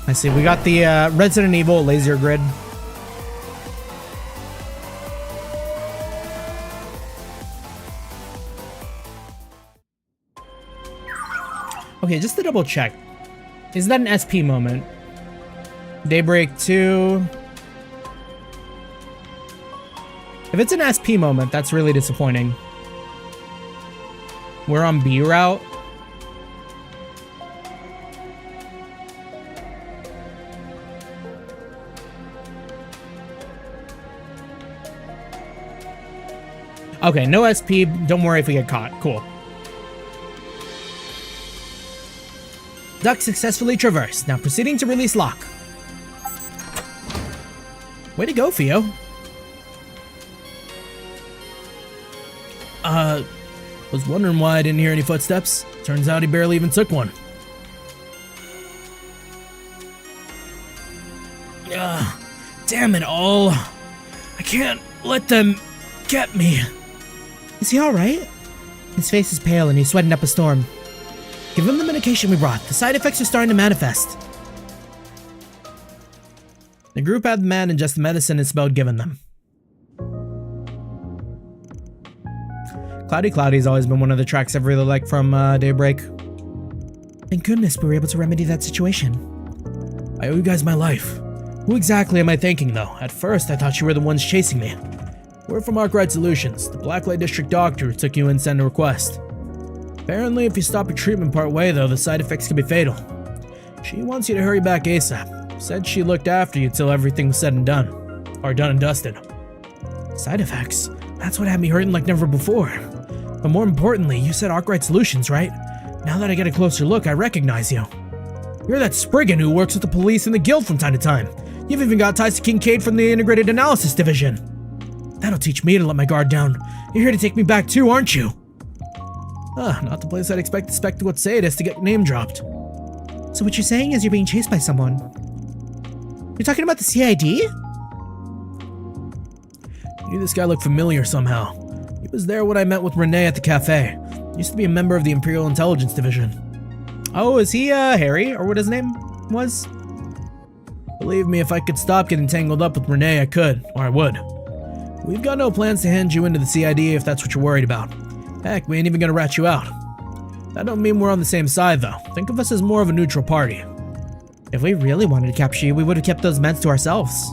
Speaker 1: I see, we got the Resident Evil laser grid. Okay, just to double check. Is that an SP moment? Daybreak II. If it's an SP moment, that's really disappointing. We're on B route. Okay, no SP. Don't worry if we get caught. Cool. Duct successfully traversed. Now proceeding to release lock. Way to go, Theo. Was wondering why I didn't hear any footsteps. Turns out he barely even took one. Damn it all. I can't let them get me.
Speaker 5: Is he alright? His face is pale and he's sweating up a storm. Give him the medication we brought. The side effects are starting to manifest.
Speaker 1: The group had the man ingest the medicine and smelled given them. Cloudy's always been one of the tracks I've really liked from Daybreak.
Speaker 5: Thank goodness we were able to remedy that situation.
Speaker 1: I owe you guys my life. Who exactly am I thanking, though? At first, I thought you were the ones chasing me. We're from Arkwright Solutions, the Blacklight District doctor who took you in and sent a request. Apparently, if you stop your treatment part way, though, the side effects can be fatal. She wants you to hurry back ASAP. Said she looked after you till everything was said and done. Or done and dusted.
Speaker 5: Side effects? That's what had me hurting like never before. But more importantly, you said Arkwright Solutions, right? Now that I get a closer look, I recognize you.
Speaker 1: You're that Spriggan who works with the police and the guild from time to time. You've even got ties to Kincaid from the Integrated Analysis Division.
Speaker 5: That'll teach me to let my guard down. You're here to take me back too, aren't you?
Speaker 1: Not the place I'd expect the spectacled sadist to get name dropped.
Speaker 5: So what you're saying is you're being chased by someone? You're talking about the CID?
Speaker 1: I knew this guy looked familiar somehow. He was there when I met with Renee at the cafe. He used to be a member of the Imperial Intelligence Division.
Speaker 5: Oh, is he, Harry? Or what his name was?
Speaker 1: Believe me, if I could stop getting tangled up with Renee, I could, or I would. We've got no plans to hand you into the CID if that's what you're worried about. Heck, we ain't even gonna rat you out. That don't mean we're on the same side, though. Think of us as more of a neutral party.
Speaker 5: If we really wanted to capture you, we would have kept those meds to ourselves.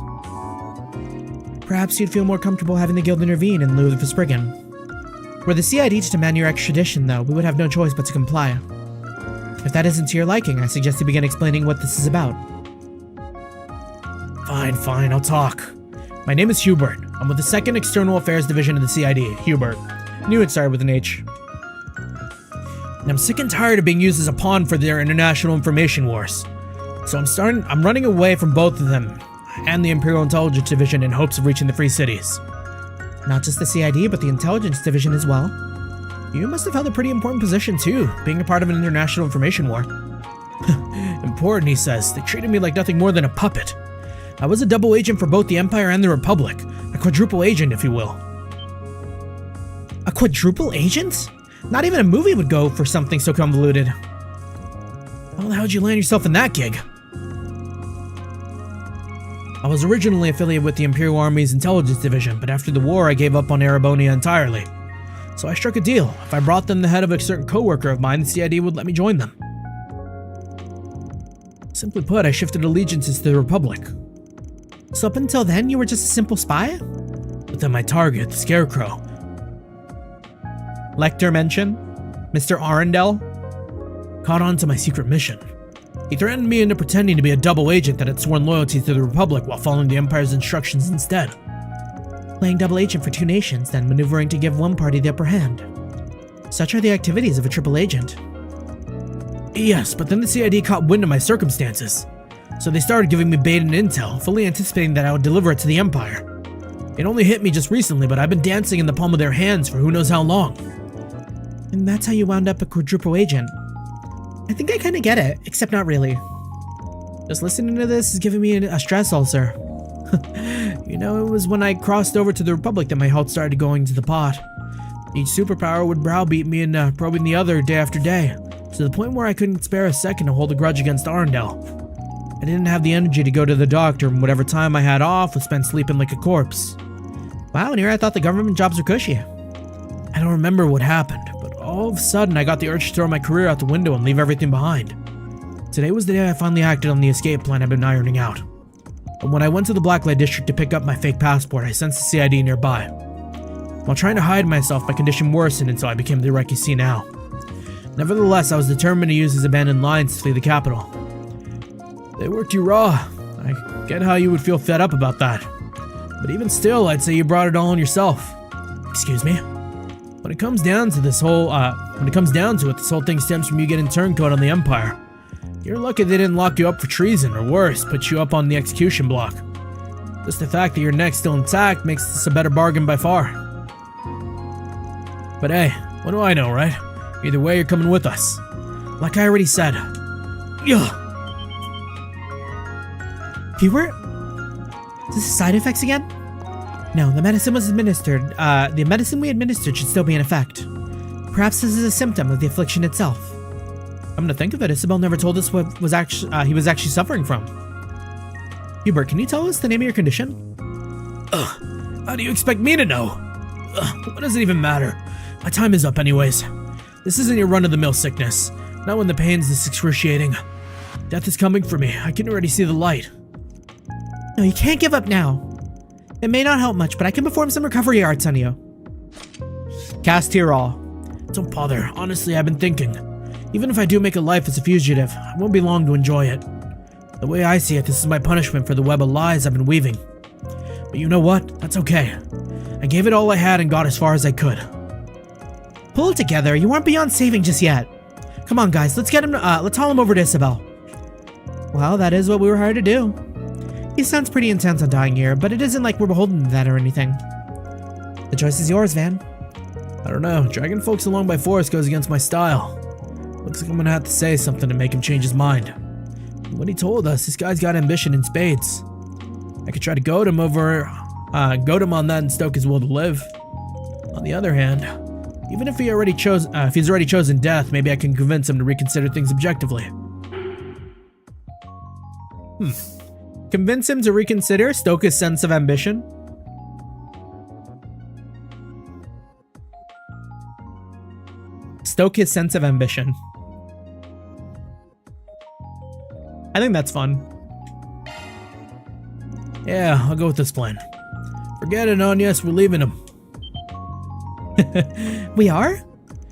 Speaker 5: Perhaps you'd feel more comfortable having the guild intervene in lieu of a Spriggan. Were the CID to demand your extradition, though, we would have no choice but to comply. If that isn't to your liking, I suggest you begin explaining what this is about.
Speaker 1: Fine, I'll talk. My name is Hubert. I'm with the 2nd External Affairs Division of the CID, Hubert. Knew it started with an H. And I'm sick and tired of being used as a pawn for their international information wars. So I'm running away from both of them and the Imperial Intelligence Division in hopes of reaching the Free Cities.
Speaker 5: Not just the CID, but the Intelligence Division as well.
Speaker 1: You must have held a pretty important position too, being a part of an international information war. Important, he says. They treated me like nothing more than a puppet. I was a double agent for both the Empire and the Republic. A quadruple agent, if you will.
Speaker 5: A quadruple agent? Not even a movie would go for something so convoluted.
Speaker 1: Well, how'd you land yourself in that gig? I was originally affiliated with the Imperial Army's Intelligence Division, but after the war I gave up on Erebonia entirely. So I struck a deal. If I brought them the head of a certain co-worker of mine, the CID would let me join them. Simply put, I shifted allegiances to the Republic.
Speaker 5: So up until then, you were just a simple spy?
Speaker 1: But then my target, the Scarecrow.
Speaker 5: Lecter mention? Mr. Arundel?
Speaker 1: Caught on to my secret mission. He threatened me into pretending to be a double agent that had sworn loyalty to the Republic while following the Empire's instructions instead.
Speaker 5: Playing double agent for two nations, then maneuvering to give one party the upper hand. Such are the activities of a triple agent.
Speaker 1: Yes, but then the CID caught wind of my circumstances. So they started giving me bait and intel, fully anticipating that I would deliver it to the Empire. It only hit me just recently, but I've been dancing in the palm of their hands for who knows how long.
Speaker 5: And that's how you wound up a quadruple agent. I think I kinda get it, except not really. Just listening to this is giving me a stress ulcer.
Speaker 1: You know, it was when I crossed over to the Republic that my health started going to the pot. Each superpower would browbeat me and probing the other day after day, to the point where I couldn't spare a second to hold a grudge against Arundel. I didn't have the energy to go to the doctor, and whatever time I had off was spent sleeping like a corpse.
Speaker 5: Wow, and here I thought the government jobs were cushy.
Speaker 1: I don't remember what happened, but all of a sudden I got the urge to throw my career out the window and leave everything behind. Today was the day I finally acted on the escape plan I've been ironing out. But when I went to the Blacklight District to pick up my fake passport, I sensed the CID nearby. While trying to hide myself, my condition worsened until I became the wreck you see now. Nevertheless, I was determined to use these abandoned lines to flee the capital. They worked you raw. I get how you would feel fed up about that. But even still, I'd say you brought it all on yourself. Excuse me? When it comes down to this whole thing stems from you getting turncoat on the Empire. You're lucky they didn't lock you up for treason, or worse, put you up on the execution block. Just the fact that your neck's still intact makes this a better bargain by far. But hey,
Speaker 5: What do I know, right? Either way, you're coming with us. Like I already said. Ugh.
Speaker 1: Hubert? Is this side effects again? No, the medicine was administered. The medicine we administered should still be in effect. Perhaps this is a symptom of the affliction itself.
Speaker 5: I'm gonna think of it. Isabel never told us what was he was actually suffering from.
Speaker 1: Hubert, can you tell us the name of your condition?
Speaker 5: Ugh. How do you expect me to know? Ugh. What does it even matter? My time is up anyways. This isn't your run-of-the-mill sickness. Not when the pain's this excruciating. Death is coming for me. I can already see the light.
Speaker 1: No, you can't give up now. It may not help much, but I can perform some recovery arts on you. Cast Tear All.
Speaker 5: Don't bother. Honestly, I've been thinking. Even if I do make a life as a fugitive, I won't be long to enjoy it. The way I see it, this is my punishment for the web of lies I've been weaving. But you know what? That's okay. I gave it all I had and got as far as I could.
Speaker 1: Pull it together. You aren't beyond saving just yet. Come on, guys. Let's get him. Let's haul him over to Isabel. Well, that is what we were hired to do. He sounds pretty intense on dying here, but it isn't like we're beholden to that or anything. The choice is yours, Van.
Speaker 5: I don't know. Dragging folks along by force goes against my style. Looks like I'm gonna have to say something to make him change his mind. When he told us, this guy's got ambition in spades. I could try to goad him on that and stoke his will to live. On the other hand, even if he's already chosen death, maybe I can convince him to reconsider things objectively.
Speaker 1: Convince him to reconsider, stoke his sense of ambition. Stoke his sense of ambition. I think that's fun.
Speaker 5: Yeah, I'll go with this plan. Forget it, Agnes, we're leaving him.
Speaker 1: We are?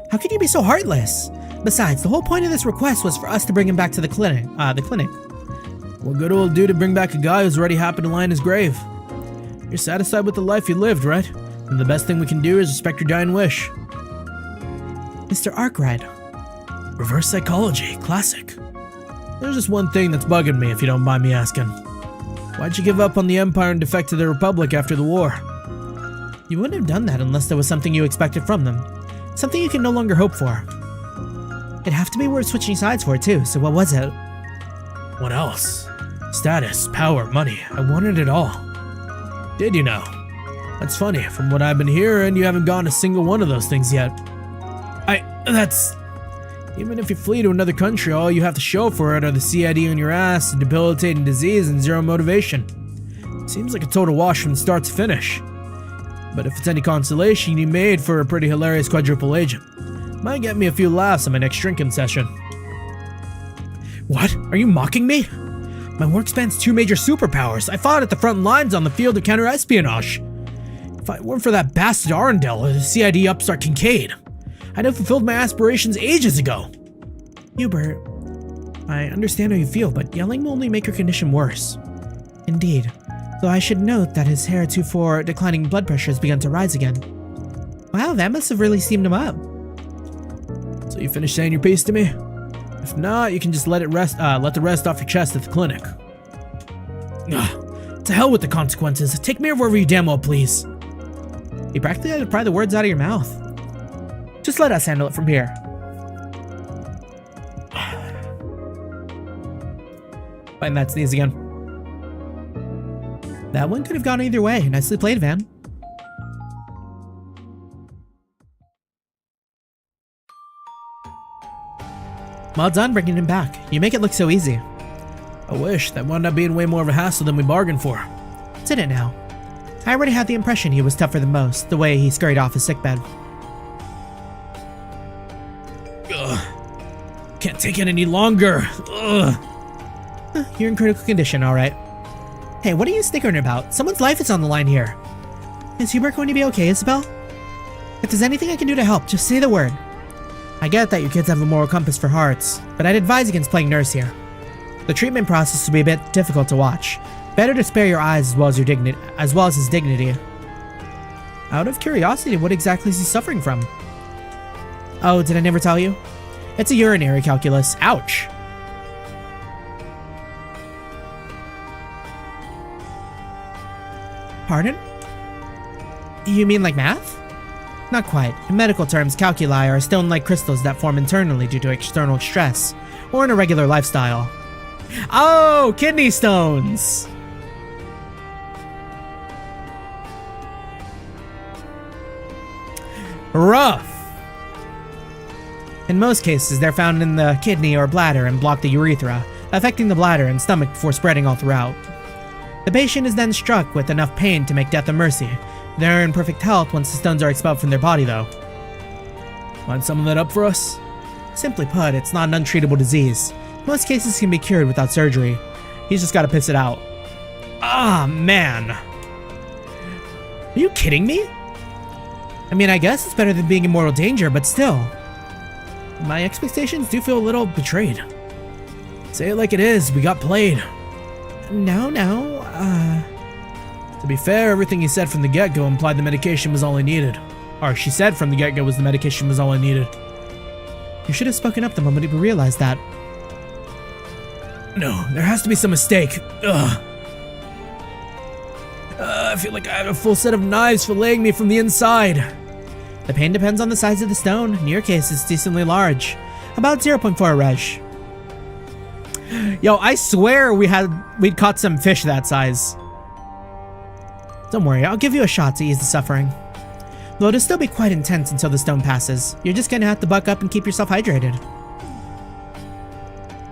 Speaker 1: How could you be so heartless? Besides, the whole point of this request was for us to bring him back to the clinic.
Speaker 5: What good will it do to bring back a guy who's already happened to lie in his grave? You're satisfied with the life you lived, right? And the best thing we can do is respect your dying wish.
Speaker 1: Mr. Arkwright.
Speaker 5: Reverse psychology, classic. There's just one thing that's bugging me, if you don't mind me asking. Why'd you give up on the Empire and defect to the Republic after the war?
Speaker 1: You wouldn't have done that unless there was something you expected from them. Something you can no longer hope for. It'd have to be worth switching sides for, too, so what was it?
Speaker 5: What else? Status, power, money. I wanted it all. Did you know? That's funny. From what I've been hearing, you haven't gotten a single one of those things yet. Even if you flee to another country, all you have to show for it are the CID on your ass, a debilitating disease, and zero motivation. Seems like a total wash from start to finish. But if it's any consolation, you made for a pretty hilarious quadruple agent. Might get me a few laughs on my next drinking session.
Speaker 1: What? Are you mocking me? My work spans 2 major superpowers. I fought at the front lines on the field of counter-espionage. If it weren't for that bastard Arundel or the CID upstart Kincaid, I'd have fulfilled my aspirations ages ago. Hubert, I understand how you feel, but yelling will only make your condition worse. Indeed, though I should note that his heretofore declining blood pressure has begun to rise again. Wow, that must have really steamed him up.
Speaker 5: So you finished saying your piece to me? If not, you can just let the rest off your chest at the clinic.
Speaker 1: Ugh, to hell with the consequences. Take me wherever you damn well please. You practically had to pry the words out of your mouth. Just let us handle it from here. Find that sneeze again. That one could have gone either way. Nicely played, Van. Well done bringing him back. You make it look so easy.
Speaker 5: I wish. That wound up being way more of a hassle than we bargained for.
Speaker 1: Did it now? I already had the impression he was tougher than most, the way he scurried off his sickbed.
Speaker 5: Ugh. Can't take it any longer. Ugh.
Speaker 1: You're in critical condition, alright. Hey, what are you snickering about? Someone's life is on the line here. Is Hubert going to be okay, Isabel? If there's anything I can do to help, just say the word. I get that your kids have a moral compass for hearts, but I'd advise against playing nurse here. The treatment process will be a bit difficult to watch. Better to spare your eyes as well as his dignity. Out of curiosity, what exactly is he suffering from? Oh, did I never tell you? It's a urinary calculus. Ouch. Pardon? You mean like math?
Speaker 5: Not quite. In medical terms, calculi are stone-like crystals that form internally due to external stress, or an irregular lifestyle. Oh, kidney stones! Rough! In most cases, they're found in the kidney or bladder and block the urethra, affecting the bladder and stomach before spreading all throughout. The patient is then struck with enough pain to make death a mercy. They're in perfect health once the stones are expelled from their body, though. Want to sum that up for us? Simply put, it's not an untreatable disease. Most cases can be cured without surgery. He's just gotta piss it out. Ah, man. Are you kidding me? I mean, I guess it's better than being in mortal danger, but still. My expectations do feel a little betrayed. Say it like it is, we got played. No. To be fair, everything he said from the get-go implied the medication was all I needed. Or she said from the get-go was the medication was all I needed. You should have spoken up the moment we realized that. No, there has to be some mistake. Ugh. I feel like I have a full set of knives filleting me from the inside. The pain depends on the size of the stone. In your case, it's decently large. About 0.4 reg. Yo, I swear we'd caught some fish that size. Don't worry, I'll give you a shot to ease the suffering. Though it'll still be quite intense until the stone passes. You're just gonna have to buck up and keep yourself hydrated.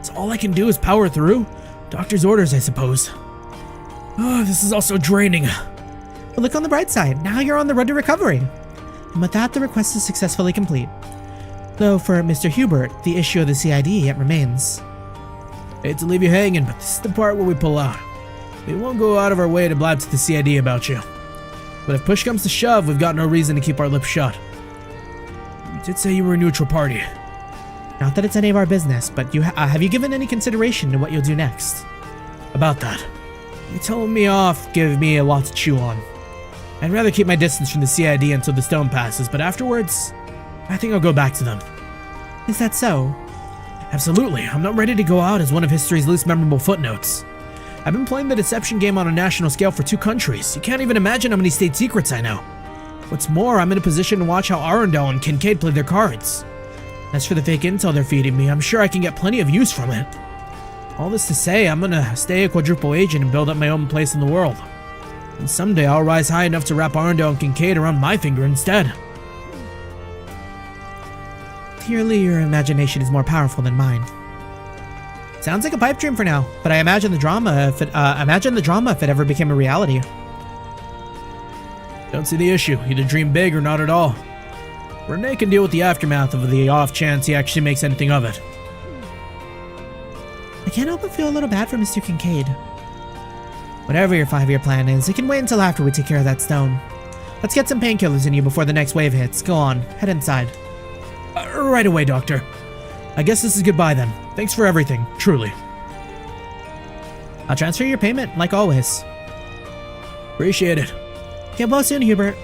Speaker 5: So all I can do is power through? Doctor's orders, I suppose. Oh, this is also draining. But look on the bright side, now you're on the road to recovery. And with that, the request is successfully complete. Though for Mr. Hubert, the issue of the CID yet remains. Hate to leave you hanging, but this is the part where we pull out. We won't go out of our way to blab to the CID about you. But if push comes to shove, we've got no reason to keep our lips shut. You did say you were a neutral party. Not that it's any of our business, but have you given any consideration to what you'll do next? About that. You telling me off give me a lot to chew on. I'd rather keep my distance from the CID until the stone passes, but afterwards, I think I'll go back to them. Is that so? Absolutely. I'm not ready to go out as one of history's least memorable footnotes. I've been playing the deception game on a national scale for 2 countries. You can't even imagine how many state secrets I know. What's more, I'm in a position to watch how Arundel and Kincaid play their cards. As for the fake intel they're feeding me, I'm sure I can get plenty of use from it. All this to say, I'm gonna stay a quadruple agent and build up my own place in the world. And someday I'll rise high enough to wrap Arundel and Kincaid around my finger instead. Clearly, your imagination is more powerful than mine. Sounds like a pipe dream for now, but I imagine the drama if it ever became a reality. Don't see the issue. Either dream big or not at all. Renee can deal with the aftermath of the off chance he actually makes anything of it. I can't help but feel a little bad for Mr. Kincaid. Whatever your 5-year plan is, it can wait until after we take care of that stone. Let's get some painkillers in you before the next wave hits. Go on, head inside. Right away, Doctor. I guess this is goodbye then. Thanks for everything, truly. I'll transfer your payment, like always. Appreciate it. Get well soon, Hubert.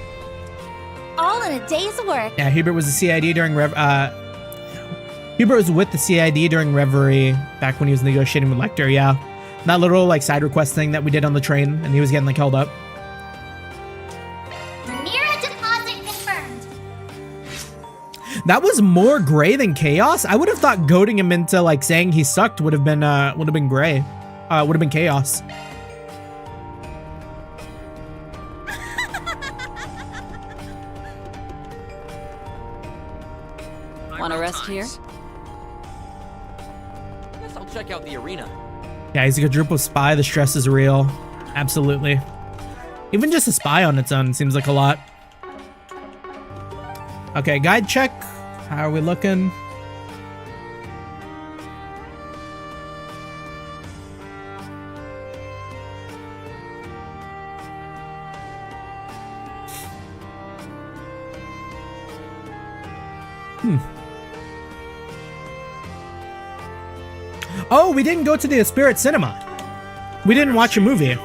Speaker 4: All in a day's work.
Speaker 5: Yeah, Hubert was the CID during Hubert was with the CID during Reverie, back when he was negotiating with Lecter, yeah. That little, like, side request thing that we did on the train, and he was getting, like, held up.
Speaker 4: Zemuria deposit confirmed.
Speaker 5: That was more gray than chaos. I would have thought goading him into, like, saying he sucked would have been gray. Would have been chaos.
Speaker 3: Want to rest here?
Speaker 12: Guess I'll check out the arena.
Speaker 5: Yeah, he's a quadruple spy. The stress is real. Absolutely. Even just a spy on its own seems like a lot. Okay, guide check. How are we looking? Oh, we didn't go to the Spirit Cinema. We didn't watch a movie.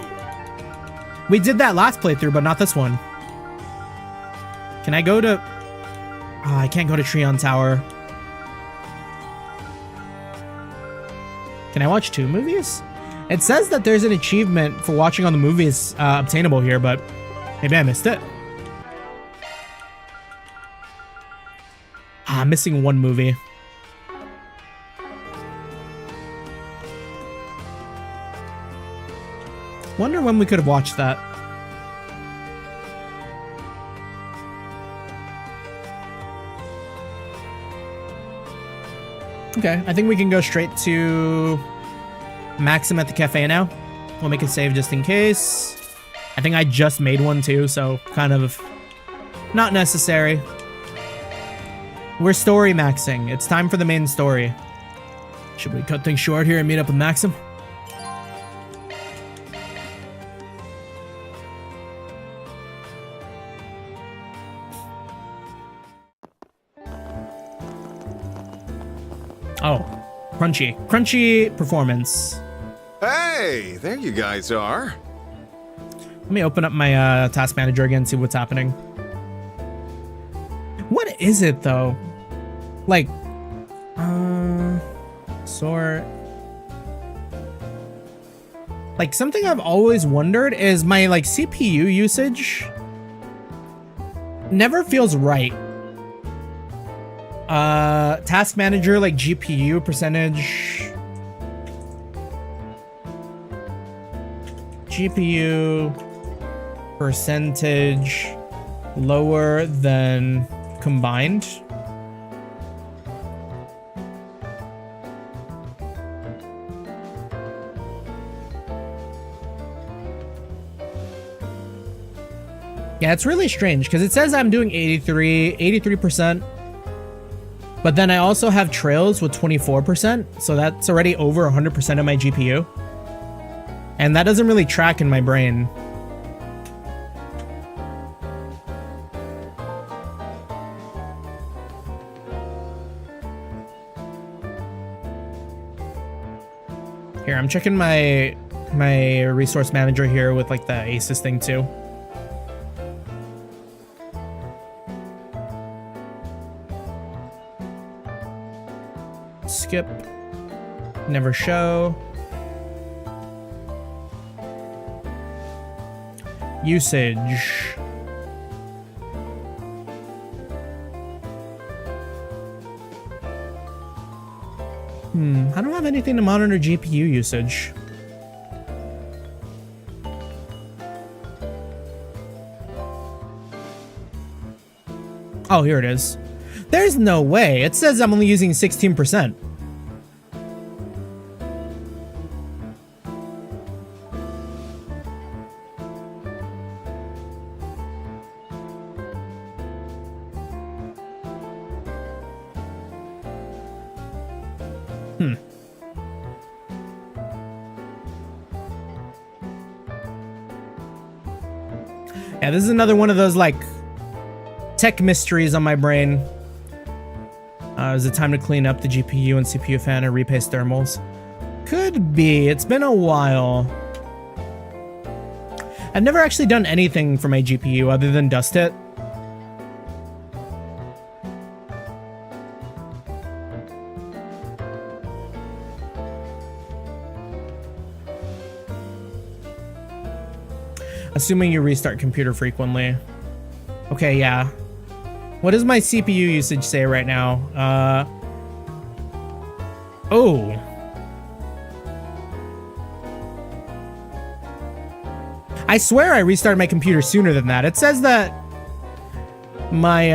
Speaker 5: We did that last playthrough, but not this one. Can I go to... Oh, I can't go to Treon Tower. Can I watch 2 movies? It says that there's an achievement for watching all the movies obtainable here, but maybe I missed it.
Speaker 1: I'm missing one movie. Wonder when we could have watched that. Okay, I think we can go straight to Maxim at the cafe now. We'll make a save just in case. I think I just made one too, so kind of not necessary. We're story maxing. It's time for the main story. Should we cut things short here and meet up with Maxim? Oh, crunchy performance.
Speaker 11: Hey, there you guys are.
Speaker 1: Let me open up my task manager again, see what's happening. What is it though? Like, sort. Like something I've always wondered is my like CPU usage never feels right. Task manager, like GPU percentage. GPU percentage lower than combined. Yeah, it's really strange because it says I'm doing 83%. But then I also have trails with 24%, so that's already over 100% of my GPU. And that doesn't really track in my brain. Here, I'm checking my resource manager here with like the ACES thing too. Skip, never show, usage, I don't have anything to monitor GPU usage. Oh, here it is. There's no way. It says I'm only using 16%. Yeah, this is another one of those like tech mysteries on my brain. Is it time to clean up the GPU and CPU fan and repaste thermals? Could be. It's been a while. I've never actually done anything for my GPU other than dust it. Assuming you restart computer frequently. Okay, yeah. What does my CPU usage say right now? Oh. I swear I restarted my computer sooner than that. It says that my,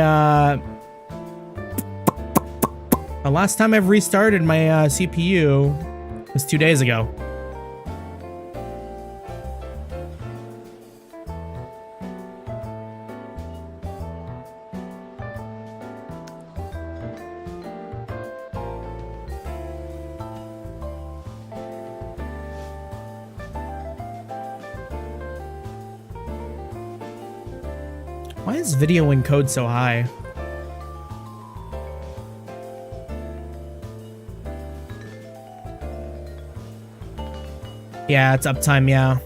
Speaker 1: the last time I've restarted my CPU was 2 days ago. Why is video encode so high? Yeah, it's uptime, yeah.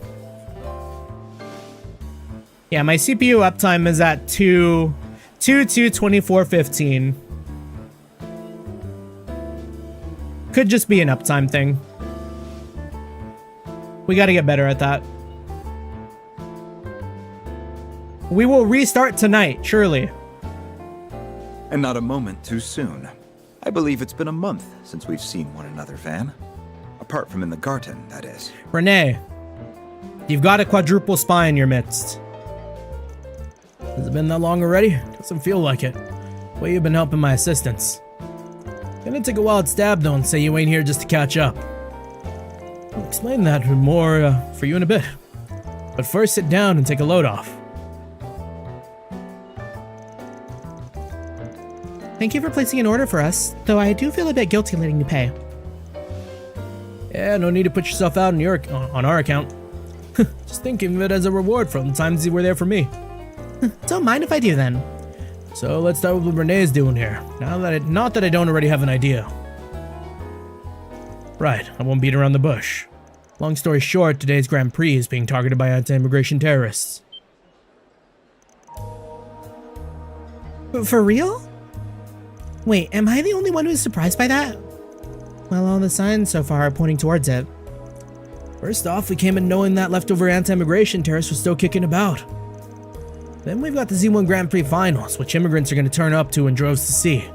Speaker 1: Yeah, my CPU uptime is at 2415. Could just be an uptime thing. We gotta get better at that. We will restart tonight, surely.
Speaker 10: and not a moment too soon. I believe it's been a month since we've seen one another, Van. Apart from in the garden, that is.
Speaker 1: Renee, you've got a quadruple spy in your midst. Has it been that long already? Doesn't feel like it. The way you've been helping my assistants. Gonna take a wild stab though and say you ain't here just to catch up. I'll explain that more for you in a bit. But first sit down and take a load off.
Speaker 5: Thank you for placing an order for us, though I do feel a bit guilty letting you pay.
Speaker 1: Yeah, no need to put yourself out on our account. Just think of it as a reward for the times you were there for me.
Speaker 5: Don't mind if I do then.
Speaker 1: So let's start with what Renee's doing here. Not that I don't already have an idea. Right, I won't beat around the bush. Long story short, today's Grand Prix is being targeted by anti-immigration terrorists.
Speaker 5: For real? Wait, am I the only one who's surprised by that? Well, all the signs so far are pointing towards it.
Speaker 1: First off, we came in knowing that leftover anti-immigration terrorists were still kicking about. Then we've got the Z1 Grand Prix finals, which immigrants are going to turn up to in droves to see.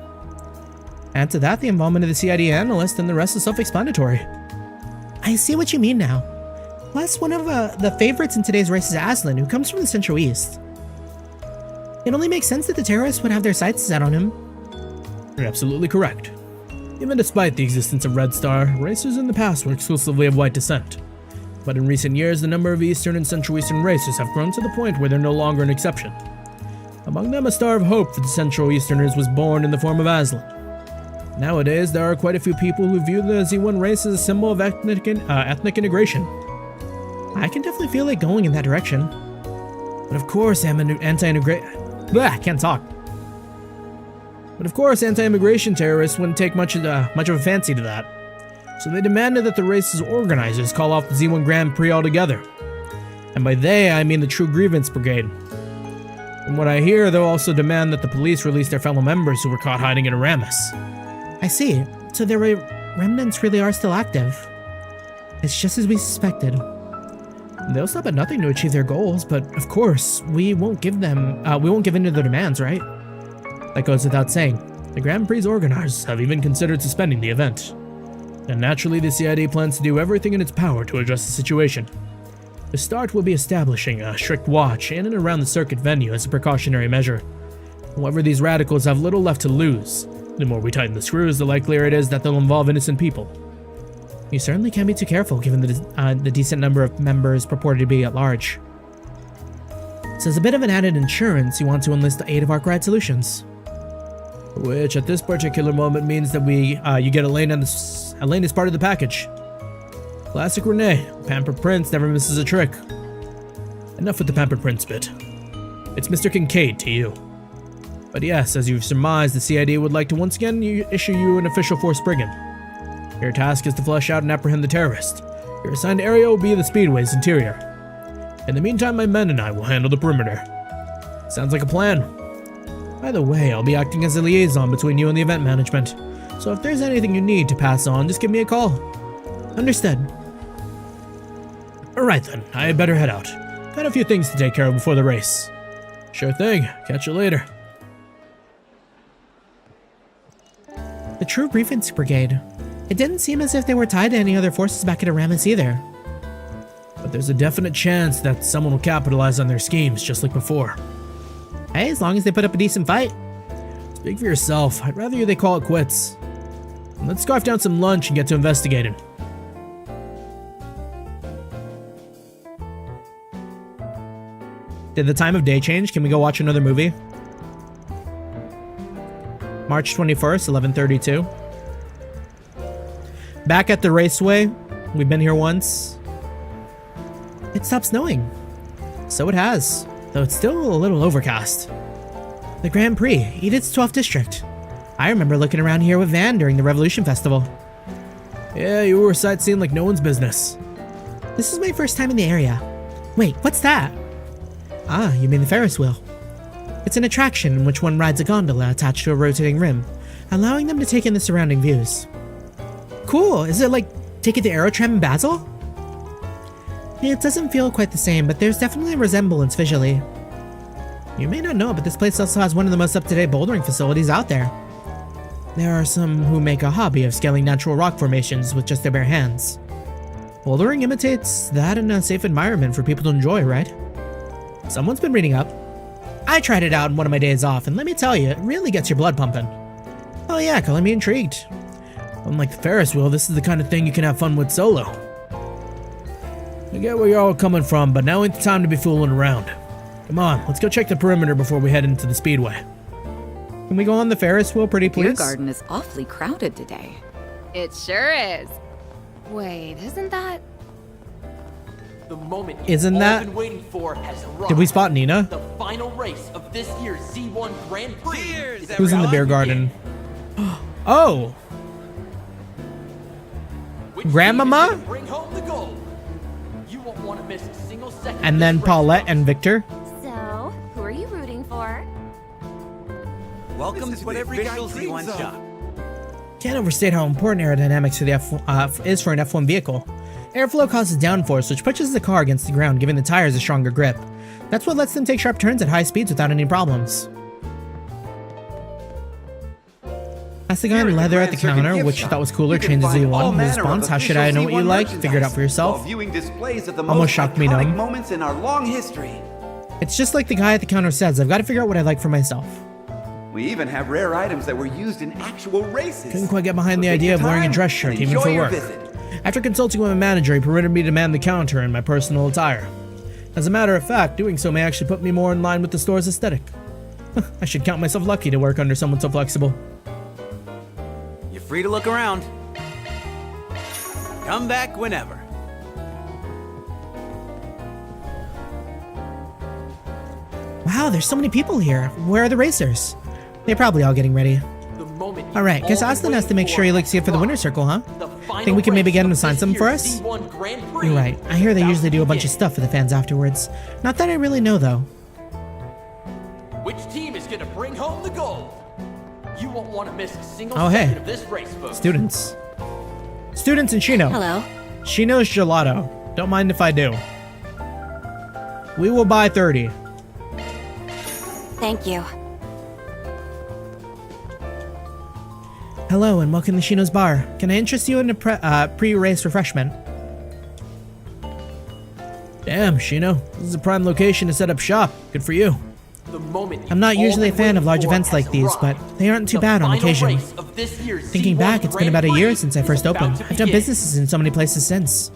Speaker 5: Add to that the involvement of the CID analyst, and the rest is self-explanatory. I see what you mean now. Plus, one of the favorites in today's race is Aslan, who comes from the Central East. It only makes sense that the terrorists would have their sights set on him.
Speaker 1: You're absolutely correct. Even despite the existence of Red Star, racers in the past were exclusively of white descent. But in recent years, the number of Eastern and Central Eastern racers have grown to the point where they're no longer an exception. Among them, a star of hope for the Central Easterners was born in the form of Aslan. Nowadays, there are quite a few people who view the Z1 race as a symbol of ethnic integration.
Speaker 5: I can definitely feel it going in that direction.
Speaker 1: But of course, anti-immigration terrorists wouldn't take much of a fancy to that. So they demanded that the race's organizers call off the Z1 Grand Prix altogether. And by they, I mean the True Grievance Brigade. From what I hear, they'll also demand that the police release their fellow members who were caught hiding in Aramis.
Speaker 5: I see. So their remnants really are still active. It's just as we suspected. They'll stop at nothing to achieve their goals, but of course, we won't give in to their demands, right?
Speaker 1: That goes without saying. The Grand Prix organizers have even considered suspending the event. And naturally, the CID plans to do everything in its power to address the situation. To start, we'll be establishing a strict watch in and around the circuit venue as a precautionary measure. However, these radicals have little left to lose. The more we tighten the screws, the likelier it is that they'll involve innocent people.
Speaker 5: You certainly can't be too careful given the decent number of members purported to be at large. So as a bit of an added insurance, you want to enlist the aid of Arkwright Solutions.
Speaker 1: Which at this particular moment means that you get Elaine as part of the package. Classic Renee, Pampered Prince never misses a trick. Enough with the Pampered Prince bit. It's Mr. Kincaid to you. But yes, as you've surmised, the CID would like to once again issue you an official force brigand. Your task is to flush out and apprehend the terrorist. Your assigned area will be the Speedway's interior. In the meantime, my men and I will handle the perimeter. Sounds like a plan. By the way, I'll be acting as a liaison between you and the event management, so if there's anything you need to pass on, just give me a call.
Speaker 5: Understood.
Speaker 1: Alright then, I had better head out. Got a few things to take care of before the race. Sure thing, catch you later.
Speaker 5: The True Grievance Brigade. It didn't seem as if they were tied to any other forces back at Aramis either.
Speaker 1: But there's a definite chance that someone will capitalize on their schemes just like before.
Speaker 5: Hey, as long as they put up a decent fight.
Speaker 1: Speak for yourself. I'd rather they call it quits. Let's scarf down some lunch and get to investigating.
Speaker 5: Did the time of day change? Can we go watch another movie? March 21st, 11:32. Back at the raceway. We've been here once. It stopped snowing. So it has, though it's still a little overcast. The Grand Prix, Edith's 12th district. I remember looking around here with Van during the Revolution Festival.
Speaker 1: Yeah, you were sightseeing like no one's business.
Speaker 5: This is my first time in the area. Wait, what's that? Ah, you mean the Ferris wheel. It's an attraction in which one rides a gondola attached to a rotating rim, allowing them to take in the surrounding views. Cool, is it like Ticket to Aerotram in Basel? It doesn't feel quite the same, but there's definitely a resemblance visually. You may not know, but this place also has one of the most up-to-date bouldering facilities out there. There are some who make a hobby of scaling natural rock formations with just their bare hands. Bouldering imitates that in a safe environment for people to enjoy, right? Someone's been reading up. I tried it out on one of my days off, and let me tell you, it really gets your blood pumping. Oh yeah, calling me intrigued. Unlike the Ferris wheel, this is the kind of thing you can have fun with solo. I get where you're all coming from, but now ain't the time to be fooling around. Come on, let's go check the perimeter before we head into the speedway. Can we go on the Ferris wheel, pretty please?
Speaker 3: Your garden is awfully crowded today.
Speaker 6: It sure is. Wait, isn't that...
Speaker 12: The moment
Speaker 5: Isn't
Speaker 12: you've
Speaker 5: that-
Speaker 12: all been waiting for has arrived.
Speaker 5: Did we spot Nina?
Speaker 12: The final race of this year's Z1 Grand Prix. Cheers,
Speaker 5: Who's in the beer garden? Oh! Grandmama?
Speaker 12: Bring home the gold. You won't want to miss a single second.
Speaker 5: And then Paulette and Victor?
Speaker 4: So, who are you rooting for?
Speaker 2: Welcome to what every guy dreams of.
Speaker 5: Can't overstate how important aerodynamics for the is for an F1 vehicle. Airflow causes downforce, which pushes the car against the ground, giving the tires a stronger grip. That's what lets them take sharp turns at high speeds without any problems. Ask the guy in leather at the counter, which I thought was cooler, change to Z1. His response, how should I know what you like? Figure it out for yourself. Almost shocked me numb.
Speaker 2: Moments in our long history.
Speaker 5: It's just like the guy at the counter says, I've got to figure out what I like for myself.
Speaker 2: We even have rare items that were used in actual races.
Speaker 5: Couldn't quite get behind the idea of wearing a dress shirt, even for work. After consulting with my manager, he permitted me to man the counter in my personal attire. As a matter of fact, doing so may actually put me more in line with the store's aesthetic. I should count myself lucky to work under someone so flexible.
Speaker 2: You're free to look around. Come back whenever.
Speaker 5: Wow, there's so many people here. Where are the racers? They're probably all getting ready. Alright, guess Aslan has to make sure he looks here for the winner's circle, huh? Think we can maybe get him to sign something for us? You're right. I hear they usually do a bunch of stuff for the fans afterwards. Not that I really know, though.
Speaker 12: Which team is going to bring home the gold? You won't want to miss a single
Speaker 5: Oh,
Speaker 12: second
Speaker 5: hey.
Speaker 12: of this race, folks.
Speaker 5: Students. Students and Shino.
Speaker 8: Hello.
Speaker 5: Shino's gelato. Don't mind if I do. We will buy 30.
Speaker 8: Thank you.
Speaker 5: Hello and welcome to Shino's bar. Can I interest you in a pre-race refreshment? Damn, Shino. This is a prime location to set up shop. Good for you.
Speaker 12: The moment
Speaker 5: I'm not
Speaker 12: you've
Speaker 5: usually a
Speaker 12: all
Speaker 5: fan
Speaker 12: been
Speaker 5: of large
Speaker 12: waiting for
Speaker 5: events like
Speaker 12: has
Speaker 5: these,
Speaker 12: arrived.
Speaker 5: but they aren't too
Speaker 12: The
Speaker 5: bad on
Speaker 12: final
Speaker 5: occasion.
Speaker 12: race of this year's
Speaker 5: Thinking
Speaker 12: Z1
Speaker 5: back, it's been about a
Speaker 12: Grand
Speaker 5: year
Speaker 12: Prix
Speaker 5: since I
Speaker 12: is
Speaker 5: first
Speaker 12: about
Speaker 5: opened.
Speaker 12: to
Speaker 5: I've done
Speaker 12: begin.
Speaker 5: businesses in so many places since.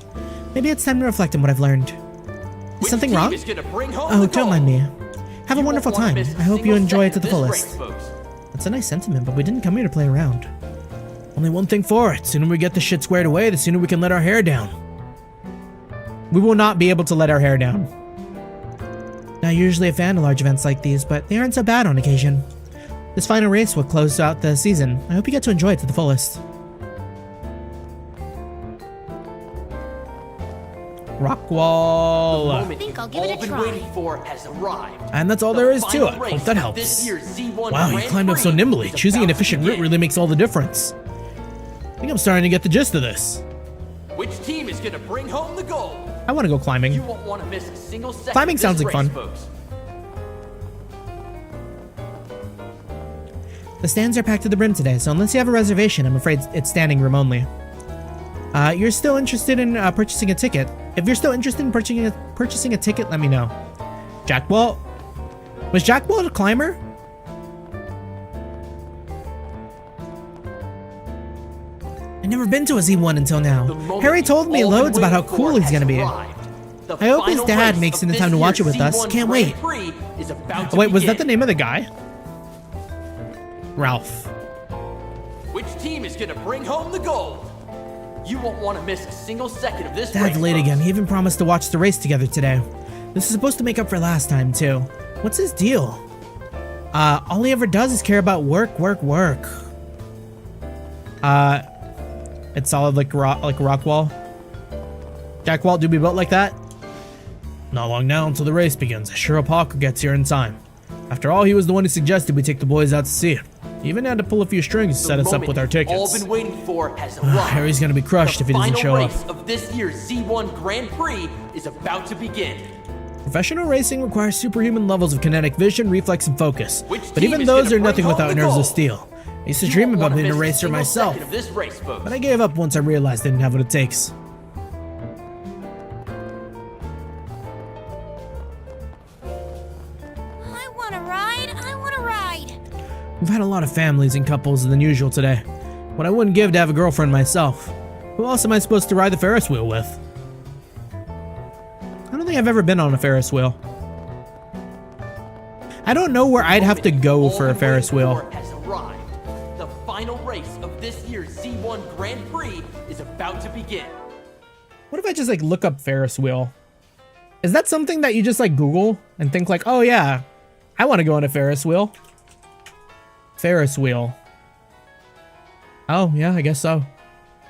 Speaker 5: Maybe it's time to reflect on what I've learned. Is
Speaker 12: Which
Speaker 5: something
Speaker 12: team
Speaker 5: wrong?
Speaker 12: is gonna bring home
Speaker 5: Oh,
Speaker 12: the
Speaker 5: don't
Speaker 12: gold?
Speaker 5: mind me. Have a
Speaker 12: You
Speaker 5: wonderful
Speaker 12: won't wanna
Speaker 5: time.
Speaker 12: miss a
Speaker 5: I hope you
Speaker 12: single
Speaker 5: enjoy it to
Speaker 12: second
Speaker 5: the
Speaker 12: of this
Speaker 5: fullest.
Speaker 12: race, folks.
Speaker 5: That's a nice sentiment, but we didn't come here to play around. Only one thing for it. The sooner we get this shit squared away, the sooner we can let our hair down. We will not be able to let our hair down. Not usually a fan of large events like these, but they aren't so bad on occasion. This final race will close out the season. I hope you get to enjoy it to the fullest. Rockwall.
Speaker 12: The moment
Speaker 9: think I'll
Speaker 12: you've
Speaker 9: give it
Speaker 12: all
Speaker 9: a
Speaker 12: been
Speaker 9: try.
Speaker 12: waiting for has arrived.
Speaker 5: And that's all
Speaker 12: The
Speaker 5: there is to
Speaker 12: final
Speaker 5: it.
Speaker 12: race
Speaker 5: Hope that
Speaker 12: of this
Speaker 5: helps.
Speaker 12: year's Z1
Speaker 5: Wow, you
Speaker 12: Grand
Speaker 5: climbed up so
Speaker 12: Prix
Speaker 5: nimbly.
Speaker 12: is
Speaker 5: Choosing an
Speaker 12: about to
Speaker 5: efficient route
Speaker 12: begin.
Speaker 5: really makes all the difference. I think I'm starting to get the gist of this.
Speaker 12: Which team is going to bring home the gold?
Speaker 5: I want to go
Speaker 12: You
Speaker 5: climbing.
Speaker 12: won't want to miss a single second.
Speaker 5: Climbing
Speaker 12: of this
Speaker 5: sounds like
Speaker 12: race,
Speaker 5: fun.
Speaker 12: Folks.
Speaker 5: The stands are packed to the brim today, so unless you have a reservation, I'm afraid it's standing room only. You're still interested in purchasing a ticket? If you're still interested in purchasing a ticket, let me know. Jack Walt? Was Jack Walt a climber? I've never been to a Z1 until now.
Speaker 12: The moment
Speaker 5: Harry told me
Speaker 12: you've all
Speaker 5: loads
Speaker 12: been
Speaker 5: about how
Speaker 12: waiting
Speaker 5: cool
Speaker 12: for
Speaker 5: he's gonna be.
Speaker 12: has arrived. The
Speaker 5: I hope his
Speaker 12: final
Speaker 5: dad
Speaker 12: race
Speaker 5: makes
Speaker 12: of
Speaker 5: in the
Speaker 12: this
Speaker 5: time to watch it
Speaker 12: year's
Speaker 5: with us.
Speaker 12: Z1
Speaker 5: Can't
Speaker 12: Grand
Speaker 5: wait.
Speaker 12: Prix is about to
Speaker 5: Oh, wait, was that the
Speaker 12: begin.
Speaker 5: name of the guy? Ralph.
Speaker 12: Which team is going to bring home the gold? You won't want to miss a single second of this
Speaker 5: Dad's
Speaker 12: race,
Speaker 5: late
Speaker 12: folks.
Speaker 5: again. He even promised to watch the race together today. This is supposed to make up for last time, too. What's his deal? All he ever does is care about work, work, work. It's solid like Rockwall. Jack Walt do be built like that? Not long now until the race begins. I sure hope Hawker gets here in time. After all, he was the one who suggested we take the boys out to see it. He even had to pull a few strings to set us up with our
Speaker 12: All
Speaker 5: tickets.
Speaker 12: been waiting for has arrived.
Speaker 5: Harry's gonna be crushed if he doesn't show
Speaker 12: The
Speaker 5: up.
Speaker 12: final race of this year's Z1 Grand Prix is about to begin.
Speaker 1: Professional racing requires superhuman levels of kinetic vision, reflex, and focus.
Speaker 12: Which
Speaker 1: But
Speaker 12: team
Speaker 1: even
Speaker 12: is
Speaker 1: those
Speaker 12: gonna
Speaker 1: are nothing
Speaker 12: bring home
Speaker 1: without
Speaker 12: the
Speaker 1: nerves of
Speaker 12: gold?
Speaker 1: steel. I used to
Speaker 12: You
Speaker 1: dream
Speaker 12: won't
Speaker 1: about
Speaker 12: wanna
Speaker 1: being a
Speaker 12: miss
Speaker 1: racer
Speaker 12: single
Speaker 1: myself,
Speaker 12: second of this race, folks.
Speaker 1: but I gave up once I realized I didn't have what it takes.
Speaker 4: I want to ride. I want to ride.
Speaker 1: We've had a lot of families and couples than usual today. What I wouldn't give to have a girlfriend myself. Who else am I supposed to ride the Ferris wheel with? I don't think I've ever been on a Ferris wheel. I don't know where I'd have to go for a Ferris wheel.
Speaker 12: Has arrived. The final race of this year's Z1 Grand Prix is about to begin.
Speaker 1: What if I just like look up Ferris wheel? Is that something that you just like Google and think like, oh yeah, I want to go on a Ferris wheel? Ferris wheel. Oh yeah, I guess so.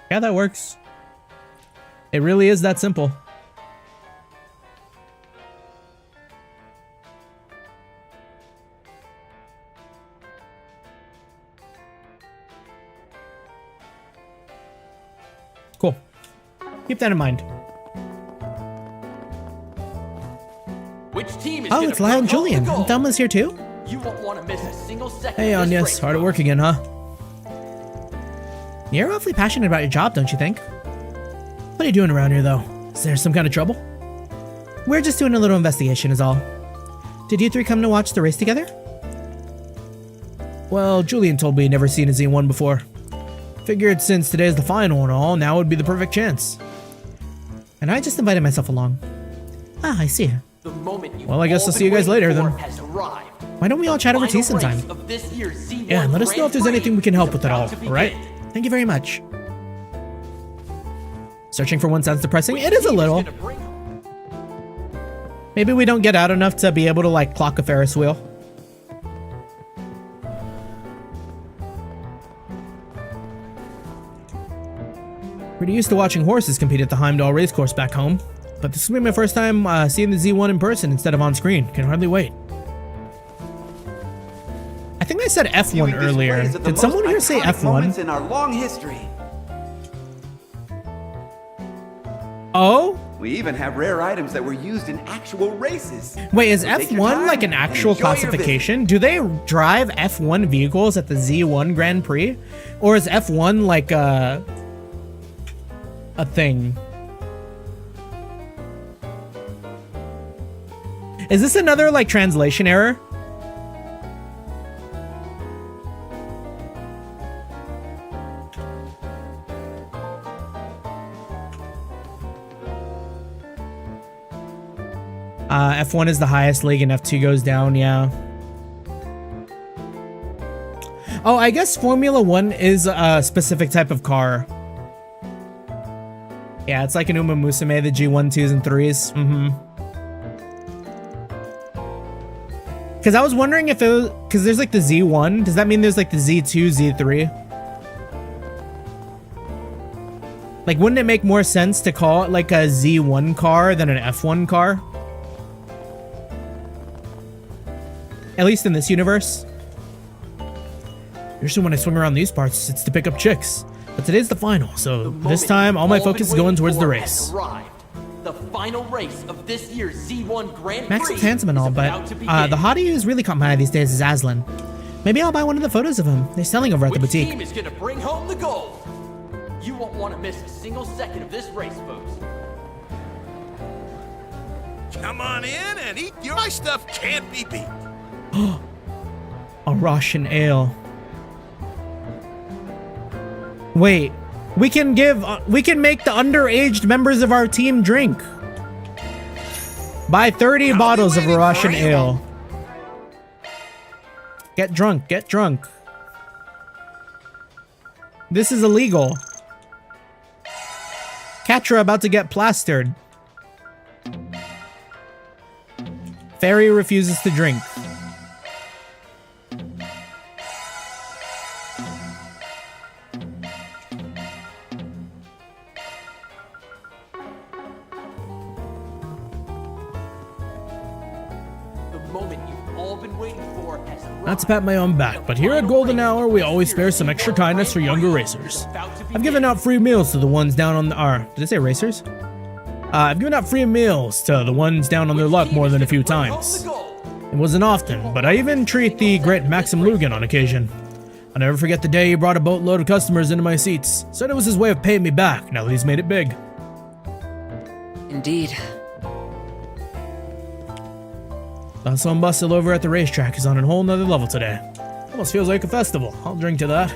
Speaker 1: Yeah, that works. It really is that simple. Cool. Keep that in mind.
Speaker 12: Which team is
Speaker 1: Oh,
Speaker 12: gonna
Speaker 1: it's Lyle and
Speaker 12: bring home the
Speaker 1: Julian.
Speaker 12: gold?
Speaker 1: Thelma's here too?
Speaker 12: You won't want to miss a single second.
Speaker 1: Hey,
Speaker 12: of this
Speaker 1: Agnes.
Speaker 12: race,
Speaker 1: Hard at work
Speaker 12: folks.
Speaker 1: again, huh? You're awfully passionate about your job, don't you think? What are you doing around here, though? Is there some kind of trouble? We're just doing a little investigation is all. Did you three come to watch the race together? Well, Julian told me he'd never seen a Z1 before. Figured since today's the final and all, now would be the perfect chance. And I just invited myself along. Ah, I see.
Speaker 12: The moment you've
Speaker 1: Well, I guess
Speaker 12: all
Speaker 1: I'll see you
Speaker 12: been
Speaker 1: guys later,
Speaker 12: waiting
Speaker 1: then.
Speaker 12: for has arrived.
Speaker 1: Why don't we all chat over tea
Speaker 12: Final
Speaker 1: sometime?
Speaker 12: race of this year's Z1
Speaker 1: Yeah, and let us know
Speaker 12: Grand
Speaker 1: if there's
Speaker 12: Prix
Speaker 1: anything we can help
Speaker 12: is
Speaker 1: with at all,
Speaker 12: about to
Speaker 1: alright?
Speaker 12: begin.
Speaker 1: Thank you very much. Searching for one sounds depressing.
Speaker 12: Which
Speaker 1: It is a
Speaker 12: team
Speaker 1: little.
Speaker 12: gonna bring home-
Speaker 1: Maybe we don't get out enough to be able to like clock a Ferris wheel. Pretty used to watching horses compete at the Heimdall racecourse back home, but this will be my first time seeing the Z1 in person instead of on screen. Can hardly wait. I think I said F1 earlier. Did someone here say F1?
Speaker 2: In our long history.
Speaker 1: Oh?
Speaker 2: We even have rare items that were used in actual races.
Speaker 1: Wait, is
Speaker 2: So take your
Speaker 1: F1
Speaker 2: time
Speaker 1: like an
Speaker 2: and
Speaker 1: actual
Speaker 2: enjoy your
Speaker 1: classification? Do they drive F1 vehicles at the Z1 Grand Prix? Or is F1 like a thing? Is this another like translation error? F1 is the highest league and F2 goes down, yeah. Oh, I guess Formula 1 is a specific type of car. Yeah, it's like an Uma Musume, the G1, 2s, and 3s. Because I was wondering if it was... Because there's like the Z1. Does that mean there's like the Z2, Z3? Like, wouldn't it make more sense to call it like a Z1 car than an F1 car? At least in this universe. Usually when I swing around these parts, it's to pick up chicks. But today's the final, so this time all my focus is going towards the race.
Speaker 12: The final race of this year's Z1 Grand
Speaker 1: Max
Speaker 12: Prix
Speaker 1: is handsome and all,
Speaker 12: is
Speaker 1: but
Speaker 12: about to begin.
Speaker 1: the hottie who's really caught my eye these days is Aslan. Maybe I'll buy one of the photos of him. They're selling over at the
Speaker 12: Which
Speaker 1: boutique.
Speaker 12: team is gonna bring home the gold? You won't want to miss a single second of this race, folks.
Speaker 13: Come on in and eat your... My stuff can't be beat.
Speaker 1: A Russian ale. Wait, we can make the underaged members of our team drink. Buy 30 bottles of Russian ale. Get drunk, get drunk. This is illegal. Katra about to get plastered. Fairy refuses to drink. Not to pat my own back, but here at Golden Hour, we always spare some extra kindness for younger racers. I've given out free meals to the ones down on the... Did I say racers? I've given out free meals to the ones down on their luck more than a few times. It wasn't often, but I even treat the great Maxim Lugan on occasion. I'll never forget the day he brought a boatload of customers into my seats. Said it was his way of paying me back, now that he's made it big.
Speaker 3: Indeed.
Speaker 1: Hustle and bustle over at the racetrack is on a whole nother level today. Almost feels like a festival. I'll drink to that.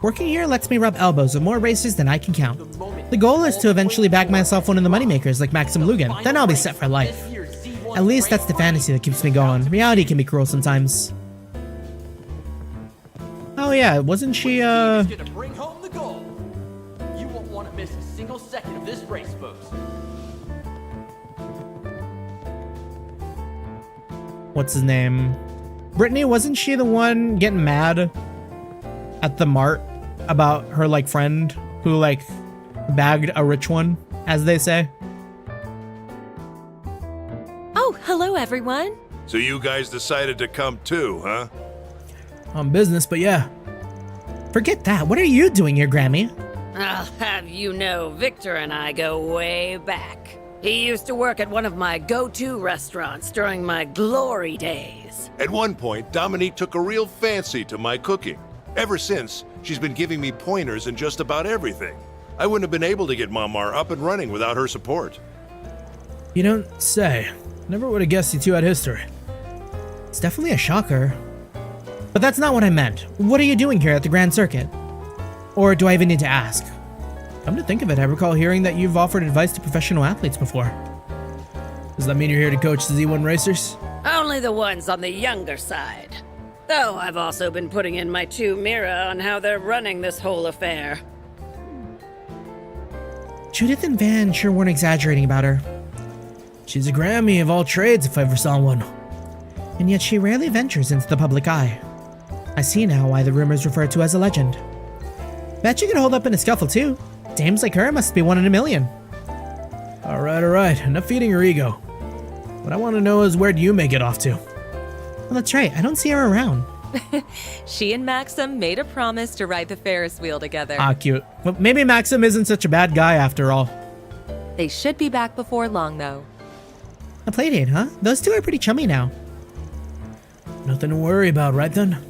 Speaker 5: Working here lets me rub elbows with more racers than I can count. The goal is to eventually bag myself one of the moneymakers like Maxim Lugan, then I'll be set for life. At least that's the fantasy that keeps me going. Reality can be cruel sometimes.
Speaker 1: Oh yeah, wasn't she,
Speaker 12: Gonna bring home the gold. You won't want to miss a single second of this race, folks.
Speaker 1: what's his name? Brittany, wasn't she the one getting mad at the mart about her, like, friend who, like, bagged a rich one, as they say?
Speaker 15: Oh, hello, everyone.
Speaker 13: So you guys decided to come too, huh?
Speaker 1: On business, but yeah.
Speaker 5: Forget that. What are you doing here, Grammy?
Speaker 15: I'll have you know, Victor and I go way back. He used to work at one of my go-to restaurants during my glory days.
Speaker 13: At one point, Dominique took a real fancy to my cooking. Ever since, she's been giving me pointers in just about everything. I wouldn't have been able to get Mamar up and running without her support.
Speaker 1: You don't say. Never would have guessed you two had history.
Speaker 5: It's definitely a shocker. But that's not what I meant. What are you doing here at the Grand Circuit? Or do I even need to ask?
Speaker 1: Come to think of it, I recall hearing that you've offered advice to professional athletes before. Does that mean you're here to coach the Z1 racers?
Speaker 15: Only the ones on the younger side. Though I've also been putting in my 2 mirror on how they're running this whole affair.
Speaker 5: Judith and Van sure weren't exaggerating about her.
Speaker 1: She's a Grammy of all trades if I ever saw one.
Speaker 5: And yet she rarely ventures into the public eye. I see now why the rumors refer to as a legend. Bet you could hold up in a scuffle too. Dames like her must be 1 in a million.
Speaker 1: Alright, enough feeding her ego. What I want to know is where'd Yume get off to?
Speaker 5: Well, that's right, I don't see her around.
Speaker 16: She and Maxim made a promise to ride the Ferris wheel together.
Speaker 1: Ah, cute. Well, maybe Maxim isn't such a bad guy after all.
Speaker 16: They should be back before long, though.
Speaker 5: A playdate, huh? Those two are pretty chummy now.
Speaker 1: Nothing to worry about, right then?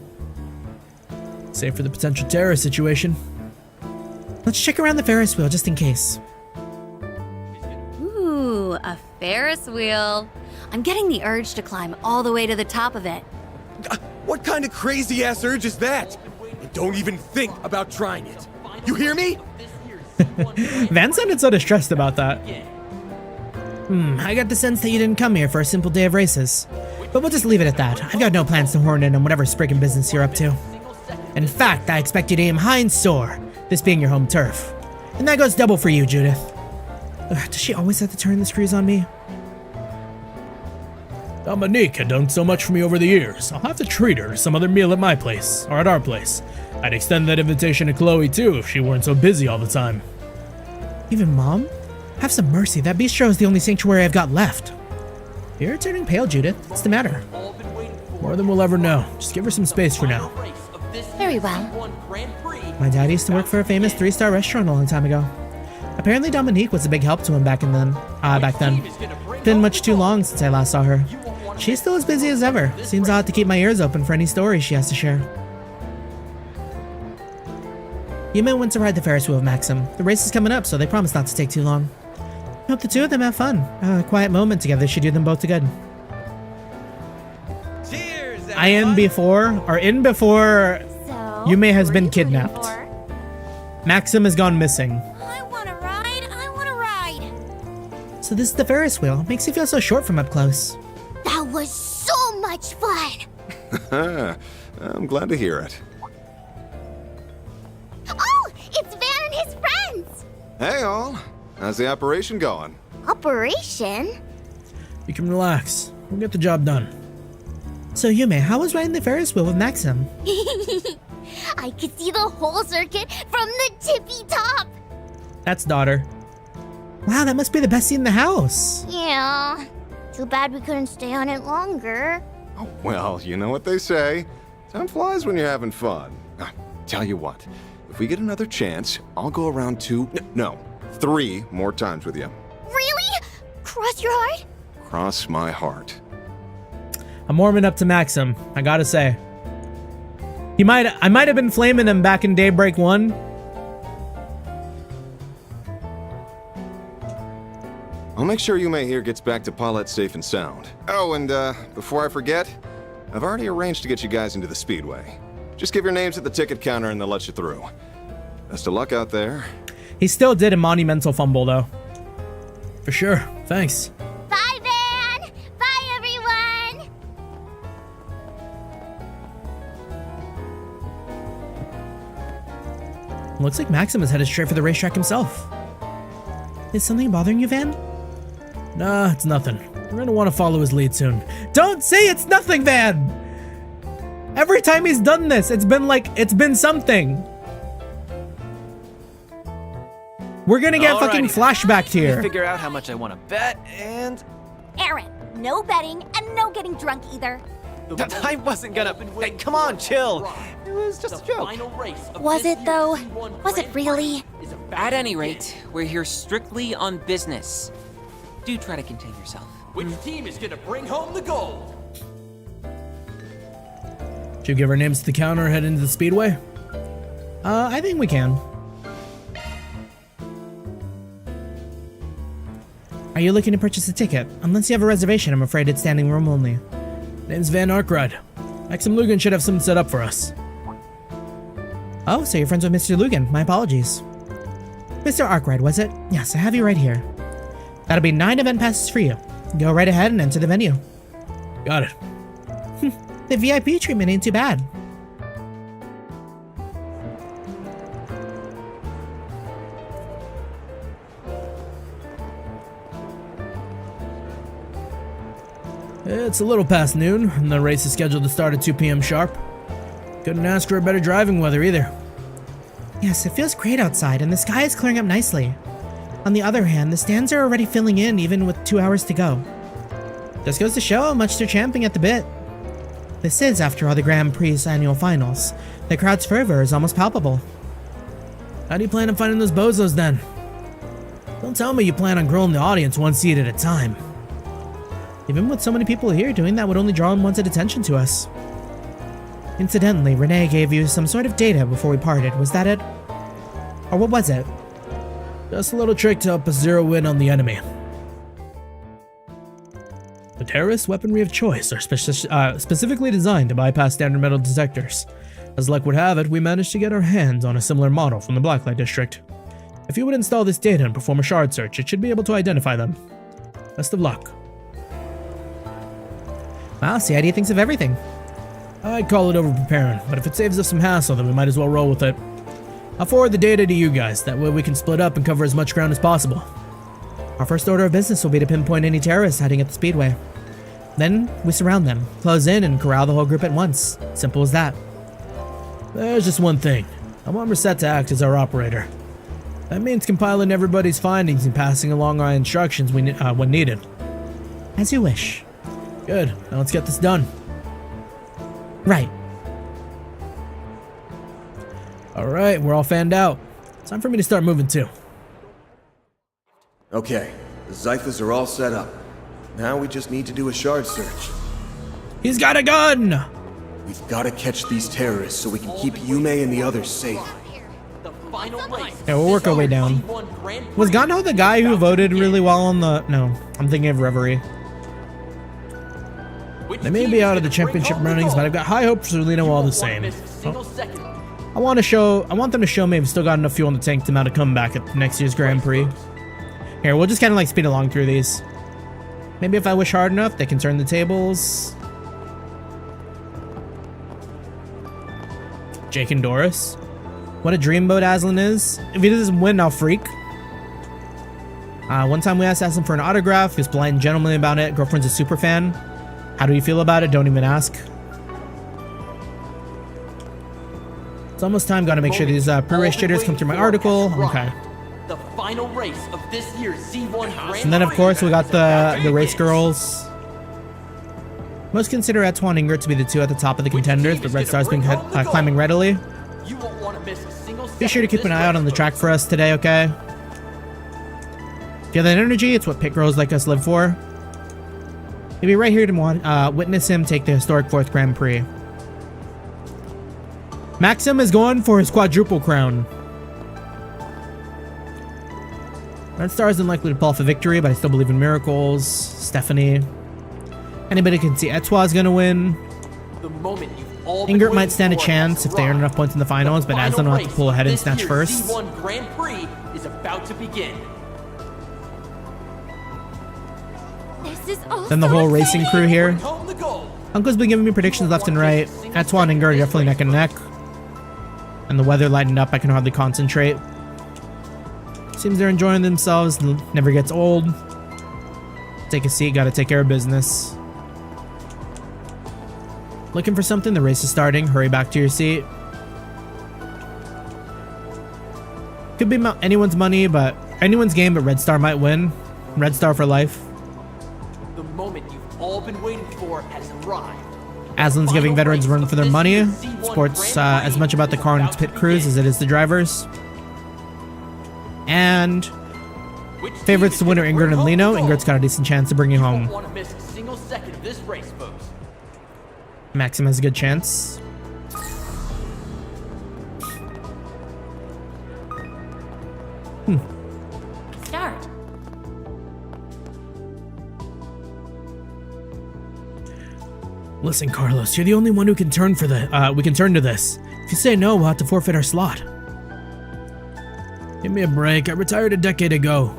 Speaker 1: Save for the potential terrorist situation.
Speaker 5: Let's check around the Ferris wheel just in case.
Speaker 4: Ooh, a Ferris wheel. I'm getting the urge to climb all the way to the top of it.
Speaker 14: What kind of crazy-ass urge is that? And don't even think about trying it. You hear me?
Speaker 1: Van sounded so distressed about that.
Speaker 5: I got the sense that you didn't come here for a simple day of races. But we'll just leave it at that. I've got no plans to horn in on whatever spriggin' business you're up to. In fact, I expect you to aim high and soar, this being your home turf. And that goes double for you, Judith. Does she always have to turn the screws on me?
Speaker 1: Dominique had done so much for me over the years. I'll have to treat her to some other meal at my place, or at our place. I'd extend that invitation to Chloe too if she weren't so busy all the time.
Speaker 5: Even Mom? Have some mercy, that bistro is the only sanctuary I've got left. You're turning pale, Judith. What's the matter?
Speaker 1: More than we'll ever know. Just give her some space for now.
Speaker 4: Very well.
Speaker 5: My dad used to work for a famous 3-star restaurant a long time ago. Apparently Dominique was a big help to him back then. Been much too long since I last saw her. She's still as busy as ever. Seems I'll have to keep my ears open for any stories she has to share. Yume went to ride the Ferris wheel with Maxim. The race is coming up, so they promised not to take too long. Hope the two of them have fun. A quiet moment together should do them both to good.
Speaker 14: Cheers,
Speaker 1: I am before Yume has been kidnapped. Maxim has gone missing.
Speaker 4: I wanna ride.
Speaker 5: So this is the Ferris wheel. Makes you feel so short from up close.
Speaker 4: That was so much fun.
Speaker 11: I'm glad to hear it.
Speaker 4: Oh, it's Van and his friends.
Speaker 11: Hey all, how's the operation going?
Speaker 4: Operation?
Speaker 1: You can relax. We'll get the job done.
Speaker 5: So Yume, how was riding the Ferris wheel with Maxim?
Speaker 4: I could see the whole circuit from the tippy top.
Speaker 1: That's daughter.
Speaker 5: Wow, that must be the best seat in the house.
Speaker 4: Yeah. Too bad we couldn't stay on it longer.
Speaker 11: Well, you know what they say. Time flies when you're having fun. Tell you what, if we get another chance, I'll go around 3 more times with you.
Speaker 9: Really? Cross your heart?
Speaker 11: Cross my heart.
Speaker 1: I'm warming up to Maxim, I gotta say. I might have been flaming him back in Daybreak 1.
Speaker 11: I'll make sure Yume here gets back to Paulette safe and sound. Oh, and before I forget, I've already arranged to get you guys into the Speedway. Just give your names at the ticket counter and they'll let you through. Best of luck out there.
Speaker 1: He still did a monumental fumble, though. For sure. Thanks.
Speaker 9: Bye, Van! Bye, everyone!
Speaker 5: Looks like Maxim is headed straight for the racetrack himself. Is something bothering you, Van?
Speaker 1: Nah, it's nothing. We're gonna want to follow his lead soon. Don't say it's nothing, Van! Every time he's done this, it's been something. We're gonna get fucking flashbacked here.
Speaker 17: Figure out how much I want to bet, and
Speaker 9: Aaron, no betting and no getting drunk either.
Speaker 17: I wasn't gonna. Hey, come on, chill. It was just a joke.
Speaker 9: Was it though? Was it really?
Speaker 18: At any rate, we're here strictly on business. Do try to contain yourself.
Speaker 12: Which team is gonna bring home the gold?
Speaker 1: Should we give our names to the counter and head into the Speedway?
Speaker 5: I think we can. Are you looking to purchase a ticket? Unless you have a reservation, I'm afraid it's standing room only.
Speaker 1: Name's Van Arkride. Maxim Lugan should have something set up for us.
Speaker 5: Oh, so you're friends with Mr. Lugan. My apologies. Mr. Arkwright, was it? Yes, I have you right here. That'll be 9 event passes for you. Go right ahead and enter the venue.
Speaker 1: Got it.
Speaker 5: The VIP treatment ain't too bad.
Speaker 1: It's a little past noon, and the race is scheduled to start at 2 p.m. sharp. Couldn't ask for a better driving weather either.
Speaker 5: Yes, it feels great outside, and the sky is clearing up nicely. On the other hand, the stands are already filling in even with 2 hours to go. Just goes to show how much they're champing at the bit. This is, after all, the Grand Prix annual finals. The crowd's fervor is almost palpable.
Speaker 1: How do you plan on finding those bozos then? Don't tell me you plan on growing the audience one seat at a time.
Speaker 5: Even with so many people here, doing that would only draw unwanted attention to us. Incidentally, Renee gave you some sort of data before we parted, was that it? Or what was it?
Speaker 1: Just a little trick to help us zero in on the enemy. The terrorist weaponry of choice are specifically designed to bypass standard metal detectors. As luck would have it, we managed to get our hands on a similar model from the Blacklight District. If you would install this data and perform a shard search, it should be able to identify them. Best of luck.
Speaker 5: Wow, CID thinks of everything.
Speaker 1: I'd call it over-preparing, but if it saves us some hassle, then we might as well roll with it. I'll forward the data to you guys, that way we can split up and cover as much ground as possible.
Speaker 5: Our first order of business will be to pinpoint any terrorists hiding at the Speedway. Then, we surround them, close in, and corral the whole group at once. Simple as that.
Speaker 1: There's just one thing. I want Reset to act as our operator. That means compiling everybody's findings and passing along our instructions when needed.
Speaker 5: As you wish.
Speaker 1: Good. Now let's get this done.
Speaker 5: Right.
Speaker 1: Alright, we're all fanned out. Time for me to start moving too.
Speaker 7: Okay, the Zyphas are all set up. Now we just need to do a shard search.
Speaker 1: He's got a gun!
Speaker 7: We've got to catch these terrorists so we can keep Yume and the others safe.
Speaker 1: Yeah, we'll work our way down. Was Gano the guy who voted really well on the... No, I'm thinking of Reverie. They may be out of the championship runnings, but I've got high hopes for Lino all the same. Oh. I want them to show me I've still got enough fuel in the tank to mount a comeback at next year's Grand Prix. Here, we'll just kind of like speed along through these. Maybe if I wish hard enough, they can turn the tables. Jake and Doris. What a dreamboat Aslan is. If he doesn't win, I'll freak. One time we asked Aslan for an autograph. He was polite and gentlemanly about it. Girlfriend's a super fan. How do you feel about it? Don't even ask. It's almost time. Gotta make sure these pre-race jitters come through my article. Okay.
Speaker 12: The final race of this year's Z1 Grand
Speaker 1: And then of course we got the race girls. Most consider Etwan and Ingrid to be the two at the top of the contenders, but Red Star's been climbing readily.
Speaker 12: You won't want to miss a single
Speaker 1: Be sure to keep an eye out on the track for us today, okay? Feel that energy? It's what pit girls like us live for. You'll be right here to witness him take the historic 4th Grand Prix. Maxim is going for his quadruple crown. Red Star isn't likely to pull off a victory, but I still believe in miracles. Stephanie. Anybody can see Etoile is going to win.
Speaker 12: The moment you've all been
Speaker 1: Ingrid might
Speaker 12: waiting
Speaker 1: stand a
Speaker 12: for
Speaker 1: chance
Speaker 12: has
Speaker 1: if they earn
Speaker 12: arrived.
Speaker 1: enough points in the finals, but Aslan will have to pull ahead and snatch first.
Speaker 12: Z1 Grand Prix is about to begin.
Speaker 4: This is all
Speaker 1: Then the
Speaker 4: so
Speaker 1: whole
Speaker 4: exciting.
Speaker 1: racing crew here.
Speaker 12: Home the gold.
Speaker 1: Uncle's been giving me predictions left and right. Etoile and Ingrid are definitely neck and neck. And the weather lightened up, I can hardly concentrate. Seems they're enjoying themselves, never gets old. Take a seat, gotta take care of business. Looking for something? The race is starting. Hurry back to your seat. Could be anyone's money, but anyone's game, but Red Star might win. Red Star for life.
Speaker 12: The moment you've all been waiting for has arrived.
Speaker 1: Aslan's giving veterans a run for their money. Sports as much about the car and its pit crews as it is the drivers. And favorites to winner Ingrid and Lino. Ingrid's got a decent chance to bring you home.
Speaker 12: Don't want to miss a single second of this race, folks.
Speaker 1: Maxim has a good chance.
Speaker 9: Start.
Speaker 1: Listen, Carlos, you're the only one who can turn for we can turn to this. If you say no, we'll have to forfeit our slot. Give me a break. I retired a decade ago.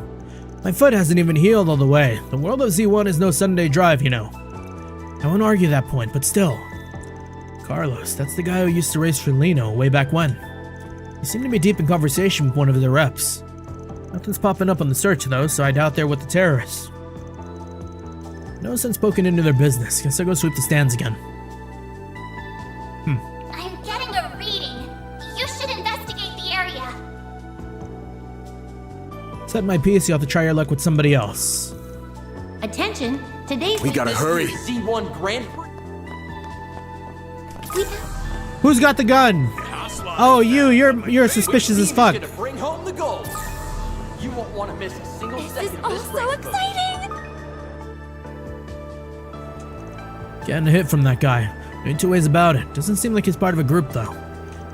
Speaker 1: My foot hasn't even healed all the way. The world of Z1 is no Sunday drive, you know. I won't argue that point, but still. Carlos, that's the guy who used to race for Lino way back when. You seem to be deep in conversation with one of the reps. Nothing's popping up on the search, though, so I doubt they're with the terrorists. No sense poking into their business. Guess I'll go sweep the stands again.
Speaker 19: I'm getting a reading. You should investigate the area.
Speaker 1: Set my piece, you'll have to try your luck with somebody else.
Speaker 9: Attention, today's...
Speaker 7: We gotta hurry.
Speaker 12: Z1 Grand Prix.
Speaker 1: Who's got the gun? Oh, you're suspicious as fuck.
Speaker 12: Gonna bring home the gold. You won't want to miss a single
Speaker 4: This
Speaker 12: second
Speaker 4: is
Speaker 12: of
Speaker 4: all
Speaker 12: this
Speaker 4: so
Speaker 12: race.
Speaker 4: exciting.
Speaker 1: Getting a hit from that guy. Ain't two ways about it. Doesn't seem like he's part of a group, though.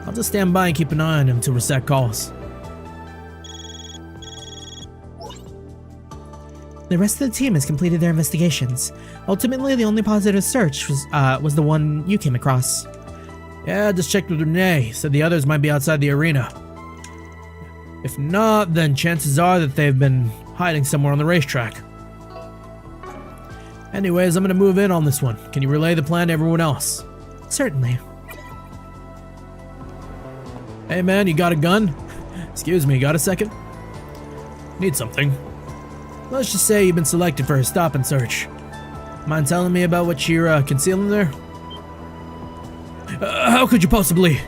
Speaker 1: I'll just stand by and keep an eye on him till Reset calls.
Speaker 5: The rest of the team has completed their investigations. Ultimately, the only positive search was the one you came across.
Speaker 1: Yeah, just checked with Renee. Said the others might be outside the arena. If not, then chances are that they've been hiding somewhere on the racetrack. Anyways, I'm gonna move in on this one. Can you relay the plan to everyone else?
Speaker 5: Certainly.
Speaker 1: Hey man, you got a gun? Excuse me, got a second? Need something. Let's just say you've been selected for a stop and search. Mind telling me about what you're concealing there? How could you possibly?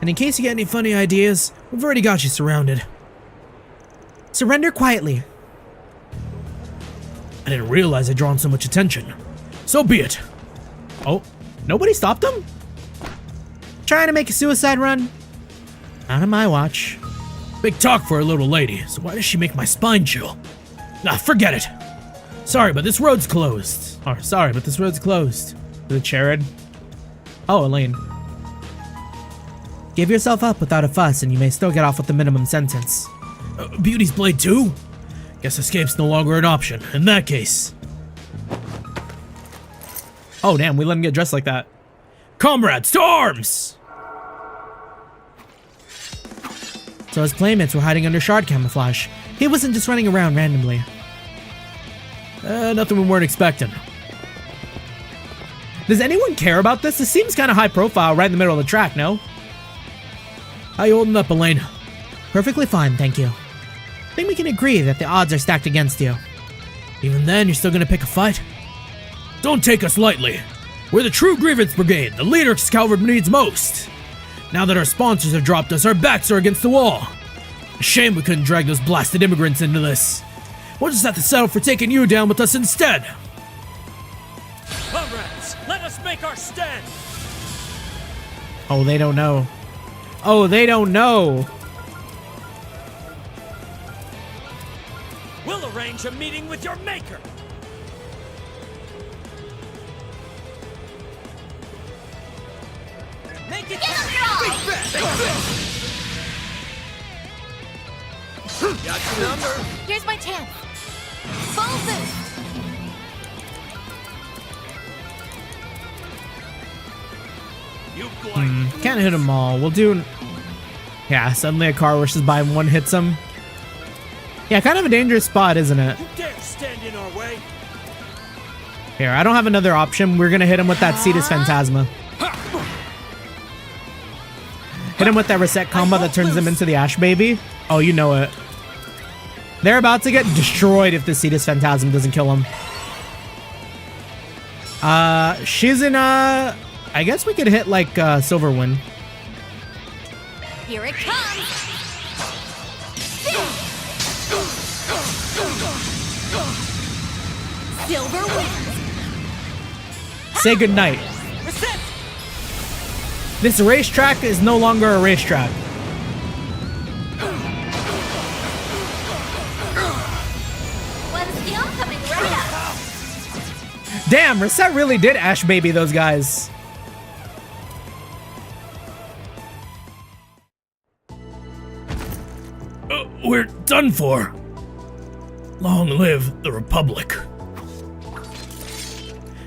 Speaker 1: And in case you get any funny ideas, we've already got you surrounded.
Speaker 5: Surrender quietly.
Speaker 1: I didn't realize I'd drawn so much attention. So be it. Oh, nobody stopped him?
Speaker 5: Trying to make a suicide run? Not on my watch.
Speaker 1: Big talk for a little lady, so why does she make my spine chill? Nah, forget it. Sorry, but this road's closed. Or, sorry, but this road's closed. The Charid. Oh, Elaine.
Speaker 5: Give yourself up without a fuss and you may still get off with the minimum sentence.
Speaker 1: Beauty's Blade too? Guess escape's no longer an option. In that case. Oh, damn, we let him get dressed like that. Comrades, to arms!
Speaker 5: So his playmates were hiding under shard camouflage. He wasn't just running around randomly.
Speaker 1: Nothing we weren't expecting. Does anyone care about this? This seems kind of high profile right in the middle of the track, no? How you holding up, Elaine?
Speaker 5: Perfectly fine, thank you. I think we can agree that the odds are stacked against you.
Speaker 1: Even then, you're still gonna pick a fight? Don't take us lightly. We're the true grievance brigade, the leaders Calvard needs most. Now that our sponsors have dropped us, our backs are against the wall. A shame we couldn't drag those blasted immigrants into this. We'll just have to settle for taking you down with us instead.
Speaker 12: Comrades, let us make our stand.
Speaker 1: Oh, they don't know. Oh, they don't know.
Speaker 20: We'll arrange a meeting with your maker. Make it
Speaker 19: Got your number. Here's my chance. Full boost.
Speaker 1: Can't hit them all. We'll do... Yeah, suddenly a car rushes by and one hits him. Yeah, kind of a dangerous spot, isn't it?
Speaker 20: You dare stand in our way?
Speaker 1: Here, I don't have another option. We're gonna hit him with that Cetus Phantasma. Hit him with that reset combo that turns him into the Ash Baby. Oh, you know it. They're about to get destroyed if the Cetus Phantasm doesn't kill him. She's in I guess we could hit like Silverwind.
Speaker 19: Here it comes. Silverwind.
Speaker 1: Say goodnight. This racetrack is no longer a racetrack.
Speaker 19: One skill coming right up.
Speaker 1: Damn, Reset really did Ash Baby those guys.
Speaker 5: We're done for. Long live the Republic.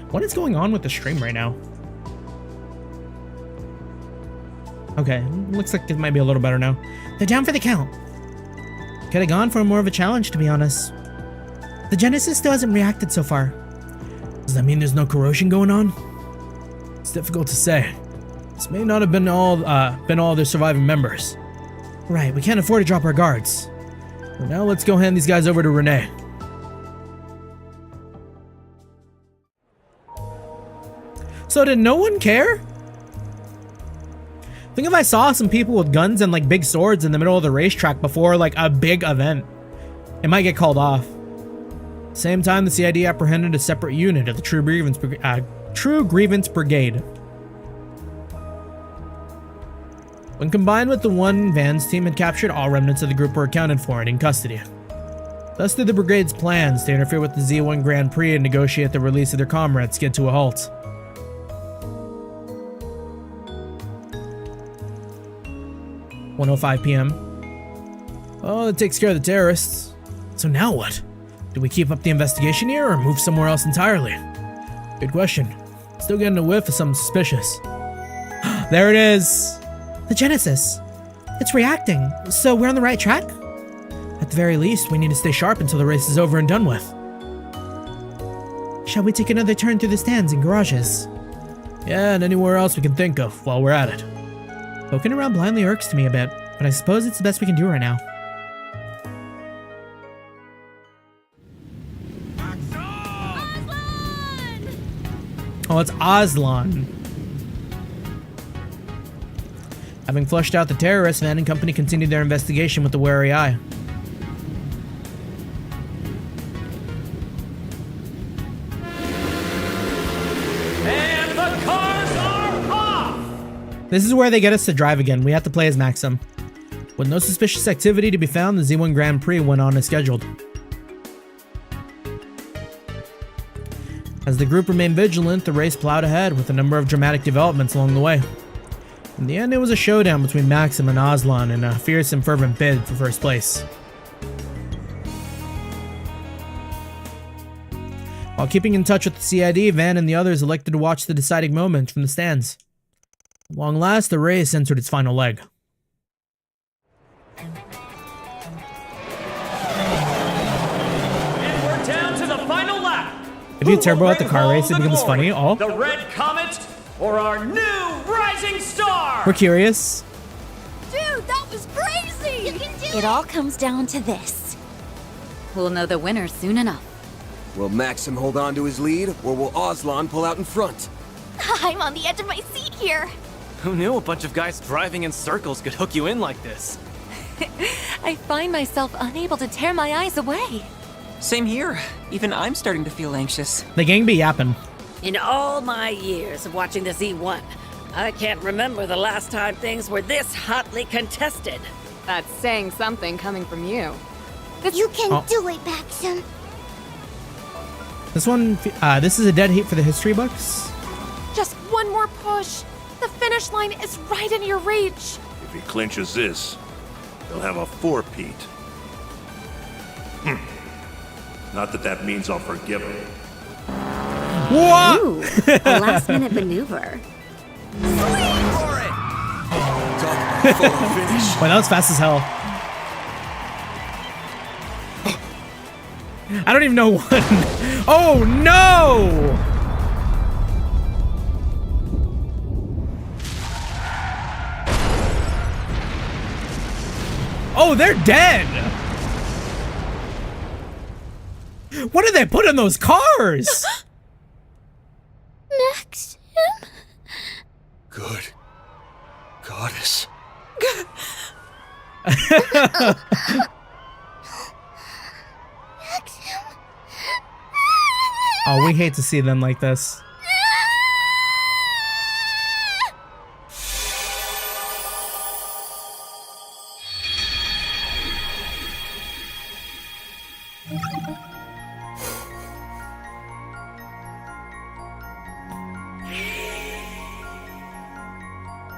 Speaker 1: What is going on with the stream right now? Okay, looks like it might be a little better now.
Speaker 5: They're down for the count.
Speaker 1: Could have gone for more of a challenge, to be honest.
Speaker 5: The Genesis still hasn't reacted so far. Does that mean there's no corrosion going on?
Speaker 1: It's difficult to say. This may not have been all their surviving members.
Speaker 5: Right, we can't afford to drop our guards.
Speaker 1: For now, let's go hand these guys over to Renee. So did no one care? I think if I saw some people with guns and like big swords in the middle of the racetrack before like a big event, it might get called off. Same time, the CID apprehended a separate unit of the True Grievance Brigade. When combined with the one Van's team had captured, all remnants of the group were accounted for and in custody. Thus did the brigade's plans to interfere with the Z1 Grand Prix and negotiate the release of their comrades get to a halt. "1:05 p.m. Oh, that takes care of the terrorists. So now what? Do we keep up the investigation here or move somewhere else entirely? Good question. Still getting a whiff of something suspicious. There it is!
Speaker 5: The Genesis. It's reacting, so we're on the right track? At the very least, we need to stay sharp until the race is over and done with. Shall we take another turn through the stands and garages?
Speaker 1: Yeah, and anywhere else we can think of while we're at it.
Speaker 5: Poking around blindly irks to me a bit, but I suppose it's the best we can do right now.
Speaker 1: Oh, it's Aslan. Having flushed out the terrorists, Van and company continued their investigation with a wary eye.
Speaker 20: And the cars are off!
Speaker 1: This is where they get us to drive again. We have to play as Maxim. With no suspicious activity to be found, the Z1 Grand Prix went on as scheduled. As the group remained vigilant, the race plowed ahead with a number of dramatic developments along the way. In the end, it was a showdown between Maxim and Aslan in a fierce and fervent bid for first place. While keeping in touch with the CID, Van and the others elected to watch the deciding moment from the stands. At long last, the race entered its final leg.
Speaker 20: And we're down to the final lap!
Speaker 1: If you turbo out the car race, it becomes funny. Oh,
Speaker 20: the Red Comet or our new rising star?
Speaker 1: We're curious.
Speaker 4: Dude, that was crazy!
Speaker 19: You can do
Speaker 4: It all comes down to this. We'll know the winner soon enough.
Speaker 14: Will Maxim hold on to his lead, or will Aslan pull out in front?
Speaker 19: I'm on the edge of my seat here.
Speaker 17: Who knew a bunch of guys driving in circles could hook you in like this?
Speaker 16: I find myself unable to tear my eyes away.
Speaker 18: Same here. Even I'm starting to feel anxious.
Speaker 1: The gang be yapping.
Speaker 15: In all my years of watching the Z1, I can't remember the last time things were this hotly contested.
Speaker 6: That's saying something coming from you.
Speaker 19: You can do it, Maxim.
Speaker 1: This is a dead heat for the history books.
Speaker 6: Just one more push. The finish line is right in your reach.
Speaker 13: If he clinches this, he'll have a four-peat. Not that that means I'll forgive him.
Speaker 1: What?
Speaker 4: Ooh, a last-minute maneuver.
Speaker 1: Well, that was fast as hell. I don't even know what. Oh no! Oh, they're dead! What did they put in those cars?
Speaker 19: Maxim?
Speaker 7: Good goddess.
Speaker 1: Oh, we hate to see them like this.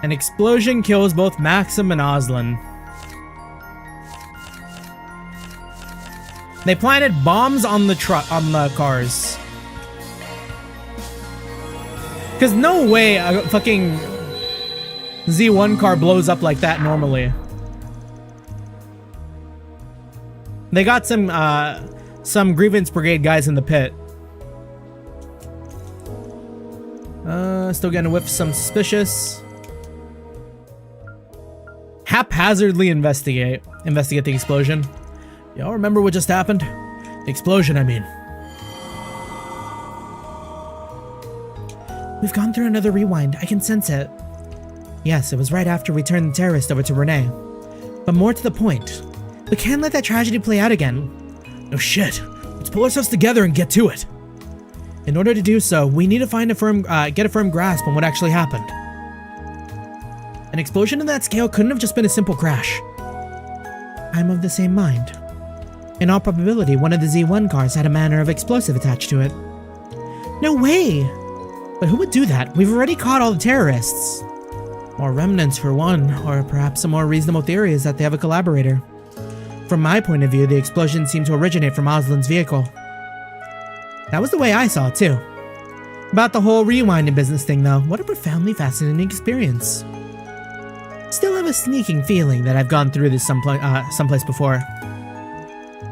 Speaker 1: An explosion kills both Maxim and Oslin. They planted bombs on the cars. Cause no way a fucking Z1 car blows up like that normally. They got some grievance brigade guys in the pit. Still getting a whiff of some suspicious. Haphazardly investigate the explosion. Y'all remember what just happened? The explosion, I mean.
Speaker 5: We've gone through another rewind. I can sense it. Yes, it was right after we turned the terrorist over to Renee. But more to the point, we can't let that tragedy play out again.
Speaker 1: No shit. Let's pull ourselves together and get to it.
Speaker 5: In order to do so, we need to find get a firm grasp on what actually happened. An explosion of that scale couldn't have just been a simple crash. I'm of the same mind. In all probability, one of the Z1 cars had a manner of explosive attached to it. No way! But who would do that? We've already caught all the terrorists. More remnants for one, or perhaps a more reasonable theory is that they have a collaborator. From my point of view, the explosion seemed to originate from Oslin's vehicle. That was the way I saw it too. About the whole rewinding business thing though, what a profoundly fascinating experience. Still have a sneaking feeling that I've gone through this someplace before.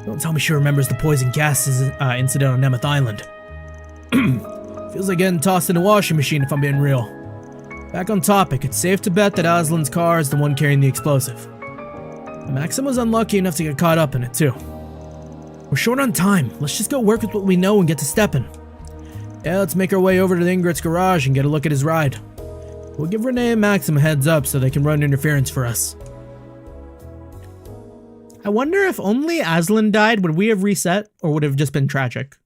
Speaker 1: Don't tell me she remembers the poison gases incident on Nemeth Island. Feels like getting tossed in a washing machine if I'm being real. Back on topic, it's safe to bet that Oslin's car is the one carrying the explosive. Maxim was unlucky enough to get caught up in it too. We're short on time. Let's just go work with what we know and get to stepping. Yeah, let's make our way over to the Ingrid's garage and get a look at his ride. We'll give Renee and Maxim a heads up so they can run interference for us.
Speaker 5: I wonder if only Oslin died, would we have reset, or would it have just been tragic?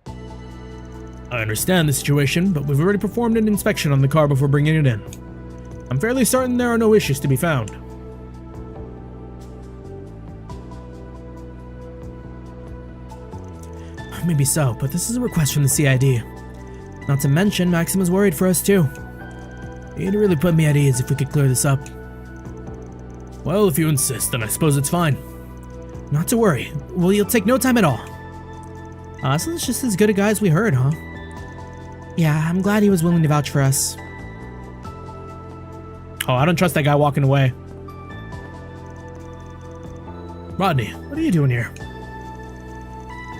Speaker 1: I understand the situation, but we've already performed an inspection on the car before bringing it in. I'm fairly certain there are no issues to be found.
Speaker 5: Maybe so, but this is a request from the CID. Not to mention, Maxim is worried for us too.
Speaker 1: He'd really put me at ease if we could clear this up. Well, if you insist, then I suppose it's fine.
Speaker 5: Not to worry. Well, you'll take no time at all. Oslin's just as good a guy as we heard, huh? Yeah, I'm glad he was willing to vouch for us.
Speaker 1: Oh, I don't trust that guy walking away. Rodney, what are you doing here?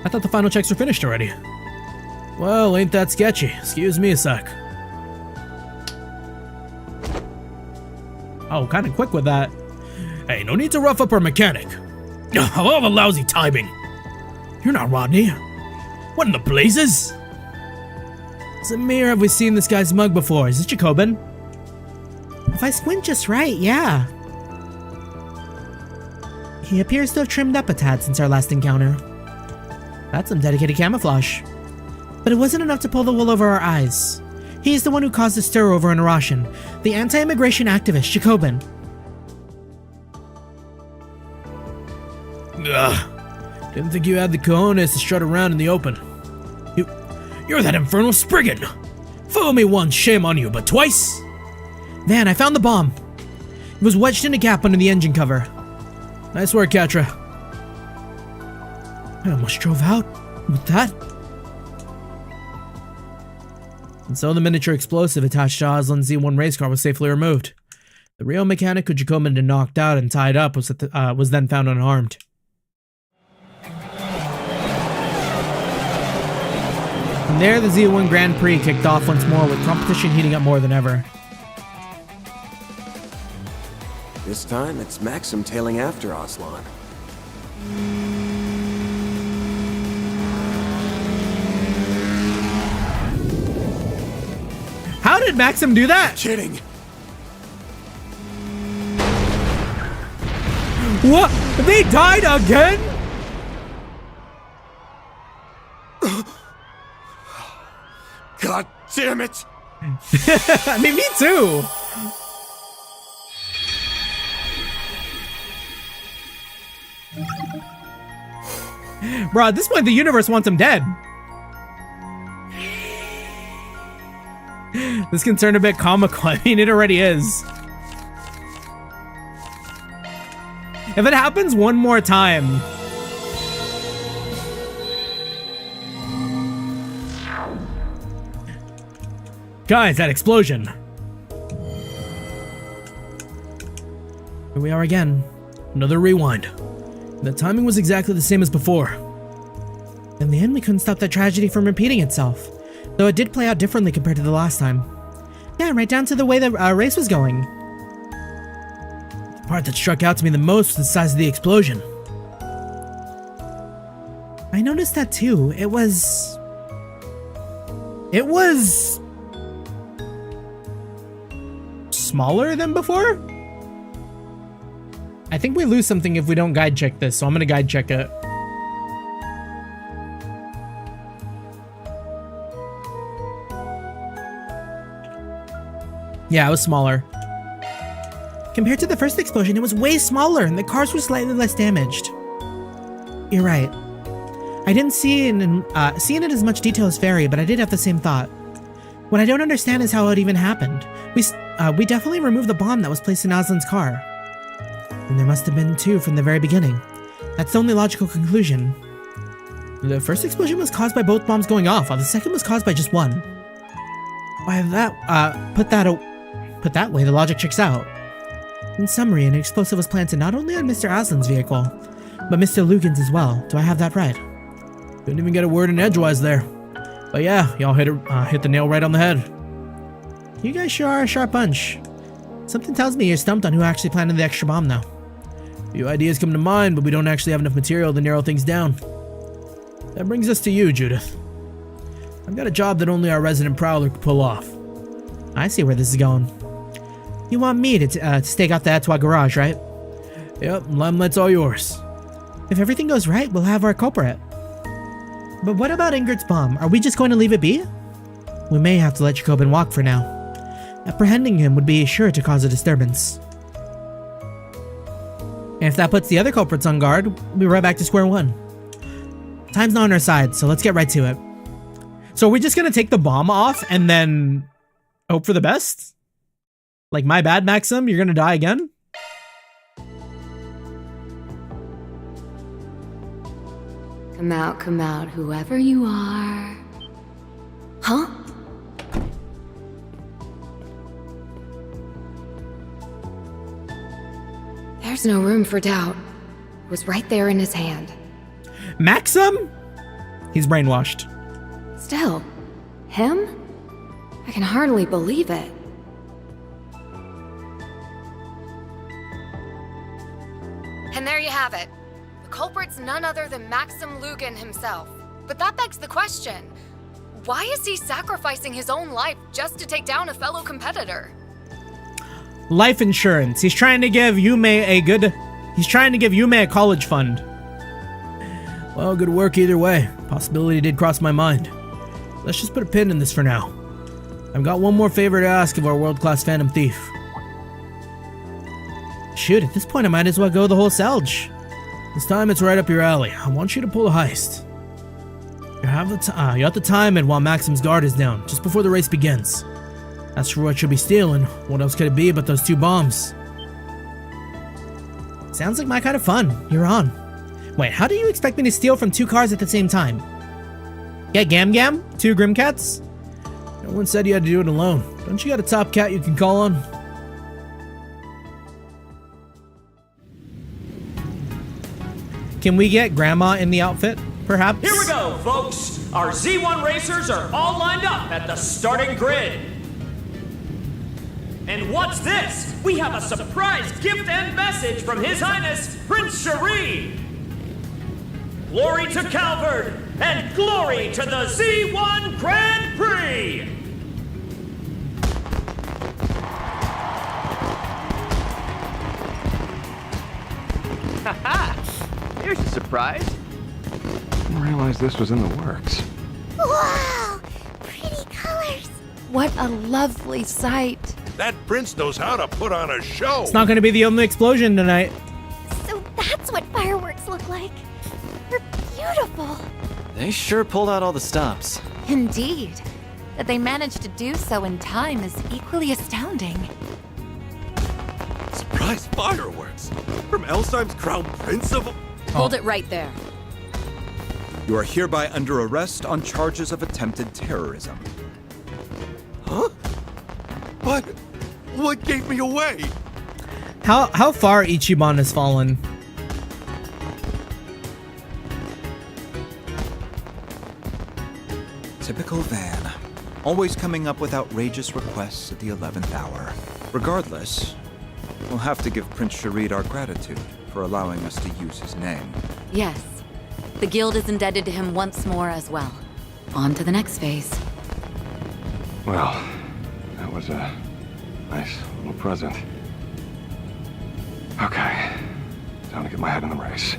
Speaker 1: I thought the final checks were finished already. Well, ain't that sketchy. Excuse me a sec. Oh, kind of quick with that. Hey, no need to rough up our mechanic. I'll have a lousy timing. You're not Rodney. What in the blazes?
Speaker 5: Zamir, have we seen this guy's mug before? Is it Jacobin? If I squint just right, yeah. He appears to have trimmed up a tad since our last encounter. That's some dedicated camouflage. But it wasn't enough to pull the wool over our eyes. He's the one who caused the stir over in Arashan, the anti-immigration activist, Jacobin.
Speaker 1: Ugh. Didn't think you had the cojones to strut around in the open. You're that infernal Spriggan! Fool me once, shame on you, but twice?
Speaker 5: Van, I found the bomb. It was wedged in a gap under the engine cover.
Speaker 1: Nice work, Katra.
Speaker 5: I almost drove out with that.
Speaker 1: And so the miniature explosive attached to Aslan's Z1 race car was safely removed. The real mechanic who Jacobin had knocked out and tied up was then found unharmed. From there, the Z1 Grand Prix kicked off once more, with competition heating up more than ever.
Speaker 14: This time, it's Maxim tailing after Aslan.
Speaker 1: How did Maxim do that?
Speaker 14: Kidding.
Speaker 1: What? They died again?
Speaker 14: God damn it!
Speaker 1: I mean, me too. Bro, at this point, the universe wants him dead. This can turn a bit comical. I mean, it already is. If it happens one more time... Guys, that explosion.
Speaker 5: Here we are again.
Speaker 1: Another rewind. The timing was exactly the same as before.
Speaker 5: In the end, we couldn't stop that tragedy from repeating itself. Though it did play out differently compared to the last time. Yeah, right down to the way the race was going.
Speaker 1: The part that struck out to me the most was the size of the explosion.
Speaker 5: I noticed that too. It was...
Speaker 1: smaller than before? I think we lose something if we don't guide check this, so I'm gonna guide check it. Yeah, it was smaller.
Speaker 5: Compared to the first explosion, it was way smaller, and the cars were slightly less damaged. You're right. I didn't see it in as much detail as Fairy, but I did have the same thought. What I don't understand is how it even happened. We definitely removed the bomb that was placed in Aslan's car. And there must have been two from the very beginning. That's the only logical conclusion.
Speaker 1: The first explosion was caused by both bombs going off, while the second was caused by just one.
Speaker 5: Why, put that way, the logic checks out. In summary, an explosive was planted not only on Mr. Aslan's vehicle, but Mr. Lugan's as well. Do I have that right?
Speaker 1: Couldn't even get a word in edgewise there. But yeah, y'all hit the nail right on the head.
Speaker 5: You guys sure are a sharp bunch. Something tells me you're stumped on who actually planted the extra bomb now.
Speaker 1: A few ideas come to mind, but we don't actually have enough material to narrow things down. That brings us to you, Judith. I've got a job that only our resident prowler could pull off.
Speaker 5: I see where this is going. You want me to stake out the Etoile garage, right?
Speaker 1: Yep, limelight's all yours.
Speaker 5: If everything goes right, we'll have our culprit. But what about Ingrid's bomb? Are we just going to leave it be? We may have to let Jacobin walk for now. Apprehending him would be sure to cause a disturbance.
Speaker 1: And if that puts the other culprits on guard, we'll be right back to square one.
Speaker 5: Time's not on our side, so let's get right to it.
Speaker 1: So are we just gonna take the bomb off and then hope for the best? Like, my bad, Maxim, you're gonna die again?
Speaker 6: Come out, whoever you are. Huh? There's no room for doubt. It was right there in his hand.
Speaker 1: Maxim? He's brainwashed.
Speaker 6: Still, him? I can hardly believe it. And there you have it. The culprit's none other than Maxim Lugan himself. But that begs the question, why is he sacrificing his own life just to take down a fellow competitor?
Speaker 1: Life insurance. He's trying to give Yume a college fund. Well, good work either way. Possibility did cross my mind.
Speaker 5: let's just put a pin in this for now. I've got one more favor to ask of our world-class Phantom Thief. Shoot, at this point I might as well go the whole Selge. This time it's right up your alley. I want you to pull a heist. You have the time and while Maxim's guard is down, just before the race begins. As for what you'll be stealing, what else could it be but those 2 bombs? Sounds like my kind of fun. You're on. Wait, how do you expect me to steal from 2 cars at the same time? Yeah, Gam Gam? 2 Grimcats? No one said you had to do it alone. Don't you got a top cat you can call on? Can we get Grandma in the outfit, perhaps?
Speaker 20: Here we go, folks. Our Z1 racers are all lined up at the starting grid. And what's this? We have a surprise gift and message from His Highness Prince Cherie. Glory to Calvard and glory to the Z1 Grand Prix.
Speaker 17: Haha! Here's a surprise.
Speaker 11: Didn't realize this was in the works.
Speaker 19: Wow! Pretty colors.
Speaker 3: What a lovely sight.
Speaker 13: That prince knows how to put on a show.
Speaker 5: It's not going to be the only explosion tonight.
Speaker 19: So that's what fireworks look like. They're beautiful.
Speaker 17: They sure pulled out all the stops.
Speaker 4: Indeed. That they managed to do so in time is equally astounding.
Speaker 14: Surprise fireworks! From Elsheim's crown prince of...
Speaker 3: Hold it right there.
Speaker 10: You are hereby under arrest on charges of attempted terrorism.
Speaker 14: Huh? What gave me away?
Speaker 5: How far Ichiban has fallen?
Speaker 10: Typical Van. Always coming up with outrageous requests at the 11th hour. Regardless, we'll have to give Prince Cherie our gratitude for allowing us to use his name.
Speaker 3: Yes. The guild is indebted to him once more as well. On to the next phase.
Speaker 11: Well, that was a nice little present. Okay, time to get my head in the race.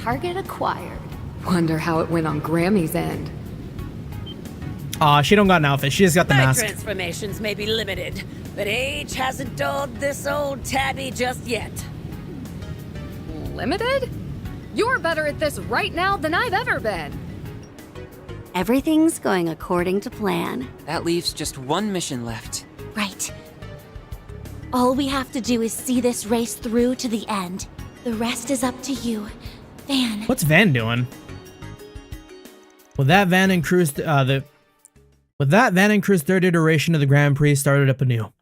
Speaker 6: Target acquired. Wonder how it went on Grammy's end.
Speaker 5: Aw, she don't got an outfit. She just got the
Speaker 15: My
Speaker 5: mask.
Speaker 15: transformations may be limited, but age hasn't dulled this old tabby just yet.
Speaker 6: Limited? You're better at this right now than I've ever been.
Speaker 8: Everything's going according to plan.
Speaker 18: That leaves just one mission left.
Speaker 9: Right. All we have to do is see this race through to the end. The rest is up to you, Van.
Speaker 5: What's Van doing? With that, Van and Crew's third iteration of the Grand Prix started up anew.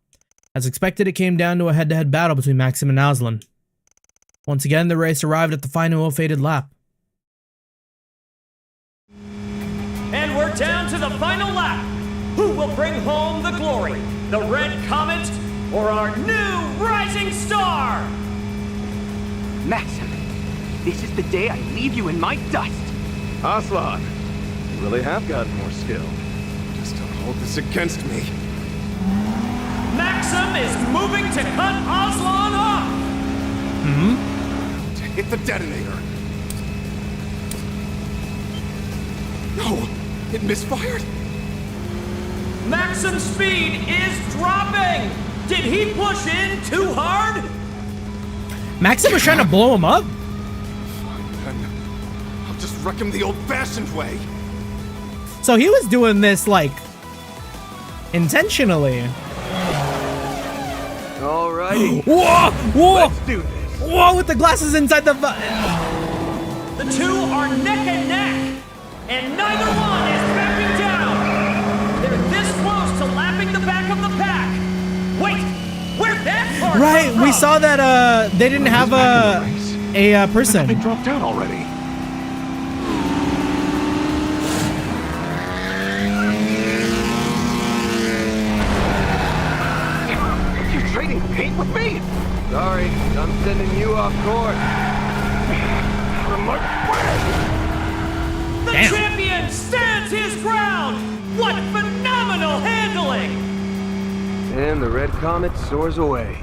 Speaker 5: As expected, it came down to a head-to-head battle between Maxim and Aslan. Once again, the race arrived at the final ill-fated lap.
Speaker 20: And we're down to the final lap. Who will bring home the glory? The Red Comet or our new rising star?
Speaker 17: Maxim, this is the day I leave you in my dust.
Speaker 11: Aslan, you really have gotten more skill. Just don't hold this against me.
Speaker 20: Maxim is moving to cut Aslan off.
Speaker 11: To hit the detonator.
Speaker 14: No, it misfired.
Speaker 20: Maxim's speed is dropping. Did he push in too hard?
Speaker 5: Maxim was trying to blow him up?
Speaker 11: Then I'll just wreck him the old-fashioned way.
Speaker 5: So he was doing this, like, intentionally.
Speaker 17: Alrighty.
Speaker 5: Whoa! Whoa!
Speaker 17: Let's do this.
Speaker 5: Whoa, with the glasses inside the...
Speaker 20: The two are neck and neck, and neither one is backing down. They're this close to lapping the back of the pack. Wait, where'd that car
Speaker 5: Right,
Speaker 20: come from?
Speaker 5: we saw that they didn't have a person.
Speaker 11: They dropped out already.
Speaker 17: You trading paint with me? Sorry, I'm sending you off course.
Speaker 11: From my way.
Speaker 20: The champion stands his ground. What phenomenal handling!
Speaker 17: And the Red Comet soars away.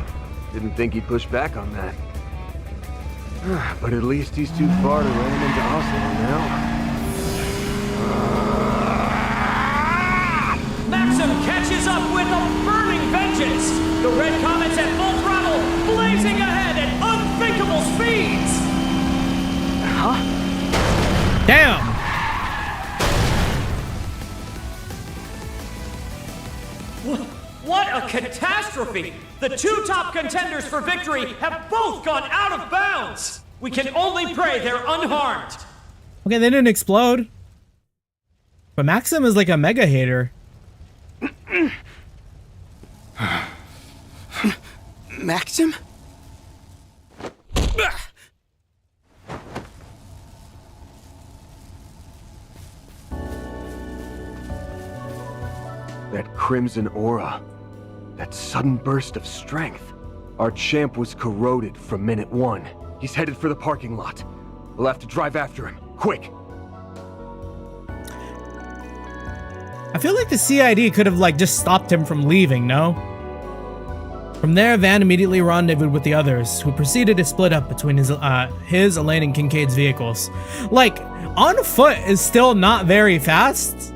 Speaker 17: Didn't think he'd push back on that.
Speaker 14: But at least he's too far to run him into Oslo now.
Speaker 20: Maxim catches up with a burning vengeance! The Red Comet's at full throttle, blazing ahead at unthinkable speeds!
Speaker 17: Huh?
Speaker 1: Damn!
Speaker 20: What a catastrophe! The two top contenders for victory have both gone out of bounds! We can only pray they're unharmed!
Speaker 1: Okay, they didn't explode. But Maxim is like a mega hater.
Speaker 17: Maxim?
Speaker 14: That crimson aura. That sudden burst of strength. Our champ was corroded from minute one. He's headed for the parking lot. We'll have to drive after him. Quick!
Speaker 1: I feel like the CID could have like just stopped him from leaving, no? From there, Van immediately rendezvoused with the others, who proceeded to split up between his, Elaine, and Kincaid's vehicles. Like, on foot is still not very fast,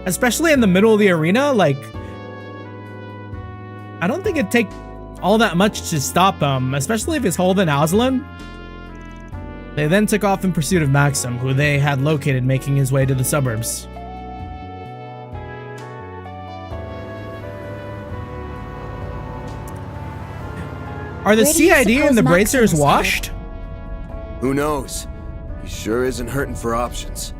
Speaker 1: especially in the middle of the arena. Like, I don't think it'd take all that much to stop him, especially if he's holding Aslan. They then took off in pursuit of Maxim, who they had located making his way to the suburbs. Are the CID and the bracers washed?
Speaker 14: Who knows? He sure isn't hurting for options.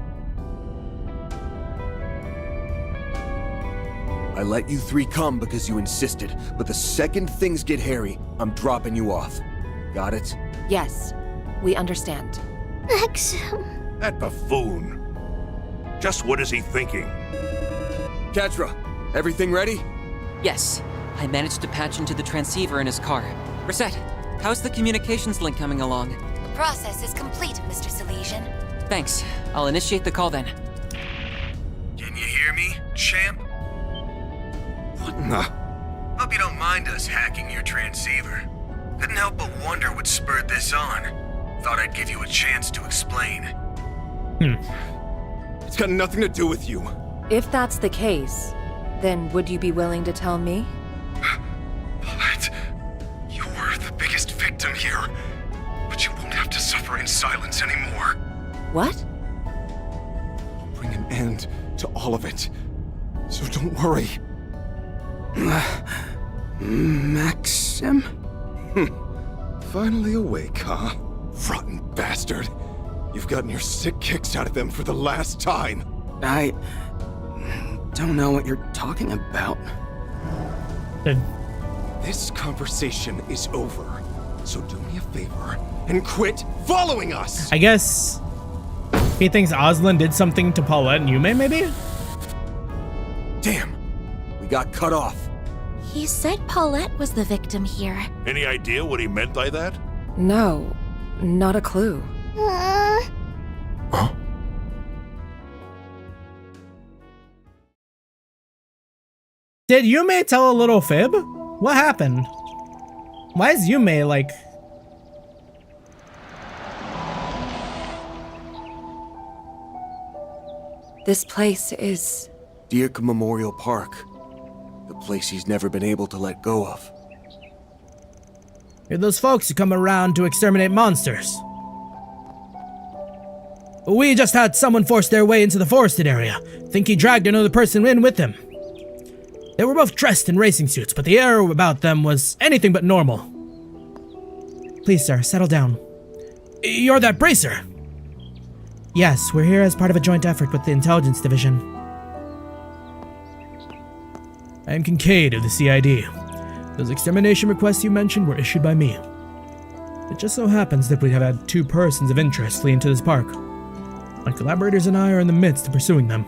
Speaker 14: I let you three come because you insisted, but the second things get hairy, I'm dropping you off. Got it?
Speaker 19: Yes, we understand.
Speaker 9: Maxim.
Speaker 13: That buffoon. Just what is he thinking?
Speaker 14: Katra, everything ready?
Speaker 18: Yes, I managed to patch into the transceiver in his car. Reset, how's the communications link coming along?
Speaker 19: The process is complete, Mr. Silesian.
Speaker 18: Thanks. I'll initiate the call then.
Speaker 14: Can you hear me, champ? Hope you don't mind us hacking your transceiver. Couldn't help but wonder what spurred this on. Thought I'd give you a chance to explain. It's got nothing to do with you.
Speaker 19: If that's the case, then would you be willing to tell me?
Speaker 14: Paulette, you're the biggest victim here. But you won't have to suffer in silence anymore.
Speaker 19: What?
Speaker 14: I'll bring an end to all of it. So don't worry.
Speaker 17: Maxim?
Speaker 14: Finally awake, huh? Rotten bastard. You've gotten your sick kicks out of them for the last time.
Speaker 17: I don't know what you're talking about.
Speaker 14: This conversation is over. So do me a favor and quit following us!
Speaker 1: I guess he thinks Aslan did something to Paulette and Yume, maybe?
Speaker 14: Damn, we got cut off.
Speaker 9: He said Paulette was the victim here.
Speaker 13: Any idea what he meant by that?
Speaker 19: No, not a clue.
Speaker 14: Huh?
Speaker 1: Did Yume tell a little fib? What happened? Why is Yume like...
Speaker 19: This place is...
Speaker 14: Dirk Memorial Park. The place he's never been able to let go of.
Speaker 1: You're those folks who come around to exterminate monsters. We just had someone force their way into the forested area. Think he dragged another person in with him. They were both dressed in racing suits, but the air about them was anything but normal. Please, sir, settle down. You're that bracer? Yes, we're here as part of a joint effort with the Intelligence Division. I am Kincaid of the CID. Those extermination requests you mentioned were issued by me. It just so happens that we have had two persons of interest flee into this park. My collaborators and I are in the midst of pursuing them.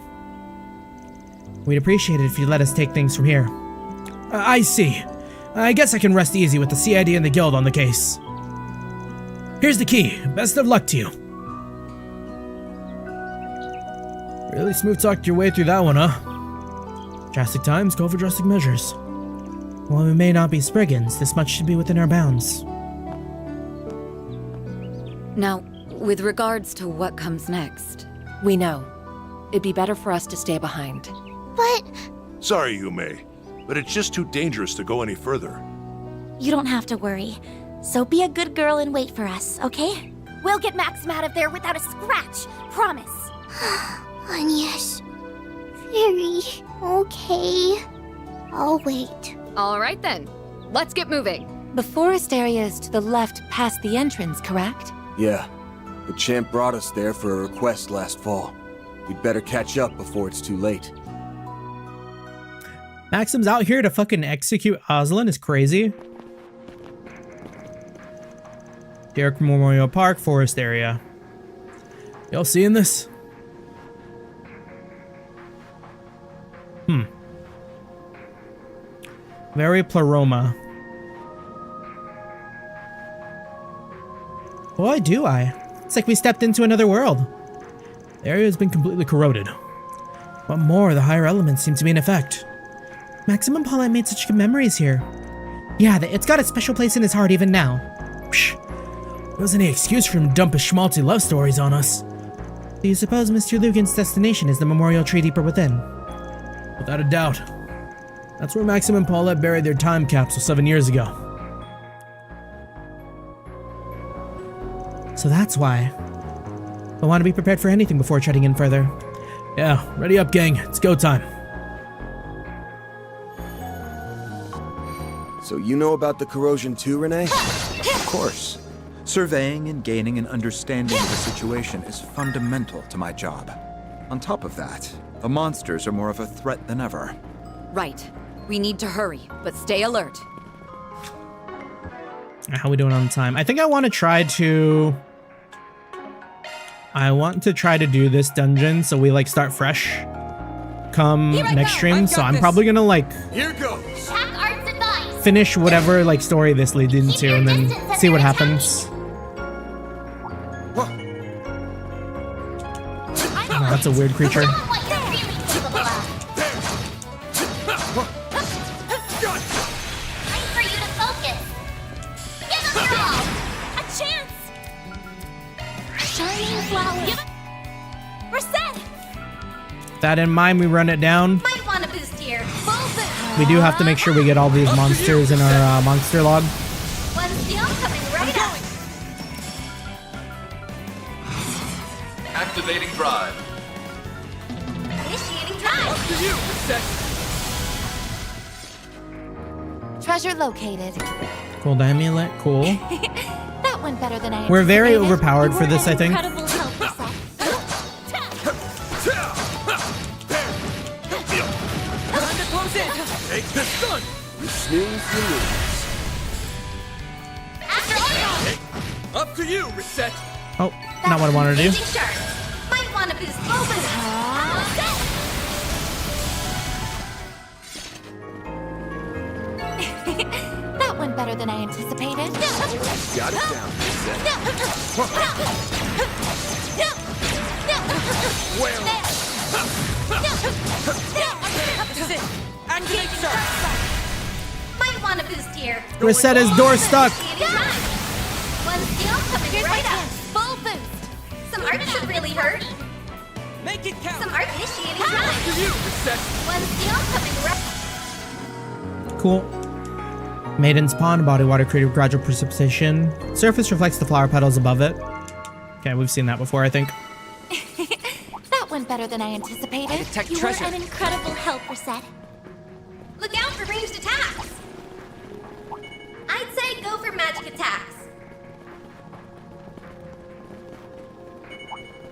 Speaker 1: We'd appreciate it if you'd let us take things from here. I see. I guess I can rest easy with the CID and the Guild on the case. Here's the key. Best of luck to you. Really smooth talked your way through that one, huh? Drastic times call for drastic measures. While we may not be Spriggans, this much should be within our bounds.
Speaker 3: Now, with regards to what comes next...
Speaker 21: We know. It'd be better for us to stay behind.
Speaker 9: But...
Speaker 13: Sorry, Yume, but it's just too dangerous to go any further.
Speaker 9: You don't have to worry. So be a good girl and wait for us, okay?
Speaker 19: We'll get Maxim out of there without a scratch. Promise.
Speaker 9: Yes. Very okay. I'll wait.
Speaker 6: All right then. Let's get moving.
Speaker 3: The forest area is to the left past the entrance, correct?
Speaker 14: Yeah. The champ brought us there for a request last fall. We'd better catch up before it's too late.
Speaker 1: Maxim's out here to fucking execute Aslan is crazy. Derrick Memorial Park, forest area. Y'all seeing this? Very Pleroma. Boy, do I. It's like we stepped into another world. The area has been completely corroded. What more, the higher elements seem to be in effect.
Speaker 5: Maxim and Paulette made such good memories here. Yeah, it's got a special place in his heart even now.
Speaker 1: Psh, wasn't any excuse for him to dump his schmaltzy love stories on us.
Speaker 5: Do you suppose Mr. Lugan's destination is the memorial tree deeper within?
Speaker 1: Without a doubt. That's where Maxim and Paulette buried their time capsule 7 years ago.
Speaker 5: So that's why. I want to be prepared for anything before treading in further.
Speaker 1: Yeah, ready up, gang. It's go time.
Speaker 14: So you know about the corrosion too, Renee?
Speaker 10: Of course. Surveying and gaining an understanding of the situation is fundamental to my job. On top of that, the monsters are more of a threat than ever.
Speaker 3: Right. We need to hurry, but stay alert.
Speaker 1: How are we doing on time? I think I want to try to... do this dungeon so we like start fresh come next stream. So I'm probably gonna like finish whatever like story this leads into and then see what happens. Oh, that's a weird creature. That in mind, we run it down.
Speaker 19: Might want a boost here.
Speaker 1: We do have to make sure we get all these monsters in our monster log.
Speaker 19: One skill coming right up.
Speaker 12: Activating drive.
Speaker 19: Initiating drive.
Speaker 12: Up to you, Set.
Speaker 19: Treasure located.
Speaker 1: Cool, the amulet, cool.
Speaker 19: That went better than I
Speaker 1: We're very
Speaker 19: anticipated.
Speaker 1: overpowered for this, I think.
Speaker 19: Incredible help, Set.
Speaker 12: Time to close in. Take this gun.
Speaker 14: You snooze, you lose.
Speaker 12: Up to you, Reset.
Speaker 1: Oh, not what I wanted to do.
Speaker 19: Might want to boost movement. That went better than I anticipated.
Speaker 14: Got it down, Reset.
Speaker 12: This is it. Activate search.
Speaker 19: Might want to boost here.
Speaker 1: Reset his door stuck.
Speaker 19: One skill coming right up. Full boost. Some art should really hurt.
Speaker 12: Make it count.
Speaker 19: Some art initiating drive.
Speaker 12: To you, Reset.
Speaker 19: One skill coming right.
Speaker 1: Cool. Maiden's Pond, body water created gradual precipitation. Surface reflects the flower petals above it. Okay, we've seen that before, I think.
Speaker 19: That went better than I anticipated.
Speaker 18: detect
Speaker 19: You
Speaker 18: treasure.
Speaker 19: were an incredible help, Reset. Look out for ranged attacks. I'd say go for magic attacks.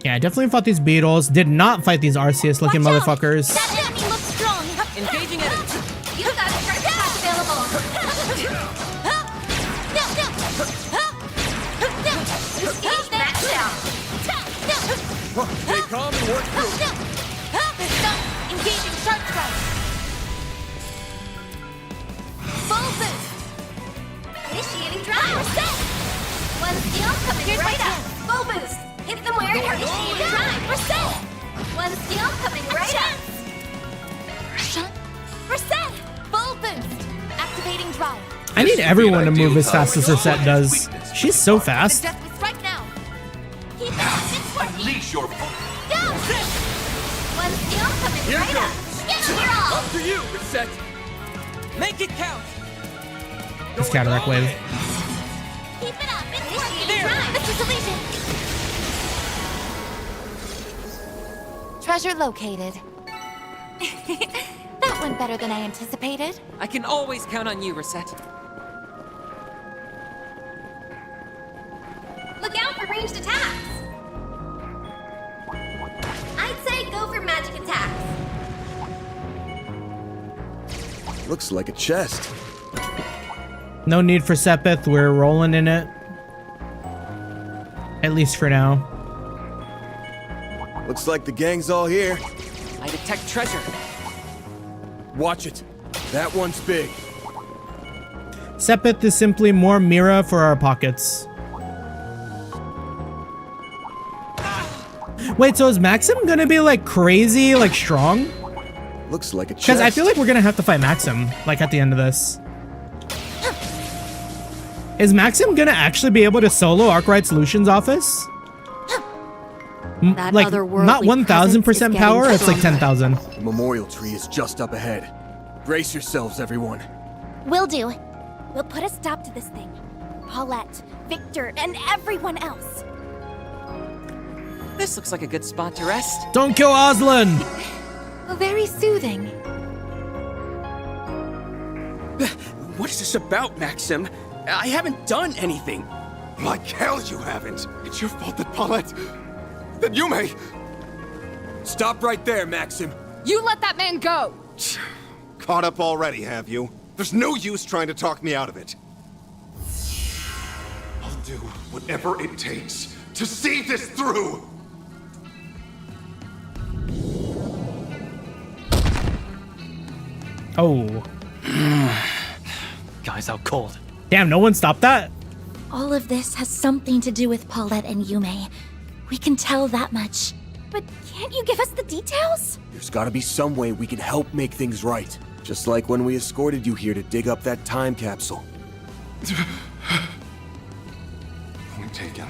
Speaker 1: Yeah, I definitely fought these beetles. Did not fight these Arceus-looking motherfuckers.
Speaker 19: That enemy looks strong.
Speaker 12: Engaging enemy.
Speaker 19: You got a sharp attack available. Engage maxed out.
Speaker 12: Stay calm and work through.
Speaker 19: Engaging sharp strike. Full boost. Initiating drive. Reset. One skill coming right up. Full boost. Hit them where it hurts. Initiating drive. Reset. One skill coming right up. Reset. Full boost. Activating drive.
Speaker 1: I need everyone to move as fast as Reset does. She's so fast.
Speaker 19: Strike now.
Speaker 12: sure.
Speaker 19: Go! One skill coming
Speaker 12: Here
Speaker 19: right
Speaker 12: goes.
Speaker 19: up. Give it your all.
Speaker 12: Up to you, Reset.
Speaker 18: Make it count!
Speaker 1: This counteract wave.
Speaker 19: Keep it up. It's working. Time. Mr. Deletion. Treasure located. That went better than I anticipated.
Speaker 18: I can always count on you, Reset.
Speaker 19: Look out for ranged attacks. I'd say go for magic attacks.
Speaker 14: Looks like a chest.
Speaker 1: No need for Sepith. We're rolling in it. At least for now.
Speaker 14: Looks like the gang's all here.
Speaker 18: I detect treasure.
Speaker 14: Watch it. That one's big.
Speaker 1: Sepith is simply more Mira for our pockets. Wait, so is Maxim gonna be like crazy, like strong?
Speaker 14: Looks like a chest.
Speaker 1: Because I feel like we're gonna have to fight Maxim, like at the end of this. Is Maxim gonna actually be able to solo Arkwright Solutions office?
Speaker 4: That
Speaker 1: Like,
Speaker 4: otherworldly
Speaker 1: not 1000%
Speaker 4: presence is
Speaker 1: power,
Speaker 4: getting
Speaker 1: it's like
Speaker 4: stronger.
Speaker 1: 10,000.
Speaker 14: The memorial tree is just up ahead. Brace yourselves, everyone.
Speaker 19: Will do. We'll put a stop to this thing. Paulette, Victor, and everyone else.
Speaker 18: This looks like a good spot to rest.
Speaker 1: Don't kill Aslan!
Speaker 19: Very soothing.
Speaker 17: What is this about, Maxim? I haven't done anything.
Speaker 11: Like hell you haven't. It's your fault that Paulette... that Yume...
Speaker 14: Stop right there, Maxim.
Speaker 6: You let that man go!
Speaker 11: Caught up already, have you? There's no use trying to talk me out of it. I'll do whatever it takes to see this through!
Speaker 1: Oh.
Speaker 17: Guy's out cold.
Speaker 1: Damn, no one stopped that?
Speaker 19: All of this has something to do with Paulette and Yume. We can tell that much. But can't you give us the details?
Speaker 14: There's gotta be some way we can help make things right. Just like when we escorted you here to dig up that time capsule.
Speaker 11: Point taken.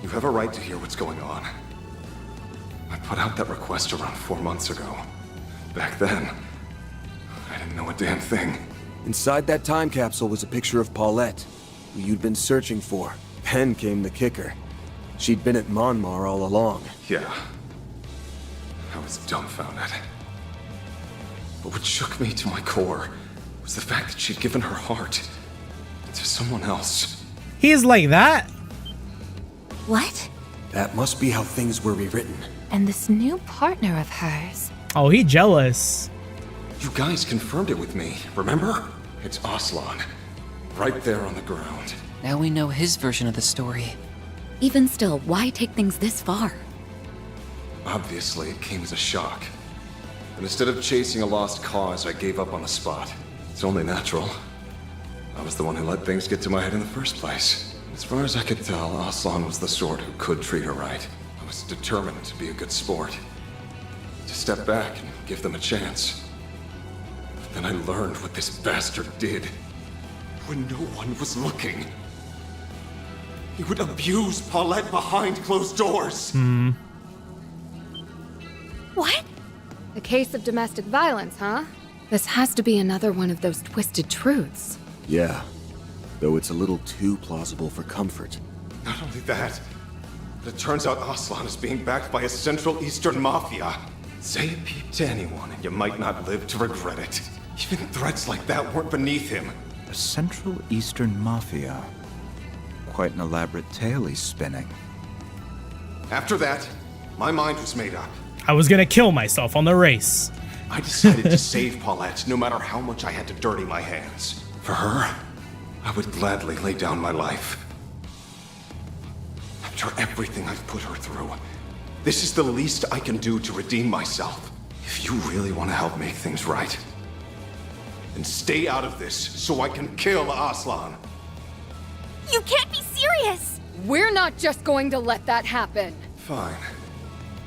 Speaker 11: You have a right to hear what's going on. I put out that request around 4 months ago. Back then, I didn't know a damn thing.
Speaker 14: Inside that time capsule was a picture of Paulette, who you'd been searching for. Then came the kicker. She'd been at Monmar all along.
Speaker 11: Yeah. I was dumbfounded. But what shook me to my core was the fact that she'd given her heart to someone else.
Speaker 1: He's like that?
Speaker 19: What?
Speaker 14: That must be how things were rewritten.
Speaker 19: And this new partner of hers.
Speaker 1: Oh, he jealous.
Speaker 11: You guys confirmed it with me, remember? It's Aslan. Right there on the ground.
Speaker 18: Now we know his version of the story.
Speaker 3: Even still, why take things this far?
Speaker 11: Obviously, it came as a shock. And instead of chasing a lost cause, I gave up on the spot. It's only natural. I was the one who let things get to my head in the first place. As far as I could tell, Aslan was the sort who could treat her right. I was determined to be a good sport. To step back and give them a chance. But then I learned what this bastard did. When no one was looking. He would abuse Paulette behind closed doors.
Speaker 6: What? A case of domestic violence, huh? This has to be another one of those twisted truths.
Speaker 14: Yeah. Though it's a little too plausible for comfort.
Speaker 11: Not only that, but it turns out Aslan is being backed by a Central Eastern mafia. Say a peep to anyone and you might not live to regret it. Even threats like that weren't beneath him.
Speaker 10: The Central Eastern Mafia. Quite an elaborate tale he's spinning.
Speaker 11: After that, my mind was made up.
Speaker 1: I was gonna kill myself on the race.
Speaker 11: I decided to save Paulette, no matter how much I had to dirty my hands. For her, I would gladly lay down my life. After everything I've put her through, this is the least I can do to redeem myself. If you really want to help make things right, then stay out of this so I can kill Aslan.
Speaker 19: You can't be serious!
Speaker 6: We're not just going to let that happen.
Speaker 11: Fine.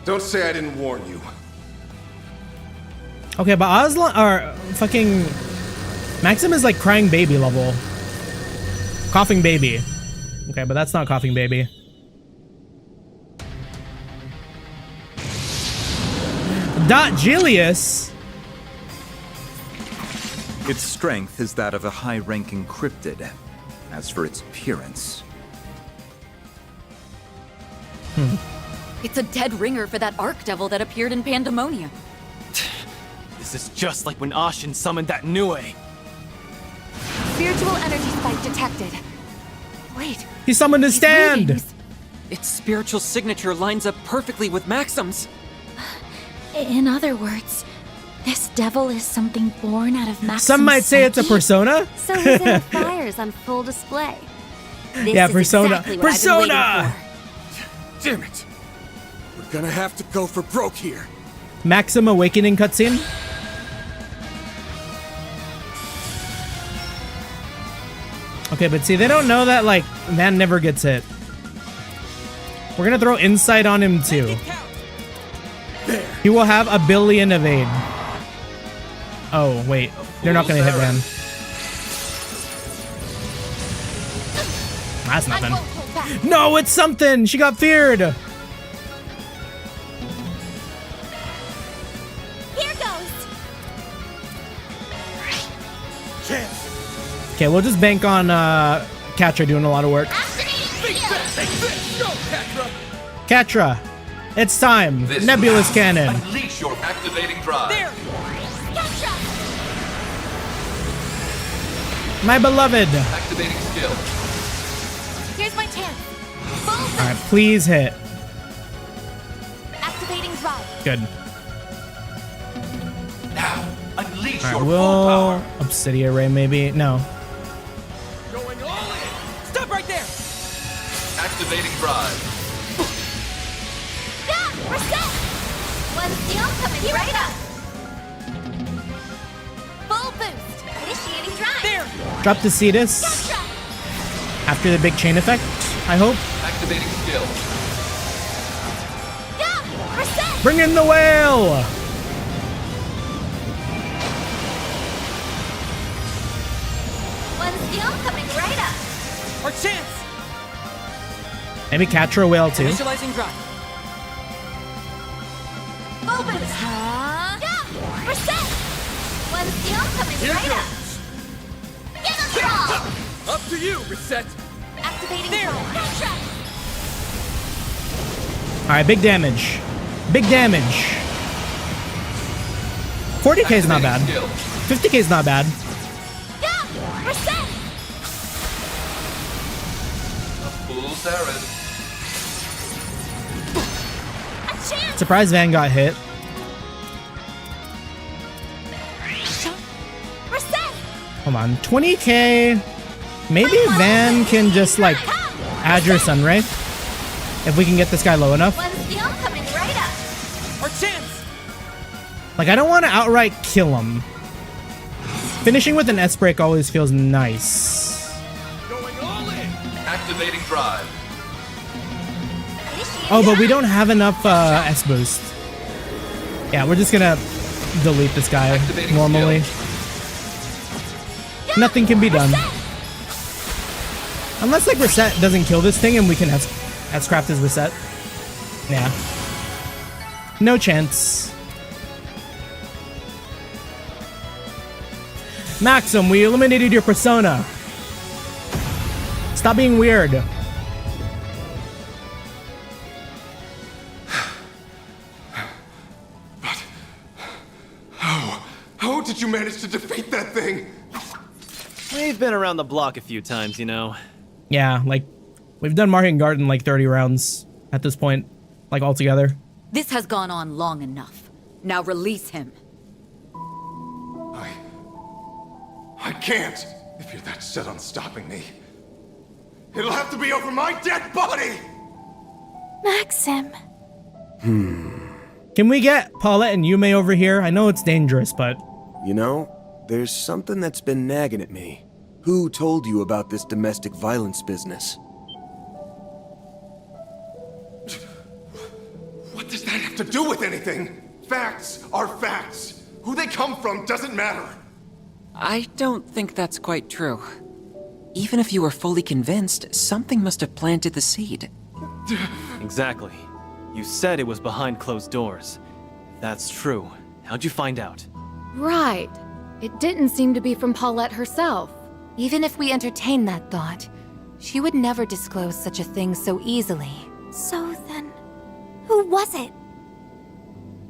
Speaker 11: Don't say I didn't warn you.
Speaker 1: Okay, but Aslan, or fucking Maxim is like crying baby level. Coughing baby. Okay, but that's not coughing baby. Julius.
Speaker 10: Its strength is that of a high-ranking cryptid. As for its appearance...
Speaker 3: It's a dead ringer for that Archdevil that appeared in Pandemonium.
Speaker 17: This is just like when Ashen summoned that Nue.
Speaker 19: Spiritual energy spike detected. Wait.
Speaker 1: He summoned his stand.
Speaker 18: Its spiritual signature lines up perfectly with Maxim's.
Speaker 9: In other words, this devil is something born out of Maxim's
Speaker 1: Some might say it's a persona.
Speaker 4: So his inner fire's on full display. This
Speaker 1: Yeah,
Speaker 4: is
Speaker 1: persona.
Speaker 4: exactly what I've been waiting
Speaker 1: Persona!
Speaker 4: for.
Speaker 14: Damn it! We're gonna have to go for broke here.
Speaker 1: Maxim awakening cutscene. Okay, but see, they don't know that, like, man never gets hit. We're gonna throw insight on him, too. He will have a billion evade. Oh, wait. They're not gonna hit Van. That's nothing. No, it's something! She got feared!
Speaker 19: Here goes.
Speaker 1: Okay, we'll just bank on Katra doing a lot of work. Katra, it's time.
Speaker 2: This
Speaker 1: Nebulous
Speaker 2: round,
Speaker 1: cannon.
Speaker 2: Unleash your activating drive. There.
Speaker 1: My beloved.
Speaker 2: Activating skill.
Speaker 19: Here's my chance.
Speaker 1: All right, please hit.
Speaker 19: Activating drive.
Speaker 1: Good.
Speaker 2: Now, unleash
Speaker 1: All
Speaker 2: your
Speaker 1: right,
Speaker 2: full
Speaker 1: we'll
Speaker 2: power.
Speaker 1: Obsidian Ray maybe. No.
Speaker 12: Going all in. Stop right there.
Speaker 2: Activating drive.
Speaker 19: Yeah, reset. One steel coming right up. Full boost. Initiating drive. There.
Speaker 1: Drop the Cetus. After the big chain effect, I hope.
Speaker 2: Activating skill.
Speaker 19: Yeah, reset.
Speaker 1: Bring in the whale.
Speaker 19: One steel coming right up.
Speaker 18: Our chance!
Speaker 1: Maybe Katra whale too.
Speaker 18: Initializing drive.
Speaker 19: Full boost. Yeah, reset. One steel coming right up. Give us all.
Speaker 12: Up to you, Reset.
Speaker 19: Activating there. Gotcha.
Speaker 1: All right, big damage. Big damage. 40k is not bad. 50k is not bad.
Speaker 19: Yeah, reset.
Speaker 2: A full Zarin.
Speaker 19: A chance.
Speaker 1: Surprise Van got hit.
Speaker 19: Reset.
Speaker 1: Hold on, 20k. Maybe Van can just like add your Sunray if we can get this guy low enough.
Speaker 19: One steel coming right up.
Speaker 18: Our chance.
Speaker 1: Like I don't want to outright kill him. Finishing with an S break always feels nice.
Speaker 2: Going all in. Activating drive.
Speaker 1: Oh, but we don't have enough S boost. Yeah, we're just gonna delete this guy normally. Nothing can be done. Unless like Reset doesn't kill this thing and we can S-craft his Reset. Yeah. No chance. Maxim, we eliminated your persona. Stop being weird.
Speaker 11: How did you manage to defeat that thing?
Speaker 17: We've been around the block a few times, you know.
Speaker 1: Yeah, like, we've done Market Garden like 30 rounds at this point, like altogether.
Speaker 3: This has gone on long enough. Now release him.
Speaker 11: I can't. If you're that set on stopping me, it'll have to be over my dead body!
Speaker 9: Maxim.
Speaker 1: Can we get Paulette and Yume over here? I know it's dangerous, but...
Speaker 14: You know, there's something that's been nagging at me. Who told you about this domestic violence business?
Speaker 11: What does that have to do with anything? Facts are facts. Who they come from doesn't matter.
Speaker 18: I don't think that's quite true. Even if you were fully convinced, something must have planted the seed.
Speaker 17: Exactly. You said it was behind closed doors. That's true. How'd you find out?
Speaker 6: Right. It didn't seem to be from Paulette herself.
Speaker 21: Even if we entertain that thought, she would never disclose such a thing so easily.
Speaker 9: So then, who was it?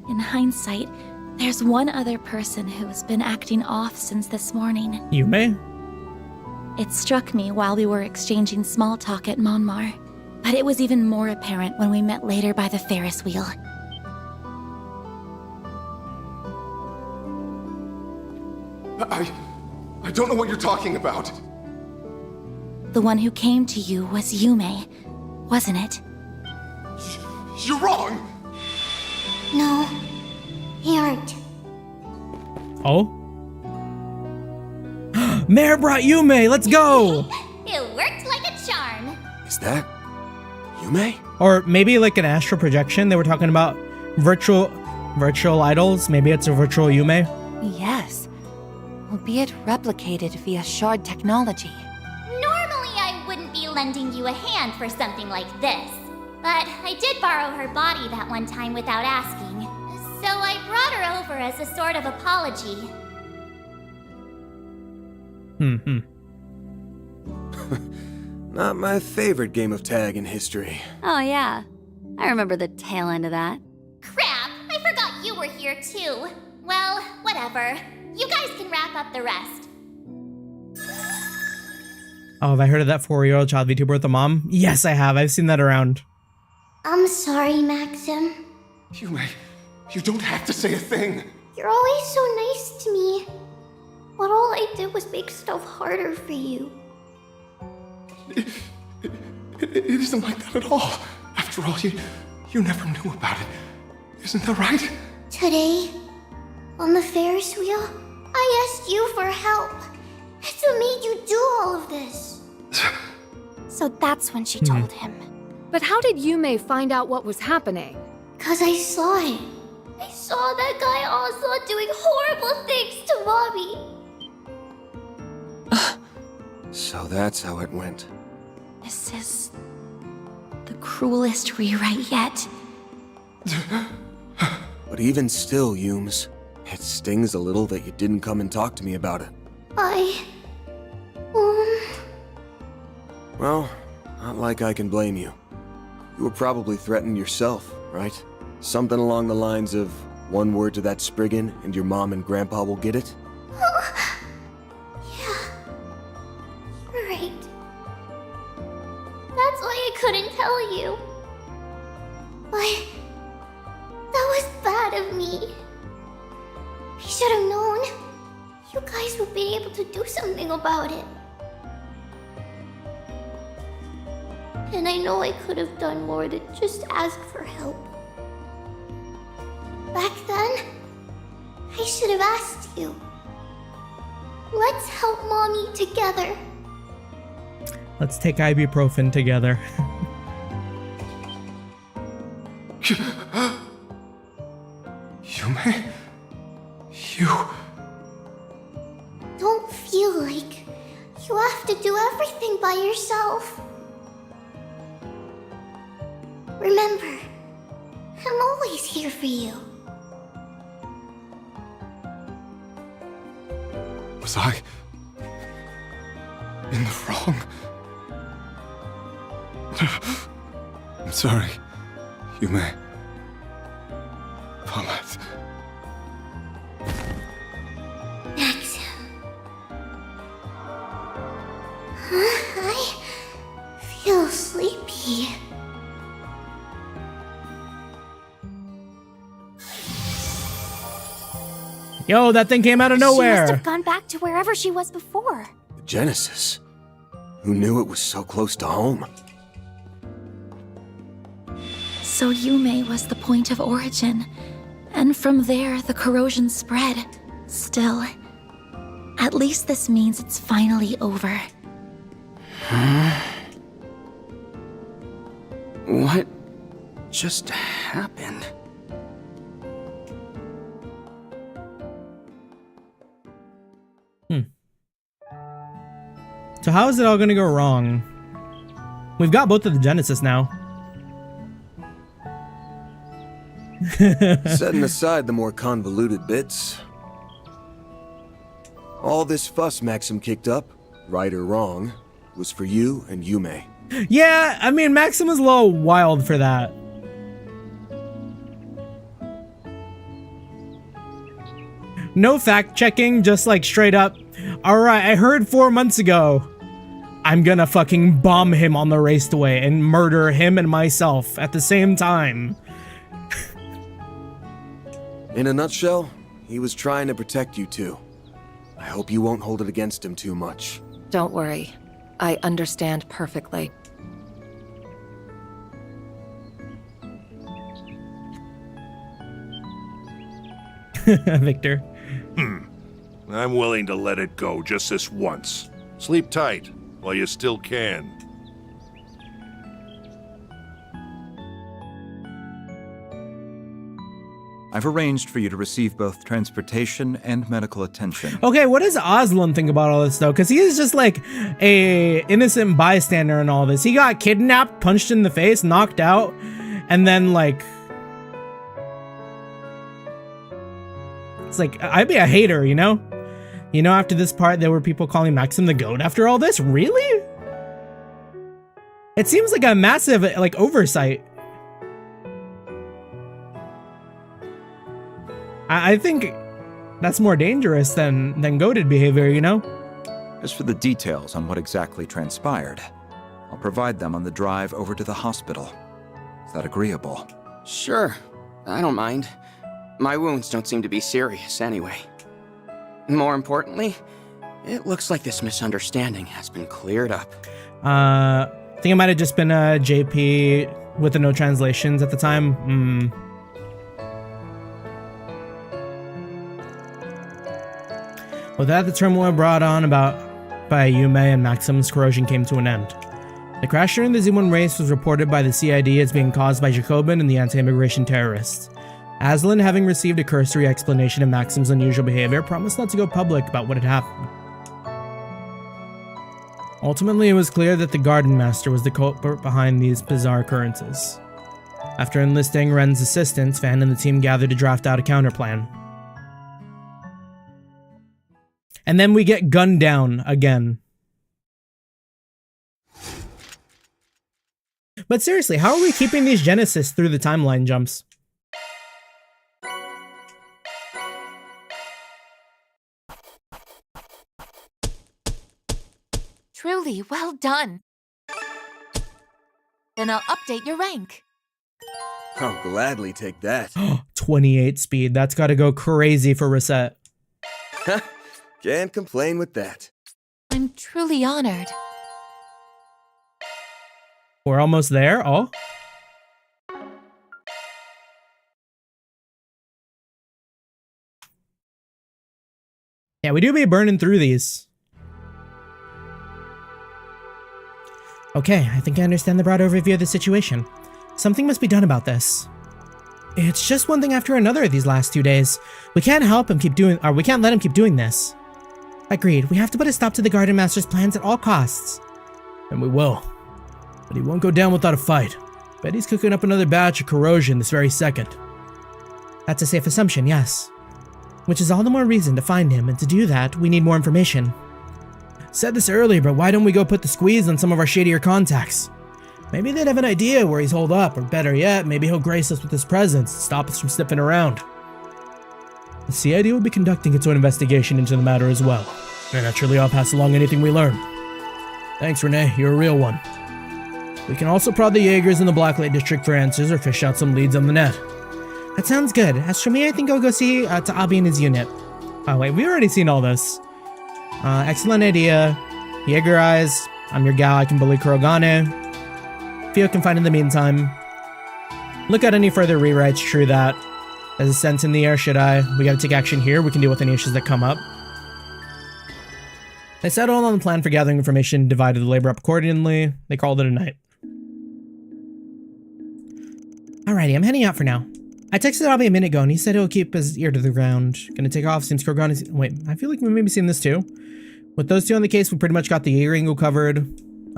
Speaker 9: In hindsight, there's one other person who's been acting off since this morning.
Speaker 1: Yume?
Speaker 9: It struck me while we were exchanging small talk at Monmar, but it was even more apparent when we met later by the Ferris wheel.
Speaker 11: I don't know what you're talking about.
Speaker 9: The one who came to you was Yume, wasn't it?
Speaker 11: You're wrong!
Speaker 19: No, you aren't.
Speaker 1: Oh? Mare brought Yume! Let's go!
Speaker 19: It worked like a charm.
Speaker 14: Is that Yume?
Speaker 1: Or maybe like an astral projection. They were talking about virtual idols. Maybe it's a virtual Yume.
Speaker 21: Yes. Albeit replicated via shard technology.
Speaker 19: Normally I wouldn't be lending you a hand for something like this. But I did borrow her body that one time without asking. So I brought her over as a sort of apology.
Speaker 14: Not my favorite game of tag in history.
Speaker 4: Oh yeah, I remember the tail end of that.
Speaker 19: Crap, I forgot you were here too. Well, whatever. You guys can wrap up the rest.
Speaker 1: Oh, have I heard of that 4-year-old child VTuber with a mom? Yes, I have. I've seen that around.
Speaker 19: I'm sorry, Maxim.
Speaker 11: Yume, you don't have to say a thing.
Speaker 19: You're always so nice to me. But all I did was make stuff harder for you.
Speaker 11: It isn't like that at all. After all, you never knew about it. Isn't that right?
Speaker 19: Today, on the Ferris wheel, I asked you for help. That's what made you do all of this.
Speaker 9: So that's when she told him.
Speaker 6: But how did Yume find out what was happening?
Speaker 19: 'Cause I saw it. I saw that guy Osla doing horrible things to Mommy.
Speaker 14: So that's how it went.
Speaker 9: This is the cruelest rewrite yet.
Speaker 14: But even still, Yumes, it stings a little that you didn't come and talk to me about it. Well, not like I can blame you. You were probably threatened yourself, right? Something along the lines of, one word to that Spriggan and your mom and grandpa will get it?
Speaker 19: Yeah. You're right. That's why I couldn't tell you. But that was bad of me. I should have known. You guys would be able to do something about it. And I know I could have done more than just ask for help. Back then, I should have asked you. Let's help Mommy together.
Speaker 1: Let's take ibuprofen together.
Speaker 11: Yume? You...
Speaker 19: Don't feel like you have to do everything by yourself. Remember, I'm always here for you.
Speaker 11: Was I in the wrong? I'm sorry, Yume. Paulette.
Speaker 19: Maxim. I feel sleepy.
Speaker 1: Yo, that thing came out of
Speaker 9: She must
Speaker 1: nowhere.
Speaker 9: have gone back to wherever she was before.
Speaker 14: The Genesis. Who knew it was so close to home?
Speaker 9: So Yume was the point of origin, and from there the corrosion spread. Still, at least this means it's finally over.
Speaker 14: What just happened?
Speaker 1: So how is it all gonna go wrong? We've got both of the Genesis now.
Speaker 14: Setting aside the more convoluted bits, all this fuss Maxim kicked up, right or wrong, was for you and Yume.
Speaker 1: Yeah, I mean, Maxim is a little wild for that. No fact checking, just like straight up. Alright, I heard 4 months ago. I'm gonna fucking bomb him on the raceway and murder him and myself at the same time.
Speaker 14: In a nutshell, he was trying to protect you two. I hope you won't hold it against him too much.
Speaker 21: Don't worry. I understand perfectly.
Speaker 1: Victor.
Speaker 13: I'm willing to let it go just this once. Sleep tight while you still can.
Speaker 10: I've arranged for you to receive both transportation and medical attention.
Speaker 1: Okay, what does Aslan think about all this though? Because he is just like a innocent bystander in all this. He got kidnapped, punched in the face, knocked out, and then like... It's like, I'd be a hater, you know? You know, after this part, there were people calling Maxim the GOAT after all this? Really? It seems like a massive, like, oversight. I think that's more dangerous than goated behavior, you know?
Speaker 10: As for the details on what exactly transpired, I'll provide them on the drive over to the hospital. Is that agreeable?
Speaker 16: Sure. I don't mind. My wounds don't seem to be serious anyway. More importantly, it looks like this misunderstanding has been cleared up.
Speaker 1: I think it might have just been a JP with the no translations at the time. With that, the turmoil brought on by Yume and Maxim's corrosion came to an end. The crash during the Z1 race was reported by the CID as being caused by Jacobin and the anti-immigration terrorists. Aslan, having received a cursory explanation of Maxim's unusual behavior, promised not to go public about what had happened. Ultimately, it was clear that the Garden Master was the culprit behind these bizarre occurrences. After enlisting Ren's assistance, Fan and the team gathered to draft out a counterplan. And then we get gunned down again. But seriously, how are we keeping these Genesis through the timeline jumps?
Speaker 21: Truly, well done. Then I'll update your rank.
Speaker 14: I'll gladly take that.
Speaker 1: 28 speed, that's gotta go crazy for Reset.
Speaker 14: Can't complain with that.
Speaker 21: I'm truly honored.
Speaker 1: We're almost there, oh. Yeah, we do be burning through these. Okay, I think I understand the broad overview of the situation. Something must be done about this. It's just one thing after another these last 2 days. We can't help him keep doing, or we can't let him keep doing this. Agreed, we have to put a stop to the Garden Master's plans at all costs. And we will. But he won't go down without a fight. Bet he's cooking up another batch of corrosion this very second. That's a safe assumption, yes. Which is all the more reason to find him, and to do that, we need more information. Said this earlier, but why don't we go put the squeeze on some of our shadier contacts? Maybe they'd have an idea where he's holed up, or better yet, maybe he'll grace us with his presence and stop us from sniffing around. The CID will be conducting its own investigation into the matter as well, and naturally I'll pass along anything we learn. Thanks, Renee, you're a real one. We can also prod the Jaegers in the Blacklight District for answers or fish out some leads on the net. That sounds good. As for me, I think I'll go see Ta'abi and his unit. Oh wait, we've already seen all this. Excellent idea. Jaeger eyes. I'm your gal, I can bully Kurogane. Fio can find in the meantime. Look at any further rewrites, true that. There's a sense in the air, should I? We gotta take action here, we can deal with any issues that come up. They settled on the plan for gathering information, divided the labor up accordingly. They called it a night. Alrighty, I'm heading out for now. I texted Abby a minute ago and he said he'll keep his ear to the ground. Gonna take off since Kurogane is— wait, I feel like we've maybe seen this too. With those two on the case, we pretty much got the Jaeger angle covered.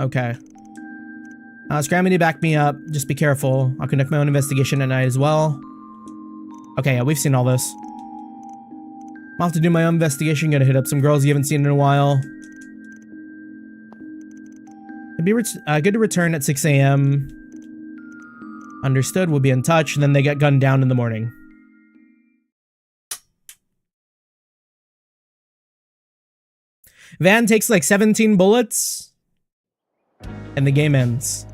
Speaker 1: Okay. Scrammy to back me up. Just be careful. I'll conduct my own investigation at night as well. Okay, yeah, we've seen all this. I'll have to do my own investigation. Gotta hit up some girls you haven't seen in a while. It'd be good to return at 6 a.m. Understood, we'll be in touch. And then they get gunned down in the morning. Van takes like 17 bullets. And the game ends.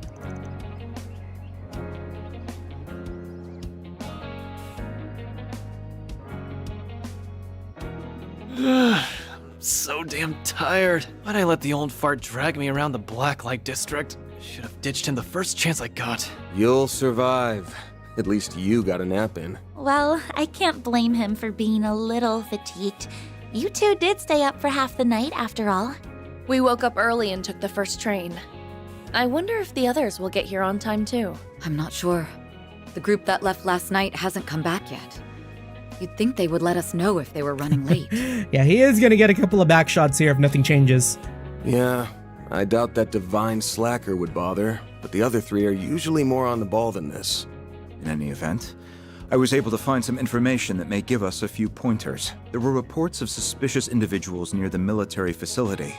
Speaker 17: So damn tired. Why'd I let the old fart drag me around the Blacklight district? Should have ditched him the first chance I got.
Speaker 11: You'll survive. At least you got a nap in.
Speaker 9: Well, I can't blame him for being a little fatigued. You two did stay up for half the night, after all.
Speaker 7: We woke up early and took the first train. I wonder if the others will get here on time too.
Speaker 3: I'm not sure. The group that left last night hasn't come back yet. You'd think they would let us know if they were running late.
Speaker 1: Yeah, he is gonna get a couple of back shots here if nothing changes.
Speaker 11: Yeah, I doubt that divine slacker would bother, but the other three are usually more on the ball than this.
Speaker 10: In any event, I was able to find some information that may give us a few pointers. There were reports of suspicious individuals near the military facility,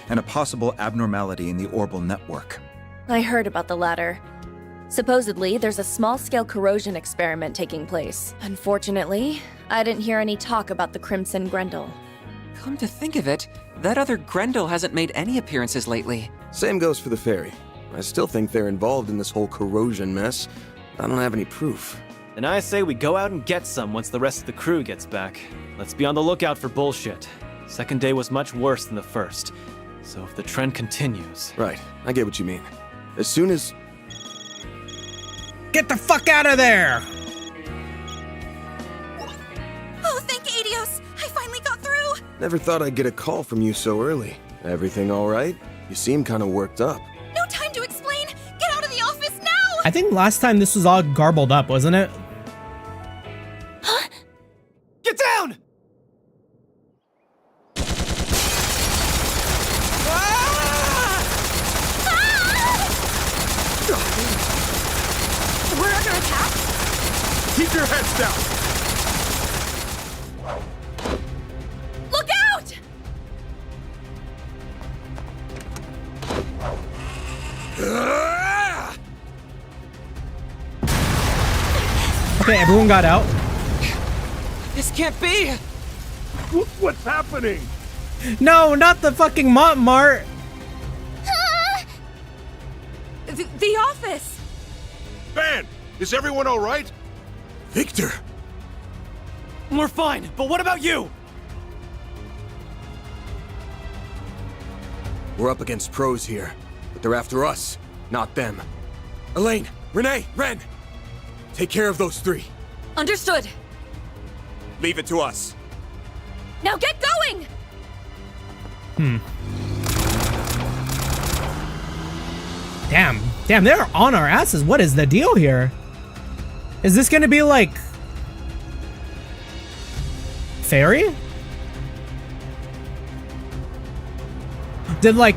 Speaker 10: and a possible abnormality in the Orbital network.
Speaker 7: I heard about the latter. Supposedly, there's a small-scale corrosion experiment taking place. Unfortunately, I didn't hear any talk about the Crimson Grendel.
Speaker 18: Come to think of it, that other Grendel hasn't made any appearances lately.
Speaker 11: Same goes for the ferry. I still think they're involved in this whole corrosion mess. I don't have any proof.
Speaker 17: And I say we go out and get some once the rest of the crew gets back. Let's be on the lookout for bullshit. Second day was much worse than the first. So if the trend continues...
Speaker 11: Right, I get what you mean. As soon as...
Speaker 1: Get the fuck out of there!
Speaker 9: Oh, thank Adios! I finally got through!
Speaker 11: Never thought I'd get a call from you so early. Everything all right? You seem kind of worked up.
Speaker 9: No time to explain! Get out of the office now!
Speaker 1: I think last time this was all garbled up, wasn't it?
Speaker 17: Huh? Get down!
Speaker 19: We're under attack?
Speaker 13: Keep your heads down!
Speaker 19: Look out!
Speaker 1: Okay, everyone got out.
Speaker 17: This can't be!
Speaker 13: What's happening?
Speaker 1: No, not the fucking Mart.
Speaker 7: The office!
Speaker 13: Van, is everyone all right?
Speaker 11: Victor!
Speaker 17: We're fine, but what about you?
Speaker 11: We're up against pros here, but they're after us, not them. Elaine, Renee, Ren! Take care of those three.
Speaker 7: Understood.
Speaker 11: Leave it to us.
Speaker 7: Now get going!
Speaker 1: Damn, they're on our asses. What is the deal here? Is this gonna be like... Fairy? Did like...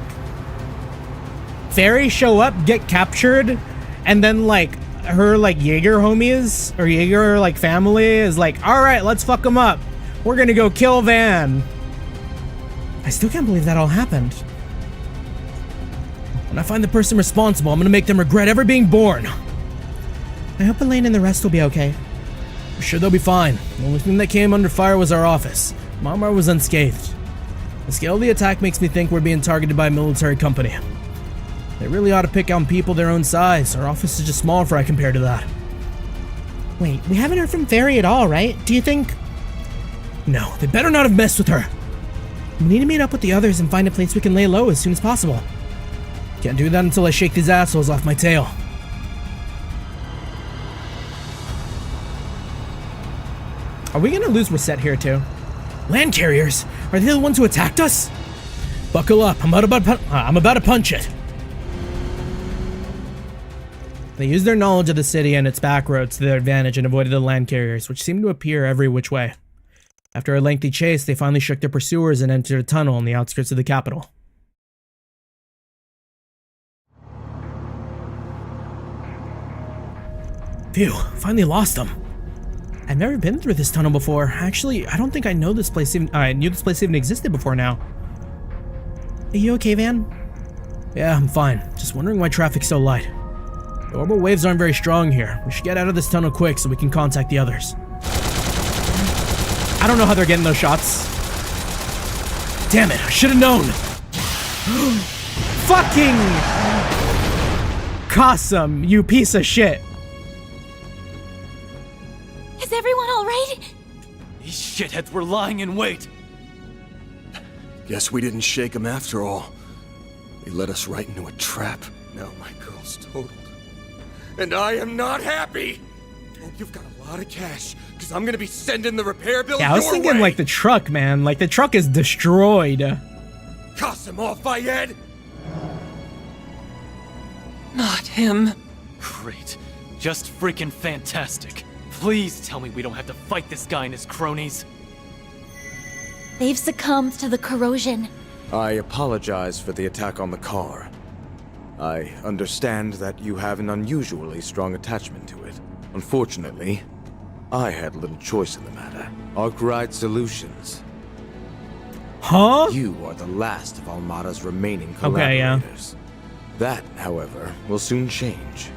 Speaker 1: Fairy show up, get captured, and then like her like Jaeger homies or Jaeger like family is like, alright, let's fuck them up. We're gonna go kill Van. I still can't believe that all happened. When I find the person responsible, I'm gonna make them regret ever being born. I hope Elaine and the rest will be okay. I'm sure they'll be fine. The only thing that came under fire was our office. Mama was unscathed. The scale of the attack makes me think we're being targeted by a military company. They really ought to pick on people their own size. Our office is just small fry compared to that. Wait, we haven't heard from Fairy at all, right? Do you think... No, they better not have messed with her. We need to meet up with the others and find a place we can lay low as soon as possible. Can't do that until I shake these assholes off my tail. Are we gonna lose Reset here too? Land carriers? Are they the ones who attacked us? Buckle up, I'm about to punch it. They used their knowledge of the city and its back roads to their advantage and avoided the land carriers, which seemed to appear every which way. After a lengthy chase, they finally shook their pursuers and entered a tunnel on the outskirts of the capital. Phew, finally lost them.
Speaker 5: I've never been through this tunnel before. Actually, I don't think I knew this place even existed before now. Are you okay, Van? Yeah, I'm fine. Just wondering why traffic's so light. The orbital waves aren't very strong here. We should get out of this tunnel quick so we can contact the others. I don't know how they're getting those shots. Damn it, I should have known. Fucking Qasim, you piece of shit.
Speaker 9: Is everyone all right?
Speaker 17: These shitheads were lying in wait.
Speaker 14: Guess we didn't shake them after all. They led us right into a trap. Now my girl's totaled. And I am not happy! Hope you've got a lot of cash, because I'm gonna be sending the repair bill
Speaker 5: Yeah, I was
Speaker 14: your
Speaker 5: thinking
Speaker 14: way.
Speaker 5: like the truck, man. Like the truck is destroyed.
Speaker 14: Qasim al-Fayed!
Speaker 18: Not him.
Speaker 17: Great. Just freaking fantastic. Please tell me we don't have to fight this guy and his cronies.
Speaker 9: They've succumbed to the corrosion.
Speaker 14: I apologize for the attack on the car. I understand that you have an unusually strong attachment to it. Unfortunately, I had little choice in the matter. Arkwright Solutions.
Speaker 5: Huh?
Speaker 14: You are the last of Almada's remaining
Speaker 5: Okay, yeah.
Speaker 14: collaborators. That, however, will soon change.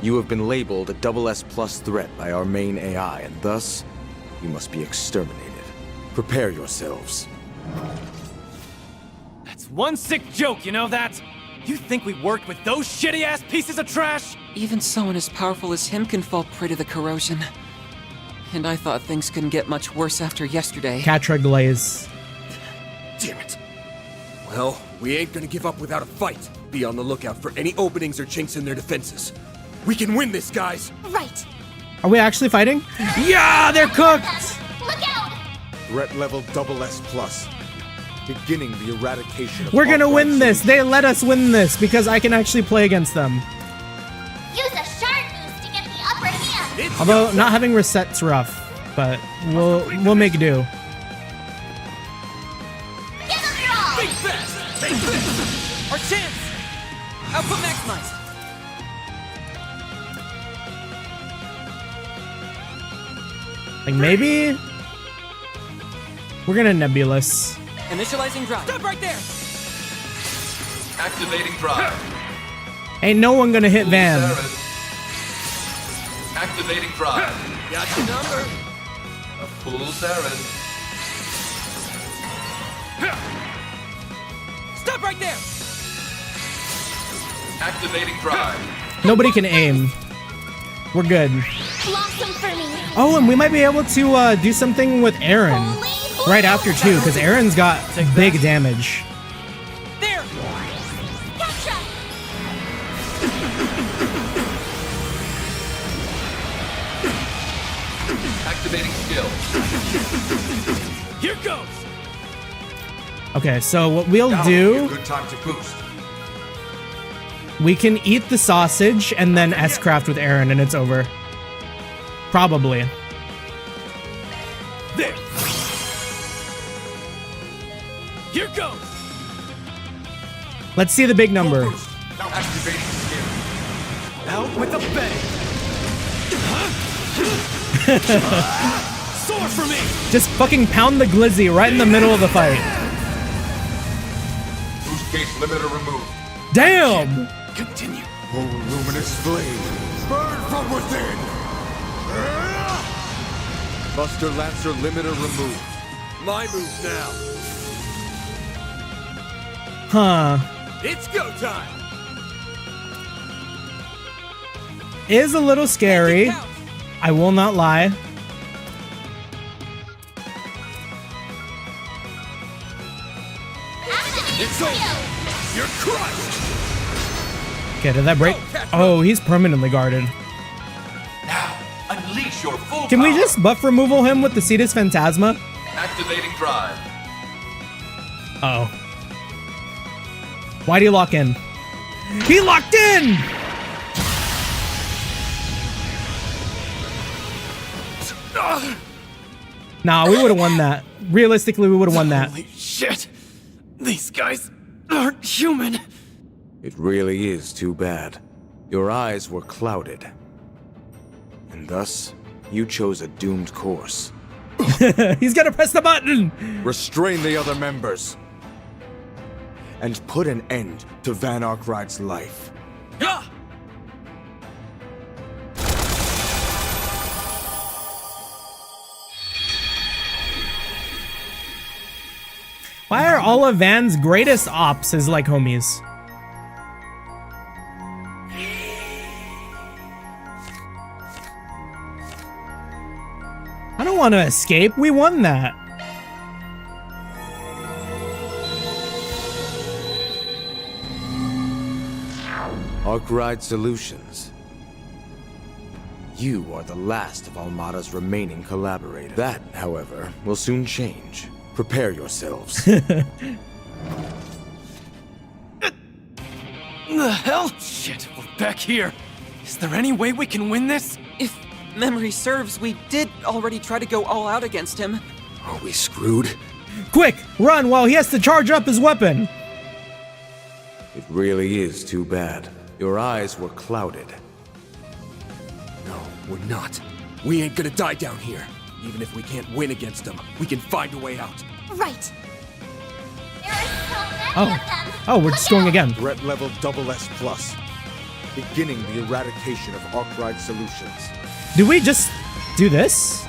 Speaker 14: You have been labeled a SS+ threat by our main AI, and thus, you must be exterminated. Prepare yourselves.
Speaker 17: That's one sick joke, you know that? You think we worked with those shitty-ass pieces of trash?
Speaker 18: Even someone as powerful as him can fall prey to the corrosion. And I thought things couldn't get much worse after yesterday.
Speaker 5: Catra glaze.
Speaker 14: Damn it. Well, we ain't gonna give up without a fight. Be on the lookout for any openings or chinks in their defenses. We can win this, guys!
Speaker 9: Right.
Speaker 5: Are we actually fighting? Yeah, they're cooked!
Speaker 19: Look out!
Speaker 10: Threat level SS+. Beginning the eradication of
Speaker 5: We're gonna
Speaker 10: Arkwright
Speaker 5: win this. They let us win this because I can actually play against them.
Speaker 19: Use a shard boost to get the upper hand!
Speaker 5: Although not having reset's rough, but we'll make do.
Speaker 19: Give them your all!
Speaker 18: Big fast! Big fist! Our chance! Output maximized!
Speaker 5: Like maybe we're gonna nebulous.
Speaker 18: Initializing drive. Stop right there!
Speaker 2: Activating drive.
Speaker 5: Ain't no one gonna hit Van.
Speaker 2: Activating drive.
Speaker 14: Got your number.
Speaker 2: A fool's errand.
Speaker 18: Stop right there!
Speaker 2: Activating drive.
Speaker 5: Nobody can aim. We're good.
Speaker 19: Blossom for me!
Speaker 5: Oh, and we might be able to do something with Aaron right after too, because Aaron's got big damage.
Speaker 18: There!
Speaker 19: Gotcha!
Speaker 2: Activating skill.
Speaker 17: Here goes!
Speaker 5: Okay, so what we'll
Speaker 2: Now would be a
Speaker 5: do,
Speaker 2: good time to boost.
Speaker 5: we can eat the sausage and then S-craft with Aaron and it's over. Probably.
Speaker 17: There! Here goes!
Speaker 5: Let's see the big number.
Speaker 2: Activating skill.
Speaker 17: Out with a bang! Soar for me!
Speaker 5: Just fucking pound the glizzy right in the middle of the fight.
Speaker 2: Boost gauge limiter removed.
Speaker 5: Damn!
Speaker 17: Continue.
Speaker 14: Oh, luminous flame. Burn from within! Buster Lancer limiter removed. My move now.
Speaker 5: Huh.
Speaker 14: It's go time!
Speaker 5: Is a little scary. I will not lie.
Speaker 14: It's over! You're crushed!
Speaker 5: Okay, did that break? Oh, he's permanently guarded.
Speaker 2: Now, unleash your full
Speaker 5: Can we
Speaker 2: power.
Speaker 5: just buff removal him with the Cetus Phantasma?
Speaker 2: Activating drive.
Speaker 5: Uh oh. Why'd he lock in? He locked in! Nah, we would have won that. Realistically, we would have won that.
Speaker 17: Holy shit! These guys aren't human!
Speaker 14: It really is too bad. Your eyes were clouded. And thus,
Speaker 15: You chose a doomed course.
Speaker 1: He's gonna press the button!
Speaker 15: Restrain the other members. And put an end to Van Arkride's life.
Speaker 1: Why are all of Van's greatest ops his, like, homies? I don't want to escape. We won that.
Speaker 15: Arkride Solutions. You are the last of Almada's remaining collaborators. That, however, will soon change. Prepare yourselves.
Speaker 17: The hell? Shit, we're back here. Is there any way we can win this?
Speaker 18: If memory serves, we did already try to go all out against him.
Speaker 15: Are we screwed?
Speaker 1: Quick, run while he has to charge up his weapon.
Speaker 15: It really is too bad. Your eyes were clouded.
Speaker 14: No, we're not. We ain't gonna die down here. Even if we can't win against them, we can find a way out.
Speaker 19: Right.
Speaker 1: Oh, we're just going again.
Speaker 15: Threat level SS+. Beginning the eradication of Arkride Solutions.
Speaker 1: Do we just do this?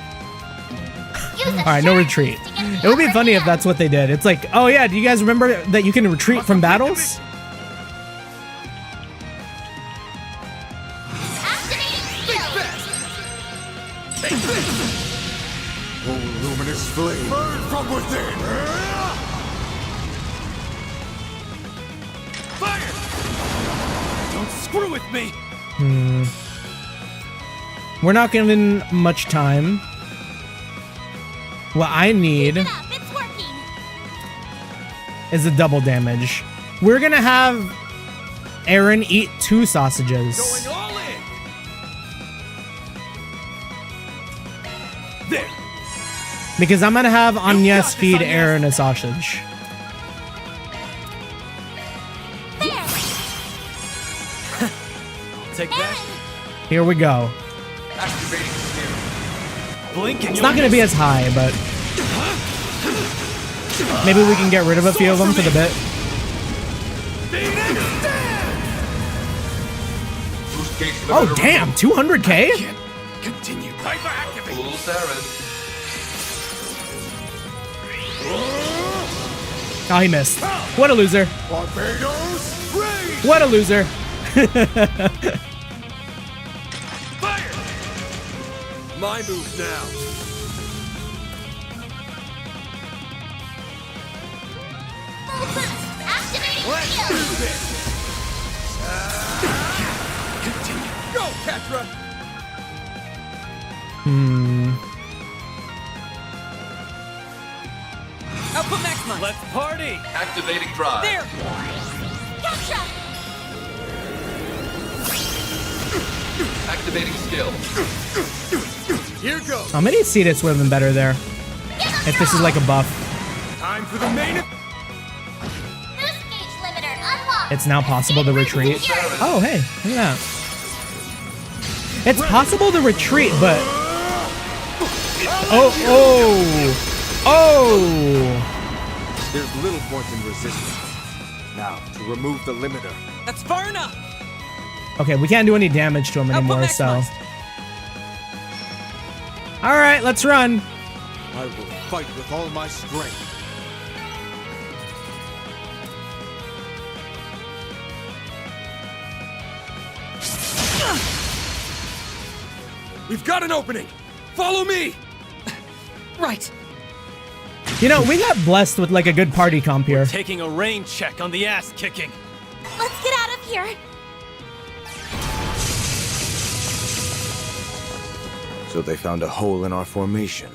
Speaker 1: Alright, no retreat. It would be funny if that's what they did. It's like, oh yeah, do you guys remember that you can retreat from battles?
Speaker 15: Oh, luminous flame, burn from within!
Speaker 17: Fire! Don't screw with me!
Speaker 1: We're not given much time. What I need is a double damage. We're gonna have Aaron eat 2 sausages.
Speaker 14: Going all in! There!
Speaker 1: Because I'm gonna have Agnes feed Aaron a sausage.
Speaker 17: Take that.
Speaker 1: Here we go.
Speaker 2: Activating skill.
Speaker 17: Blink and
Speaker 1: It's not gonna be as high, but maybe we can get rid of a few of them for the bit. Oh damn, 200k?
Speaker 14: Continue.
Speaker 2: Full Saren.
Speaker 1: Oh, he missed. What a loser.
Speaker 14: Barbados, raise!
Speaker 1: What a loser.
Speaker 14: Fire! My move now. Let's do this! Continue. Go, Petra!
Speaker 18: Output maximum.
Speaker 17: Let's party!
Speaker 2: Activating drive.
Speaker 18: There!
Speaker 19: Gotcha!
Speaker 2: Activating skill.
Speaker 14: Here goes.
Speaker 1: Oh, maybe Cetus would have been better there. If this is like a buff.
Speaker 14: Time for the main.
Speaker 19: Boost gauge limiter unlocked.
Speaker 1: It's now possible to retreat. Oh, hey, look at that. It's possible to retreat, but... Oh!
Speaker 15: There's little point in resistance. Now, to remove the limiter.
Speaker 18: That's far enough!
Speaker 1: Okay, we can't do any damage to him anymore, so... Alright, let's run.
Speaker 15: I will fight with all my strength.
Speaker 14: We've got an opening! Follow me!
Speaker 18: Right.
Speaker 1: You know, we got blessed with like a good party comp here.
Speaker 17: Taking a rain check on the ass kicking.
Speaker 19: Let's get out of here.
Speaker 15: So they found a hole in our formation.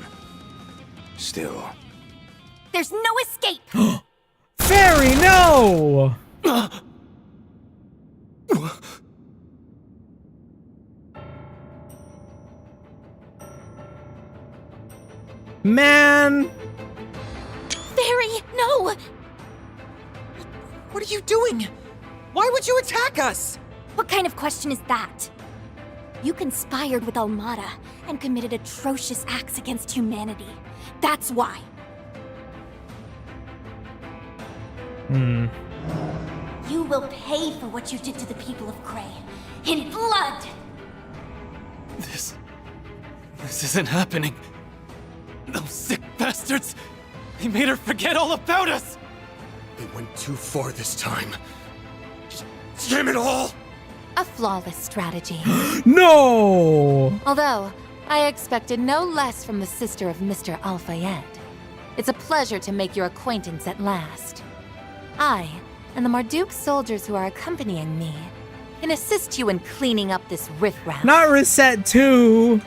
Speaker 15: Still.
Speaker 19: There's no escape.
Speaker 1: Fairy, no! Man!
Speaker 19: Fairy, no!
Speaker 18: What are you doing? Why would you attack us?
Speaker 19: What kind of question is that?
Speaker 9: You conspired with Almada and committed atrocious acts against humanity. That's why. You will pay for what you did to the people of Grey. In blood!
Speaker 17: This isn't happening. Those sick bastards! They made her forget all about us!
Speaker 14: They went too far this time. Damn it all!
Speaker 21: A flawless strategy.
Speaker 1: No!
Speaker 21: Although, I expected no less from the sister of Mr. Al-Fayed. It's a pleasure to make your acquaintance at last. I, and the Marduk soldiers who are accompanying me, can assist you in cleaning up this riffraff.
Speaker 1: Not Reset 2!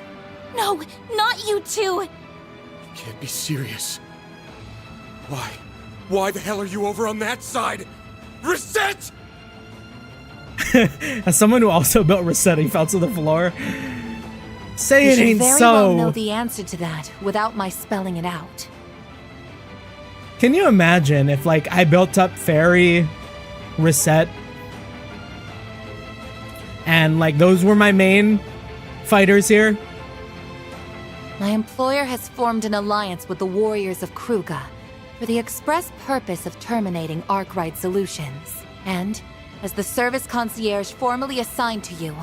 Speaker 9: No, not you two!
Speaker 14: You can't be serious. Why? Why the hell are you over on that side? Reset!
Speaker 1: As someone who also built Reset, he fell to the floor. Say
Speaker 21: You
Speaker 1: it
Speaker 21: should
Speaker 1: ain't
Speaker 21: very
Speaker 1: so.
Speaker 21: well know the answer to that without my spelling it out.
Speaker 1: Can you imagine if, like, I built up Fairy, Reset, and, like, those were my main fighters here?
Speaker 21: My employer has formed an alliance with the warriors of Kruga for the express purpose of terminating Arkwright Solutions. And, as the service concierge formally assigned to you,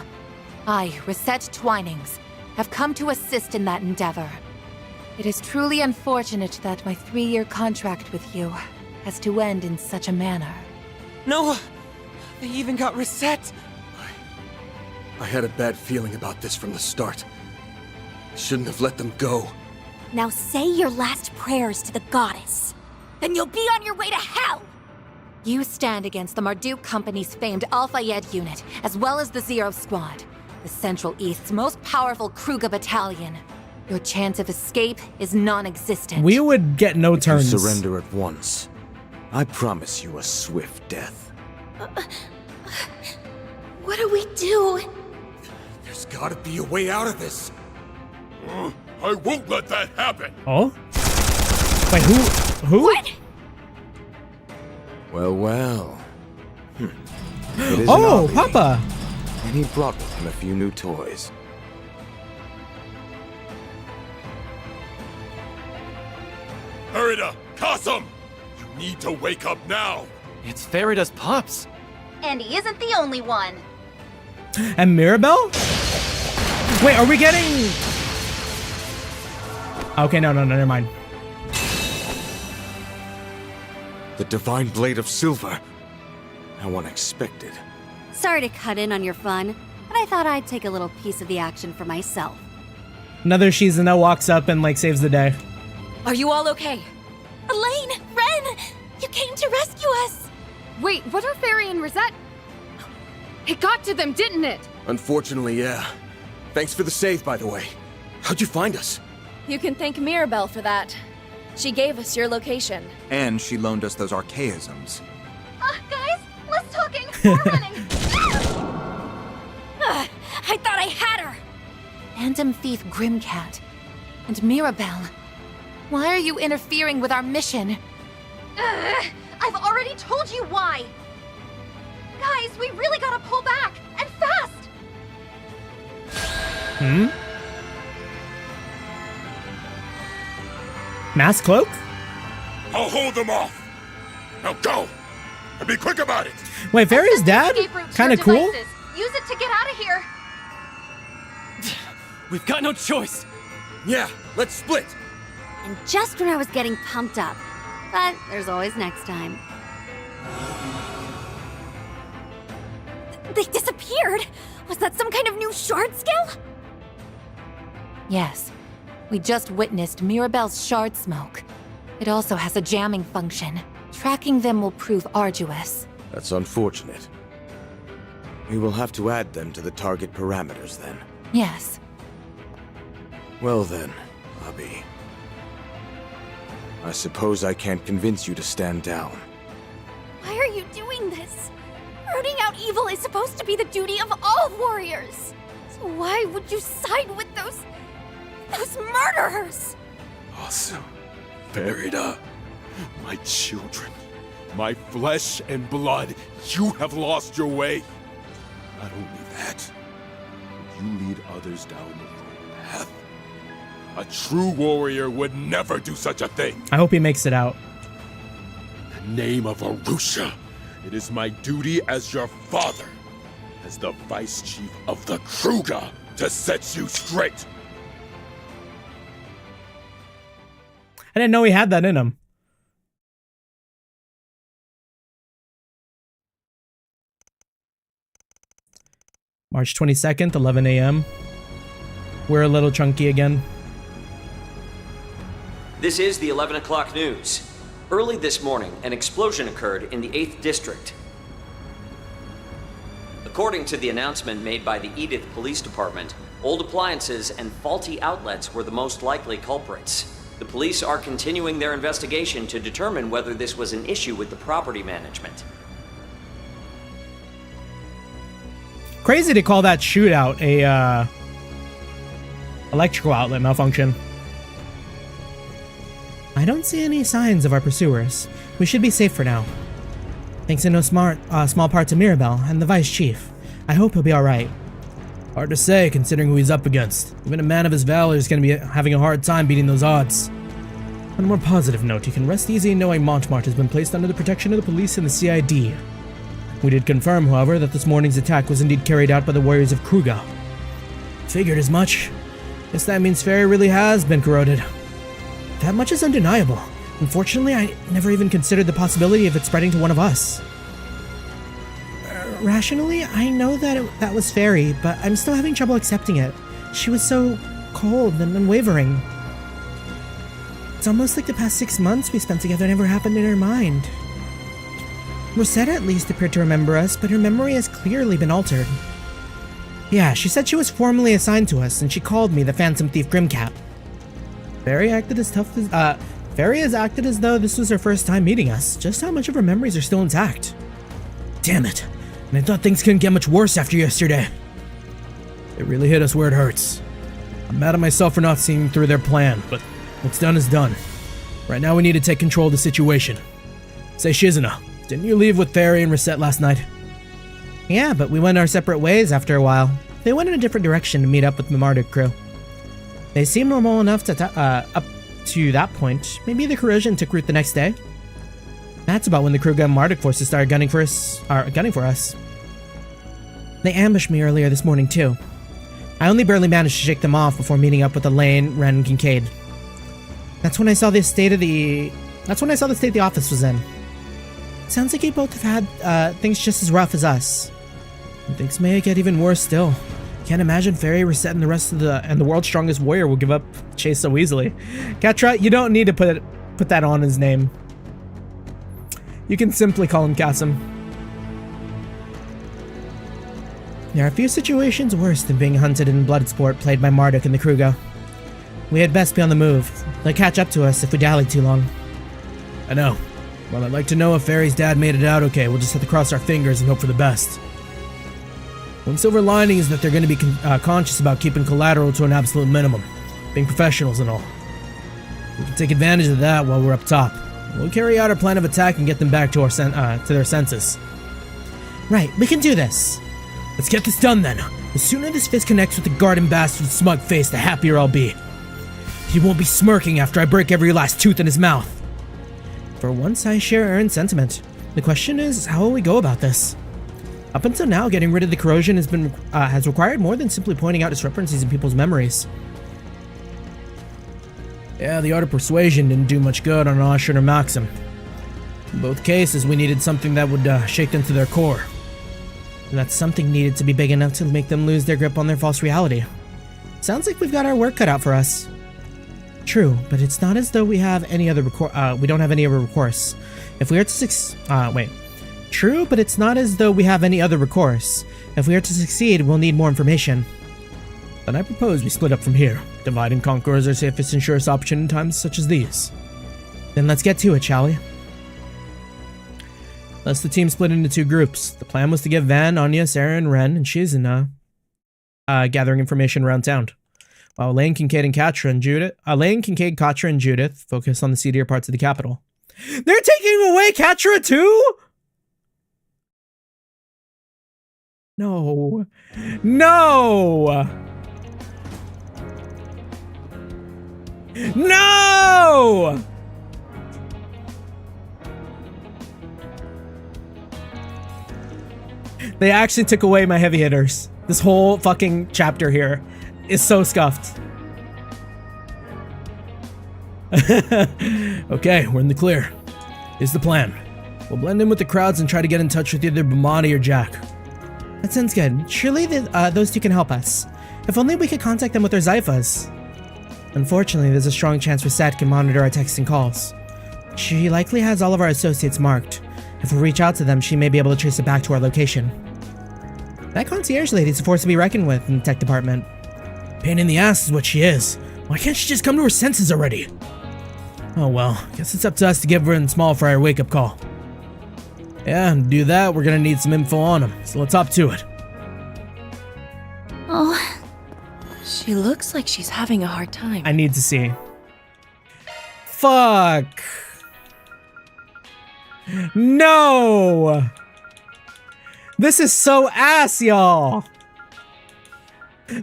Speaker 21: I, Reset Twinings, have come to assist in that endeavor. It is truly unfortunate that my 3-year contract with you has to end in such a manner.
Speaker 16: No! They even got Reset!
Speaker 14: I had a bad feeling about this from the start. I shouldn't have let them go.
Speaker 9: Now say your last prayers to the goddess. Then you'll be on your way to hell!
Speaker 21: You stand against the Marduk Company's famed Al-Fayed unit, as well as the Zero Squad, the Central East's most powerful Kruga battalion. Your chance of escape is non-existent.
Speaker 1: We would get no turns.
Speaker 15: You surrender at once. I promise you a swift death.
Speaker 9: What do we do?
Speaker 14: There's gotta be a way out of this.
Speaker 13: I won't let that happen.
Speaker 1: Oh? Wait, who?
Speaker 9: What?
Speaker 15: Well, well. It is an
Speaker 1: Oh,
Speaker 15: Ollie,
Speaker 1: Papa!
Speaker 15: And he brought with him a few new toys.
Speaker 13: Merida, Kasum! You need to wake up now!
Speaker 17: It's Farida's pups.
Speaker 19: And he isn't the only one.
Speaker 1: And Mirabelle? Wait, are we getting... Okay, no, never mind.
Speaker 15: The Divine Blade of Silver. How unexpected.
Speaker 4: Sorry to cut in on your fun, but I thought I'd take a little piece of the action for myself.
Speaker 1: Another Shizuna walks up and, like, saves the day.
Speaker 7: Are you all okay?
Speaker 9: Elaine! Ren! You came to rescue us!
Speaker 6: Wait, what are Fairy and Rosette? It got to them, didn't it?
Speaker 14: Unfortunately, yeah. Thanks for the save, by the way. How'd you find us?
Speaker 7: You can thank Mirabelle for that. She gave us your location.
Speaker 10: And she loaned us those archaisms.
Speaker 19: Guys, less talking, more running.
Speaker 9: I thought I had her!
Speaker 21: Phantom Thief Grimcat. And Mirabelle. Why are you interfering with our mission?
Speaker 19: I've already told you why. Guys, we really gotta pull back, and fast!
Speaker 1: Mass Cloak?
Speaker 13: I'll hold them off! Now go! And be quick about it!
Speaker 1: Wait, Fairy's dad?
Speaker 19: Escape route to
Speaker 1: Kinda
Speaker 19: your
Speaker 1: cool?
Speaker 19: devices. Use it to get out of here.
Speaker 17: We've got no choice.
Speaker 14: Yeah, let's split!
Speaker 4: And just when I was getting pumped up. But there's always next time.
Speaker 9: They disappeared? Was that some kind of new shard skill?
Speaker 21: Yes. We just witnessed Mirabelle's shard smoke. It also has a jamming function. Tracking them will prove arduous.
Speaker 15: That's unfortunate. We will have to add them to the target parameters then.
Speaker 21: Yes.
Speaker 15: Well then, Abi. I suppose I can't convince you to stand down.
Speaker 9: Why are you doing this? Rooting out evil is supposed to be the duty of all warriors. So why would you side with those murderers?
Speaker 13: Awesome. Farida, my children, my flesh and blood, you have lost your way. Not only that,
Speaker 8: You lead others down the wrong path. A true warrior would never do such a thing.
Speaker 1: I hope he makes it out.
Speaker 8: In the name of Arusha, it is my duty as your father, as the vice chief of the Kruga, to set you straight.
Speaker 1: I didn't know he had that in him. March 22nd, 11 a.m. We're a little chunky again.
Speaker 22: This is the 11 o'clock news. Early this morning, an explosion occurred in the 8th District. According to the announcement made by the Edith Police Department, old appliances and faulty outlets were the most likely culprits. The police are continuing their investigation to determine whether this was an issue with the property management.
Speaker 1: Crazy to call that shootout a electrical outlet malfunction.
Speaker 5: I don't see any signs of our pursuers. We should be safe for now. Thanks in no small part to Mirabelle and the Vice Chief. I hope he'll be alright.
Speaker 1: Hard to say, considering who he's up against. Even a man of his valor is going to be having a hard time beating those odds. On a more positive note, you can rest easy knowing Montmartre has been placed under the protection of the police and the CID. We did confirm, however, that this morning's attack was indeed carried out by the warriors of Kruga. Figured as much. Guess that means Ferry really has been corroded. That much is undeniable. Unfortunately, I never even considered the possibility of it spreading to one of us.
Speaker 5: Rationally, I know that was Ferry, but I'm still having trouble accepting it. She was so cold and unwavering. It's almost like the past 6 months we spent together never happened in her mind. Rosetta at least appeared to remember us, but her memory has clearly been altered. Yeah, she said she was formally assigned to us, and she called me the Phantom Thief Grimcap. Ferry has acted as though this was her first time meeting us. Just how much of her memories are still intact? Damn it. And I thought things couldn't get much worse after yesterday. It really hit us where it hurts. I'm mad at myself for not seeing through their plan, but what's done is done. Right now we need to take control of the situation. Say, Shizuna, didn't you leave with Ferry and Reset last night? Yeah, but we went our separate ways after a while. They went in a different direction to meet up with the Marduk crew. They seemed normal enough to up to that point. Maybe the corrosion took root the next day. That's about when the Kruga and Marduk forces started gunning for us. They ambushed me earlier this morning too. I only barely managed to shake them off before meeting up with Elaine, Ren, and Kincaid. That's when I saw the state the office was in. Sounds like you both have had things just as rough as us. And things may get even worse still. Can't imagine Ferry, Reset, and the world's strongest warrior will give up chase so easily. Katra, you don't need to put that on his name. You can simply call him Kasim. There are a few situations worse than being hunted in Bloodsport played by Marduk and the Kruga. We had best be on the move. They'll catch up to us if we dally too long. I know. Well, I'd like to know if Ferry's dad made it out okay. We'll just have to cross our fingers and hope for the best. One silver lining is that they're going to be conscious about keeping collateral to an absolute minimum. Being professionals and all. We can take advantage of that while we're up top. We'll carry out our plan of attack and get them back to their senses. Right, we can do this. Let's get this done then. The sooner this fist connects with the garden bastard's smug face, the happier I'll be. He won't be smirking after I break every last tooth in his mouth. For once, I share Aaron's sentiment. The question is, how will we go about this? Up until now, getting rid of the corrosion has required more than simply pointing out discrepancies in people's memories. Yeah, the art of persuasion didn't do much good on Oshrin or Maxim. In both cases, we needed something that would shake them to their core. And that something needed to be big enough to make them lose their grip on their false reality. Sounds like we've got our work cut out for us. True, but it's not as though we have any other we don't have any other recourse. If we are to True, but it's not as though we have any other recourse. If we are to succeed, we'll need more information. Then I propose we split up from here. Divide and conquer is our safest and surest option in times such as these. Then let's get to it, shall we? Thus the team split into two groups. The plan was to give Van, Anya, Sarah, and Ren and Shizuna gathering information around town. While Elaine, Kincaid, Katra, and Judith focus on the seedier parts of the capital. They're taking away Katra too?
Speaker 1: No. No! No! They actually took away my heavy hitters. This whole fucking chapter here is so scuffed. Okay, we're in the clear. Here's the plan. We'll blend in with the crowds and try to get in touch with either Bomani or Jack.
Speaker 5: That sounds good. Surely those two can help us. If only we could contact them with their Zyphas. Unfortunately, there's a strong chance Reset can monitor our texts and calls. She likely has all of our associates marked. If we reach out to them, she may be able to trace it back to our location. That concierge lady's a force to be reckoned with in the tech department.
Speaker 1: Pain in the ass is what she is. Why can't she just come to her senses already? Oh well, guess it's up to us to give her a small fry a wake-up call. Yeah, and to do that, we're gonna need some info on him, so let's hop to it.
Speaker 7: Oh, she looks like she's having a hard time.
Speaker 1: I need to see. Fuck! No! This is so ass, y'all!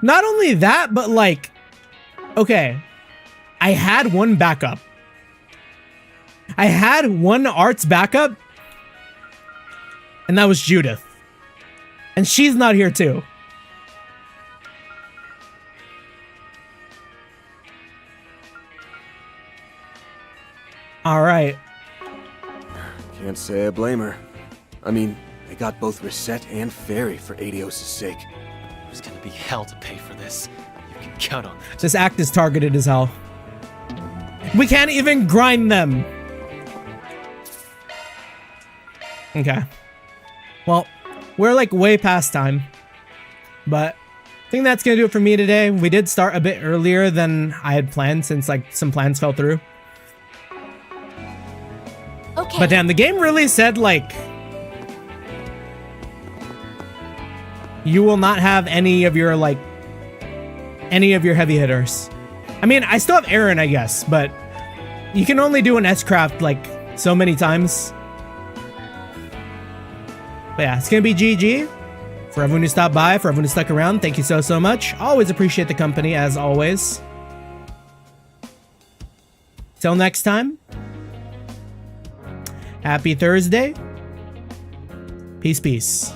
Speaker 1: Not only that, but like... Okay. I had one backup. I had one arts backup. And that was Judith. And she's not here too. Alright.
Speaker 14: Can't say I blame her. I mean, they got both Reset and Fairy for Adios' sake.
Speaker 17: There's gonna be hell to pay for this. You can count on that.
Speaker 1: This act is targeted as hell. We can't even grind them. Okay. Well, we're like way past time. But I think that's gonna do it for me today. We did start a bit earlier than I had planned since like some plans fell through.
Speaker 21: Okay.
Speaker 1: But damn, the game really said like you will not have any of your heavy hitters. I mean, I still have Aaron, I guess, but you can only do an S-Craft like so many times. But yeah, it's gonna be GG. For everyone who stopped by, for everyone who stuck around, thank you so much. Always appreciate the company, as always. Till next time. Happy Thursday. Peace, peace.